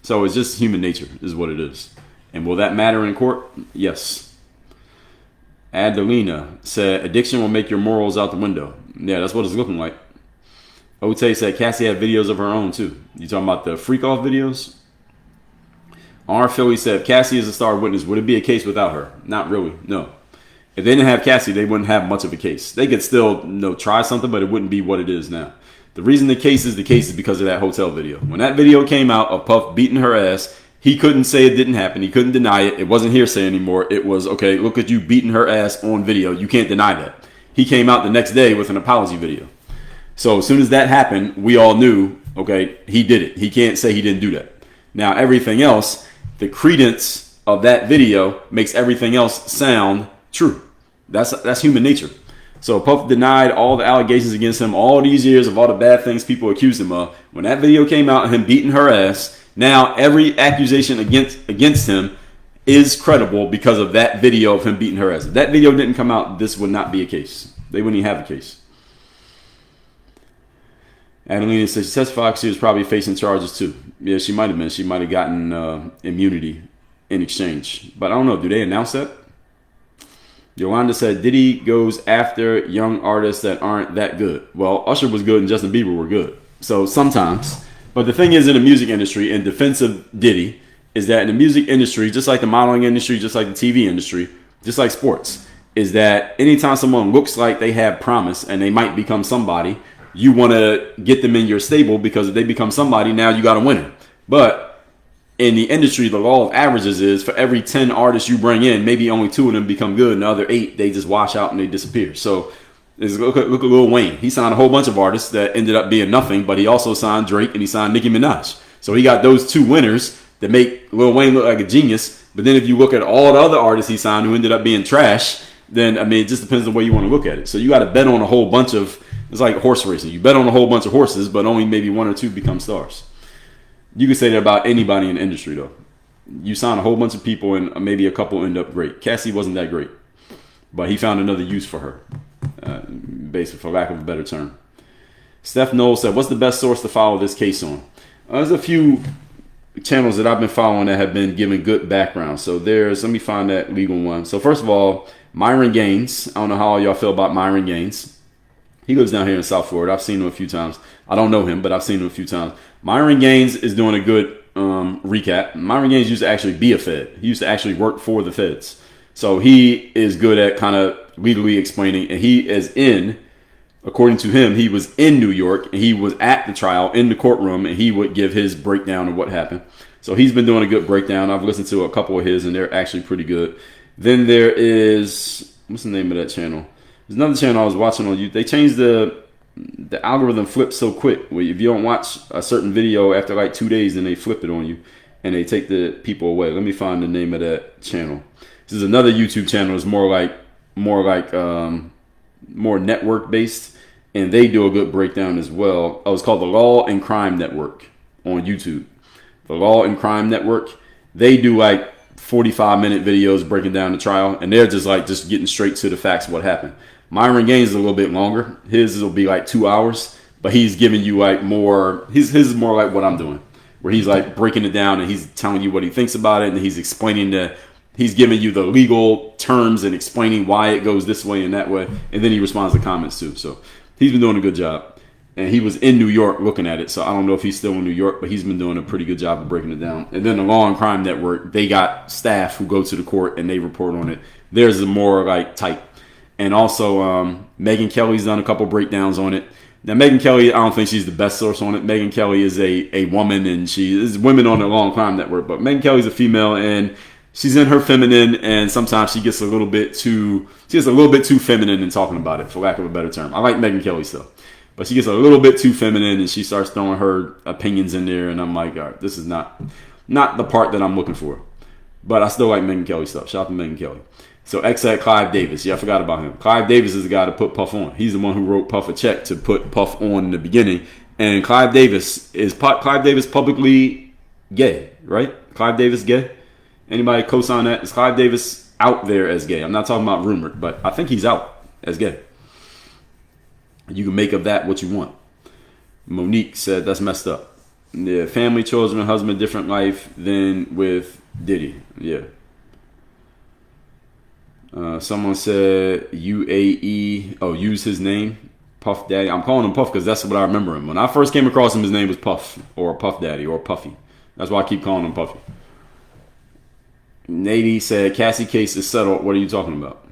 So it's just human nature is what it is. And will that matter in court? Yes. Adelina said, addiction will make your morals out the window. Yeah, that's what it's looking like. Ote said, Cassie had videos of her own too. You talking about the freak off videos? R. Philly said, Cassie is a star witness. Would it be a case without her? Not really, no. If they didn't have Cassie, they wouldn't have much of a case. They could still try something, but it wouldn't be what it is now. The reason the case is because of that hotel video. When that video came out of Puff beating her ass, he couldn't say it didn't happen. He couldn't deny it. It wasn't hearsay anymore. It was, okay, look at you beating her ass on video. You can't deny that. He came out the next day with an apology video. So as soon as that happened, we all knew, okay, he did it. He can't say he didn't do that. Now, everything else, the credence of that video makes everything else sound true. That's human nature. So Puff denied all the allegations against him all these years of all the bad things people accused him of. When that video came out, him beating her ass, now every accusation against him is credible because of that video of him beating her ass. If that video didn't come out, this would not be a case. They wouldn't even have a case. Adelina says she testified she was probably facing charges too. Yeah, she might have been. She might have gotten immunity in exchange. But I don't know. Do they announce that? Yolanda said Diddy goes after young artists that aren't that good. Well, Usher was good and Justin Bieber were good. So sometimes. But the thing is in the music industry, in defense of Diddy, is that in the music industry, just like the modeling industry, just like the TV industry, just like sports, is that anytime someone looks like they have promise and they might become somebody, you want to get them in your stable because if they become somebody, now you got a winner. But in the industry, the law of averages is for every 10 artists you bring in, maybe only 2 of them become good and the other 8, they just wash out and they disappear. So look at Lil Wayne. He signed a whole bunch of artists that ended up being nothing, but he also signed Drake and he signed Nicki Minaj. So he got those 2 winners that make Lil Wayne look like a genius. But then if you look at all the other artists he signed who ended up being trash, then I mean, it just depends on the way you want to look at it. So you got to bet on a whole bunch of. It's like horse racing. You bet on a whole bunch of horses, but only maybe one or two become stars. You can say that about anybody in the industry, though. You sign a whole bunch of people, and maybe a couple end up great. Cassie wasn't that great, but he found another use for her, basically, for lack of a better term. Steph Knowles said, "What's the best source to follow this case on?" There's a few channels that I've been following that have been giving good background. So let me find that legal one. So first of all, Myron Gaines. I don't know how all y'all feel about Myron Gaines. He lives down here in South Florida. I've seen him a few times. I don't know him, but I've seen him a few times. Myron Gaines is doing a good recap. Myron Gaines used to actually be a Fed. He used to actually work for the Feds. So he is good at kind of legally explaining. And he is according to him, he was in New York. And he was at the trial in the courtroom. And he would give his breakdown of what happened. So he's been doing a good breakdown. I've listened to a couple of his, and they're actually pretty good. Then there is, what's the name of that channel? There's another channel I was watching on YouTube. They changed the algorithm flips so quick. Where if you don't watch a certain video after like 2 days, then they flip it on you and they take the people away. Let me find the name of that channel. This is another YouTube channel. It's more network based, and they do a good breakdown as well. Oh, it's called the Law and Crime Network on YouTube. The Law and Crime Network. They do like 45-minute videos breaking down the trial, and they're just getting straight to the facts of what happened. Myron Gaines is a little bit longer. His will be like 2 hours, but he's giving you like more. His is more like what I'm doing, where he's like breaking it down and he's telling you what he thinks about it, and he's explaining he's giving you the legal terms and explaining why it goes this way and that way, and then he responds to comments too. So he's been doing a good job, and he was in New York looking at it. So I don't know if he's still in New York, but he's been doing a pretty good job of breaking it down. And then the Law and Crime Network, they got staff who go to the court and they report on it. Theirs is more like tight. And also, Megyn Kelly's done a couple breakdowns on it. Now, Megyn Kelly, I don't think she's the best source on it. Megyn Kelly is a woman, and she is women on the Law and Crime Network. But Megyn Kelly's a female, and she's in her feminine, and sometimes she gets a little bit too feminine in talking about it, for lack of a better term. I like Megyn Kelly stuff, but she gets a little bit too feminine, and she starts throwing her opinions in there, and I'm like, all right, this is not the part that I'm looking for. But I still like Megyn Kelly stuff. Shout out to Megyn Kelly. So X at Clive Davis. Yeah, I forgot about him. Clive Davis is the guy to put Puff on. He's the one who wrote Puff a check to put Puff on in the beginning. And Clive Davis publicly gay, right? Clive Davis gay? Anybody co-sign that? Is Clive Davis out there as gay? I'm not talking about rumored, but I think he's out as gay. You can make of that what you want. Monique said that's messed up. Yeah, family, children, husband, different life than with Diddy. Yeah. Someone said UAE. Oh, use his name, Puff Daddy. I'm calling him Puff because that's what I remember him. When I first came across him, his name was Puff or Puff Daddy or Puffy. That's why I keep calling him Puffy. Nady said Cassie case is settled. What are you talking about?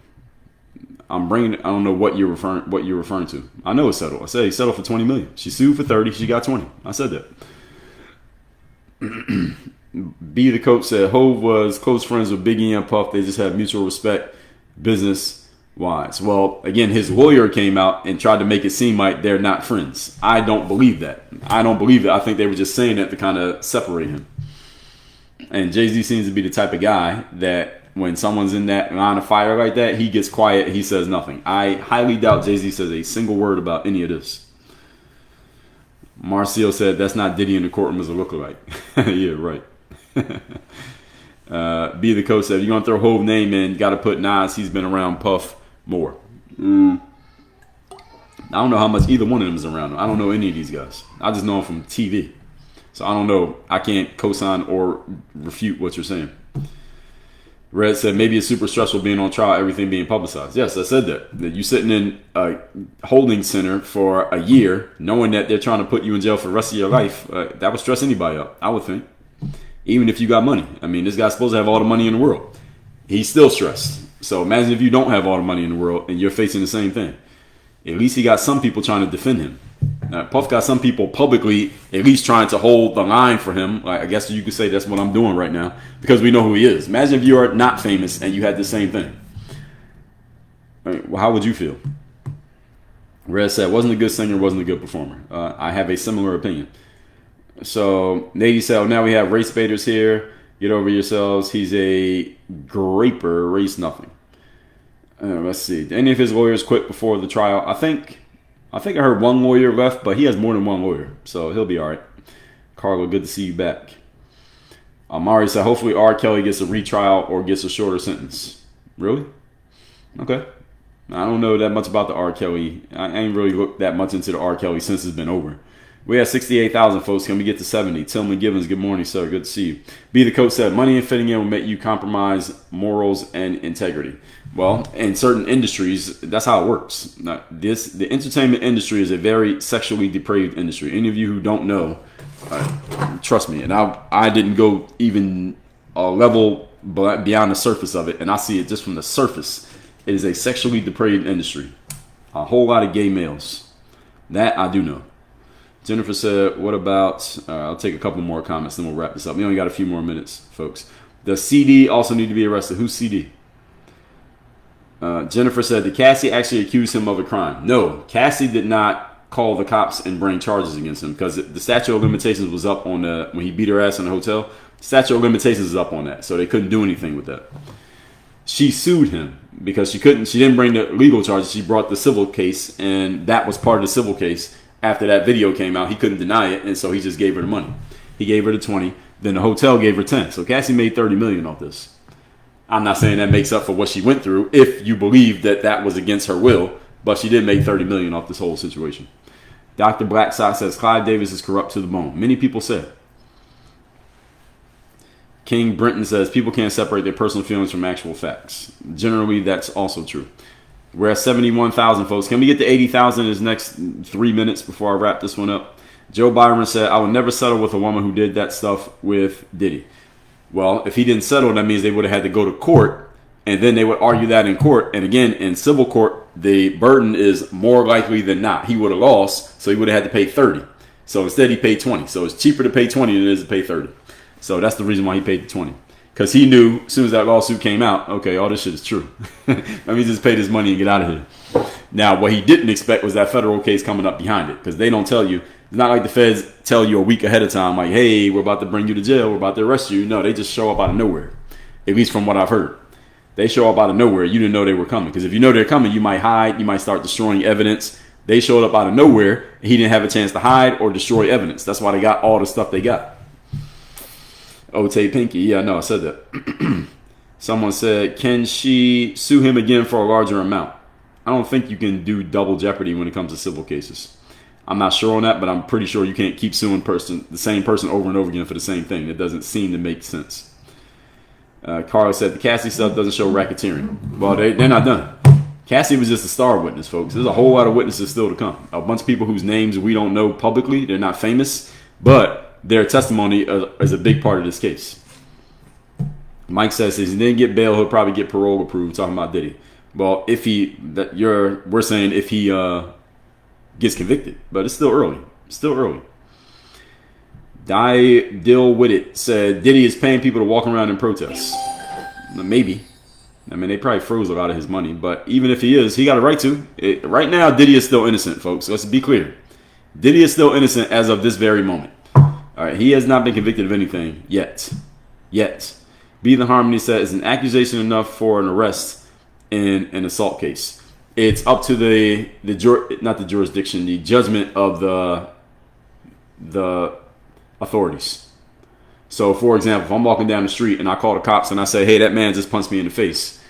I don't know what you're referring to. I know it's settled. I said he settled for $20 million. She sued for 30. She got 20. I said that. B the coach said Hove was close friends with Biggie and Puff. They just had mutual respect, business wise. Well, again, his lawyer came out and tried to make it seem like they're not friends. I don't believe that. I think they were just saying that to kind of separate him. And Jay-Z seems to be the type of guy that when someone's in that line of fire like that, he gets quiet. He says nothing. I highly doubt Jay-Z says a single word about any of this. Marcio said that's not Diddy in the courtroom as a lookalike. Yeah, right. B the coach said if you're gonna throw Hove name in, you gotta put Nas. He's been around Puff more. I don't know how much either one of them is around him. I don't know any of these guys. I just know them from TV, so I don't know. I can't co-sign or refute what you're saying. Red said maybe it's super stressful being on trial, everything being publicized. Yes, I said that you're sitting in a holding center for a year knowing that they're trying to put you in jail for the rest of your life. That would stress anybody up, I would think. Even if you got money. I mean, this guy's supposed to have all the money in the world. He's still stressed. So imagine if you don't have all the money in the world and you're facing the same thing. At least he got some people trying to defend him. Puff got some people publicly at least trying to hold the line for him. Like, I guess you could say that's what I'm doing right now because we know who he is. Imagine if you are not famous and you had the same thing. Well, how would you feel? Red said, wasn't a good singer, wasn't a good performer. I have a similar opinion. So Nady said, oh, now we have race baiters here. Get over yourselves. He's a graper. Race nothing. Let's see. Did any of his lawyers quit before the trial? I think I heard one lawyer left, but he has more than one lawyer, so he'll be all right. Carla, good to see you back. Amari said, hopefully R. Kelly gets a retrial or gets a shorter sentence. Really? Okay. I don't know that much about the R. Kelly. I ain't really looked that much into the R. Kelly since it's been over. We have 68,000 folks. Can we get to 70? Tillman Gibbons, good morning, sir. Good to see you. B. The coach said, money and fitting in will make you compromise morals and integrity. Well, in certain industries, that's how it works. Now, the entertainment industry is a very sexually depraved industry. Any of you who don't know, trust me, and I didn't go even a level beyond the surface of it, and I see it just from the surface. It is a sexually depraved industry. A whole lot of gay males. That I do know. Jennifer said, what about, I'll take a couple more comments, then we'll wrap this up. We only got a few more minutes, folks. Does CD also need to be arrested? Who's CD? Jennifer said, did Cassie actually accuse him of a crime? No, Cassie did not call the cops and bring charges against him because the statute of limitations was up on when he beat her ass in the hotel. The statute of limitations is up on that, so they couldn't do anything with that. She sued him because she didn't bring the legal charges. She brought the civil case, and that was part of the civil case. After that video came out, he couldn't deny it, and so he just gave her the money. He gave her the 20, then the hotel gave her 10. So Cassie made $30 million off this. I'm not saying that makes up for what she went through, if you believe that that was against her will, but she did make $30 million off this whole situation. Dr. Blacksock says Clive Davis is corrupt to the bone. Many people said. King Brenton says people can't separate their personal feelings from actual facts. Generally, that's also true. We're at 71,000, folks. Can we get to 80,000 in this next 3 minutes before I wrap this one up? Joe Byron said, I would never settle with a woman who did that stuff with Diddy. Well, if he didn't settle, that means they would have had to go to court, and then they would argue that in court. And again, in civil court, the burden is more likely than not. He would have lost, so he would have had to pay 30. So instead, he paid 20. So it's cheaper to pay 20 than it is to pay 30. So that's the reason why he paid the 20. Because he knew as soon as that lawsuit came out, okay, all this shit is true. Let me just pay this money and get out of here. Now, what he didn't expect was that federal case coming up behind it. Because they don't tell you. It's not like the feds tell you a week ahead of time, like, hey, we're about to bring you to jail. We're about to arrest you. No, they just show up out of nowhere. At least from what I've heard. They show up out of nowhere. You didn't know they were coming. Because if you know they're coming, you might hide. You might start destroying evidence. They showed up out of nowhere. He didn't have a chance to hide or destroy evidence. That's why they got all the stuff they got. Otay Pinky. Yeah, no, I said that. Someone said, can she sue him again for a larger amount? I don't think you can do double jeopardy when it comes to civil cases. I'm not sure on that, but I'm pretty sure you can't keep suing the same person over and over again for the same thing. It doesn't seem to make sense. Carl said, the Cassie stuff doesn't show racketeering. Well, they're not done. Cassie was just a star witness, folks. There's a whole lot of witnesses still to come. A bunch of people whose names we don't know publicly. They're not famous, but their testimony is a big part of this case. Mike says if he didn't get bail, he'll probably get parole approved. Talking about Diddy. Well, we're saying if he gets convicted, but it's still early. Still early. Deal with it said Diddy is paying people to walk around and protest. Maybe. I mean, they probably froze a lot of his money, but even if he is, he got a right to. Right now, Diddy is still innocent, folks. Let's be clear. Diddy is still innocent as of this very moment. All right, he has not been convicted of anything yet. Be the Harmony said, is an accusation enough for an arrest in an assault case? It's up to the jurisdiction, the judgment of the authorities. So, for example, if I'm walking down the street and I call the cops and I say, hey, that man just punched me in the face,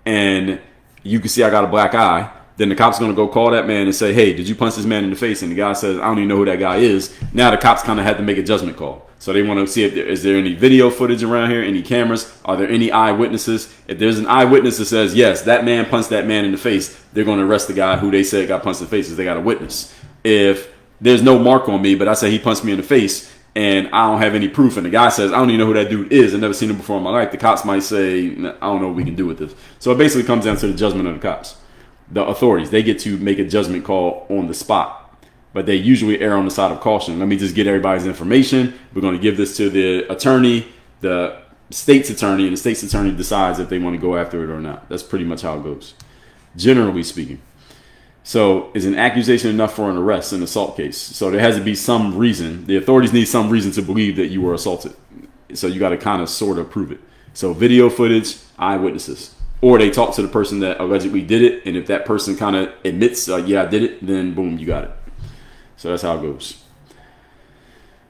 and you can see I got a black eye, then the cop's going to go call that man and say, hey, did you punch this man in the face? And the guy says, I don't even know who that guy is. Now the cops kind of had to make a judgment call. So they want to see if is there any video footage around here, any cameras? Are there any eyewitnesses? If there's an eyewitness that says, yes, that man punched that man in the face, they're going to arrest the guy who they said got punched in the face because they got a witness. If there's no mark on me, but I say he punched me in the face and I don't have any proof, and the guy says, I don't even know who that dude is, I've never seen him before in my life, the cops might say, I don't know what we can do with this. So it basically comes down to the judgment of the cops. The authorities, they get to make a judgment call on the spot, but they usually err on the side of caution. Let me just get everybody's information. We're going to give this to the attorney, the state's attorney, and the state's attorney decides if they want to go after it or not. That's pretty much how it goes, generally speaking. So is an accusation enough for an arrest in an assault case? So there has to be some reason. The authorities need some reason to believe that you were assaulted. So you got to kind of sort of prove it. So video footage, eyewitnesses, or they talk to the person that allegedly did it, and if that person kind of admits, yeah, I did it, then boom, you got it. So that's how it goes.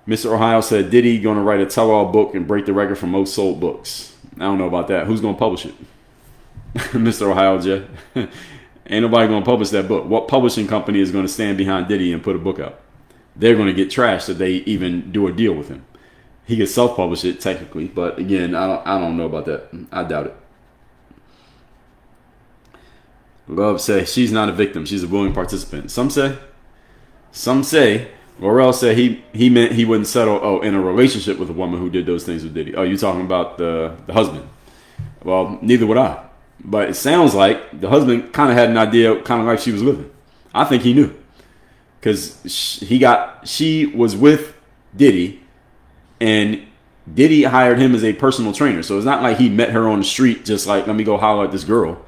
Mr. Ohio said, Diddy going to write a tell-all book and break the record for most sold books. I don't know about that. Who's going to publish it? Mr. Ohio J. Ain't nobody going to publish that book. What publishing company is going to stand behind Diddy and put a book out? They're going to get trashed if they even do a deal with him. He could self-publish it technically, but again, I don't know about that. I doubt it. Love says she's not a victim. She's a willing participant. Some say, Laurel said he meant he wouldn't settle in a relationship with a woman who did those things with Diddy. Oh, you talking about the husband? Well, neither would I. But it sounds like the husband kind of had an idea kind of like she was living. I think he knew. Because she was with Diddy, and Diddy hired him as a personal trainer. So it's not like he met her on the street just like, let me go holler at this girl.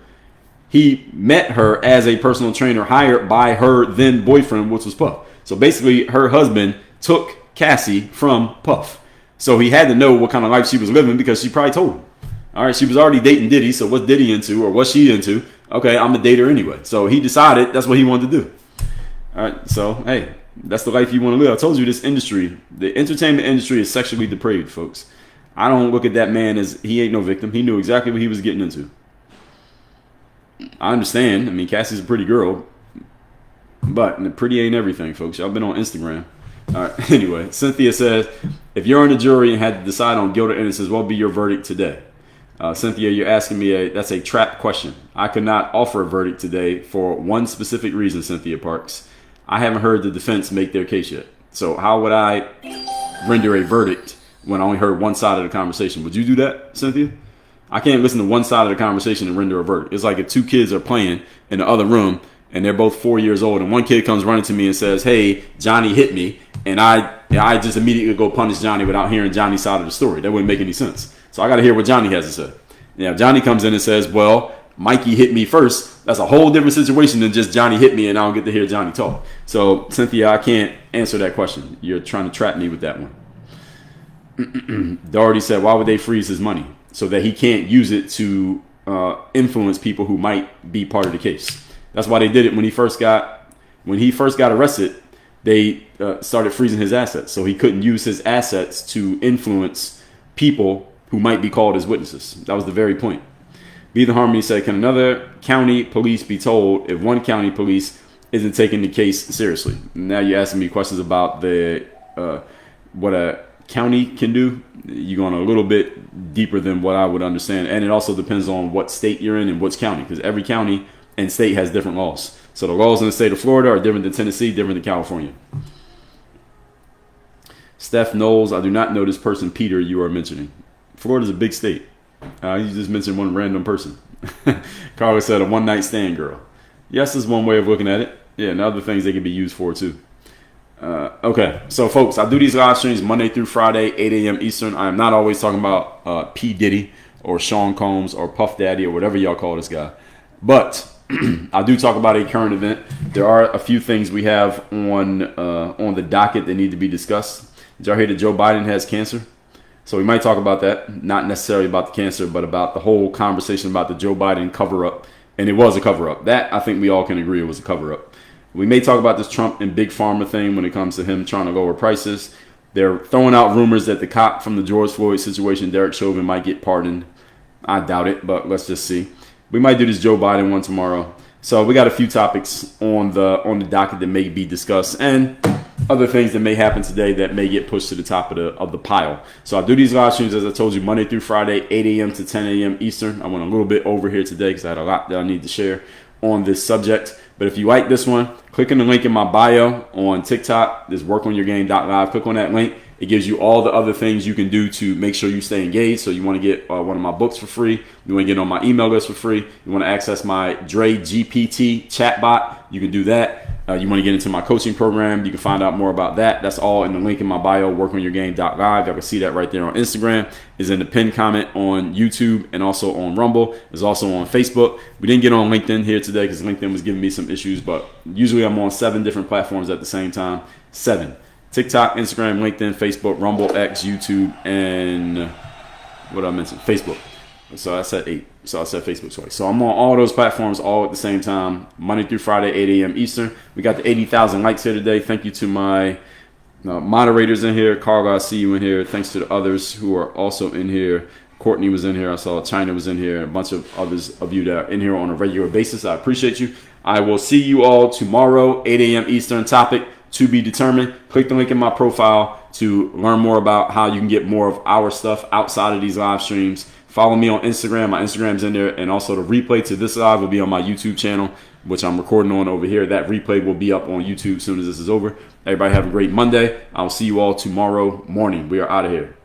He met her as a personal trainer hired by her then boyfriend, which was Puff. So basically, her husband took Cassie from Puff. So he had to know what kind of life she was living because she probably told him. All right, she was already dating Diddy, so what's Diddy into or what's she into? Okay, I'm a dater anyway. So he decided that's what he wanted to do. All right, so, hey, that's the life you want to live. I told you this industry, the entertainment industry is sexually depraved, folks. I don't look at that man as he ain't no victim. He knew exactly what he was getting into. I understand. I mean, Cassie's a pretty girl, but pretty ain't everything, folks. Y'all been on Instagram. All right, anyway, Cynthia says, if you're on the jury and had to decide on guilt or innocence, what would be your verdict today? Cynthia, you're asking me that's a trap question. I could not offer a verdict today for one specific reason, Cynthia Parks. I haven't heard the defense make their case yet. So how would I render a verdict when I only heard one side of the conversation? Would you do that, Cynthia? I can't listen to one side of the conversation and render a verdict. It's like if two kids are playing in the other room and they're both 4 years old and one kid comes running to me and says, hey, Johnny hit me. And I just immediately go punish Johnny without hearing Johnny's side of the story. That wouldn't make any sense. So I got to hear what Johnny has to say. Now, if Johnny comes in and says, well, Mikey hit me first, that's a whole different situation than just Johnny hit me and I don't get to hear Johnny talk. So, Cynthia, I can't answer that question. You're trying to trap me with that one. Doherty said, why would they freeze his money? So that he can't use it to influence people who might be part of the case. That's why they did it when he first got arrested. They started freezing his assets, so he couldn't use his assets to influence people who might be called as witnesses. That was the very point. Be the Harmony said, can another county police be told if one county police isn't taking the case seriously? Now you're asking me questions about what a county can do. You're going a little bit deeper than what I would understand. And it also depends on what state you're in and which county, because every county and state has different laws. So the laws in the state of Florida are different than Tennessee, different than California. Steph Knowles, I do not know this person, Peter, you are mentioning. Florida's a big state. You just mentioned one random person. Carla said a one-night stand girl. Yes, is one way of looking at it. Yeah, and other things they can be used for too. Okay, so folks, I do these live streams Monday through Friday, 8 a.m. Eastern. I am not always talking about P. Diddy or Sean Combs or Puff Daddy or whatever y'all call this guy. But I do talk about a current event. There are a few things we have on the docket that need to be discussed. Did y'all hear that Joe Biden has cancer? So we might talk about that, not necessarily about the cancer, but about the whole conversation about the Joe Biden cover-up. And it was a cover-up. That, I think we all can agree, it was a cover-up. We may talk about this Trump and Big Pharma thing when it comes to him trying to lower prices. They're throwing out rumors that the cop from the George Floyd situation, Derek Chauvin, might get pardoned. I doubt it, but let's just see. We might do this Joe Biden one tomorrow. So we got a few topics on the docket that may be discussed and other things that may happen today that may get pushed to the top of the pile. So I do these live streams, as I told you, Monday through Friday, 8 a.m. to 10 a.m. Eastern. I went a little bit over here today because I had a lot that I need to share on this subject. But if you like this one, click on the link in my bio on TikTok. There's workonyourgame.live. Click on that link. It gives you all the other things you can do to make sure you stay engaged. So you want to get one of my books for free. You want to get on my email list for free. You want to access my Dre GPT chatbot. You can do that. You want to get into my coaching program. You can find out more about that. That's all in the link in my bio, workonyourgame.live. Y'all can see that right there on Instagram. It's in the pinned comment on YouTube and also on Rumble. It's also on Facebook. We didn't get on LinkedIn here today because LinkedIn was giving me some issues, but usually I'm on 7 different platforms at the same time. 7. TikTok, Instagram, LinkedIn, Facebook, Rumble, X, YouTube, and what did I mention? Facebook. So I said 8. So I said Facebook twice. So I'm on all those platforms all at the same time, Monday through Friday, 8 a.m. Eastern. We got the 80,000 likes here today. Thank you to my moderators in here. Carl, I see you in here. Thanks to the others who are also in here. Courtney was in here. I saw China was in here. A bunch of others of you that are in here on a regular basis. I appreciate you. I will see you all tomorrow, 8 a.m. Eastern. Topic to be determined. Click the link in my profile to learn more about how you can get more of our stuff outside of these live streams. Follow me on Instagram. My Instagram's in there. And also the replay to this live will be on my YouTube channel, which I'm recording on over here. That replay will be up on YouTube as soon as this is over. Everybody have a great Monday. I'll see you all tomorrow morning. We are out of here.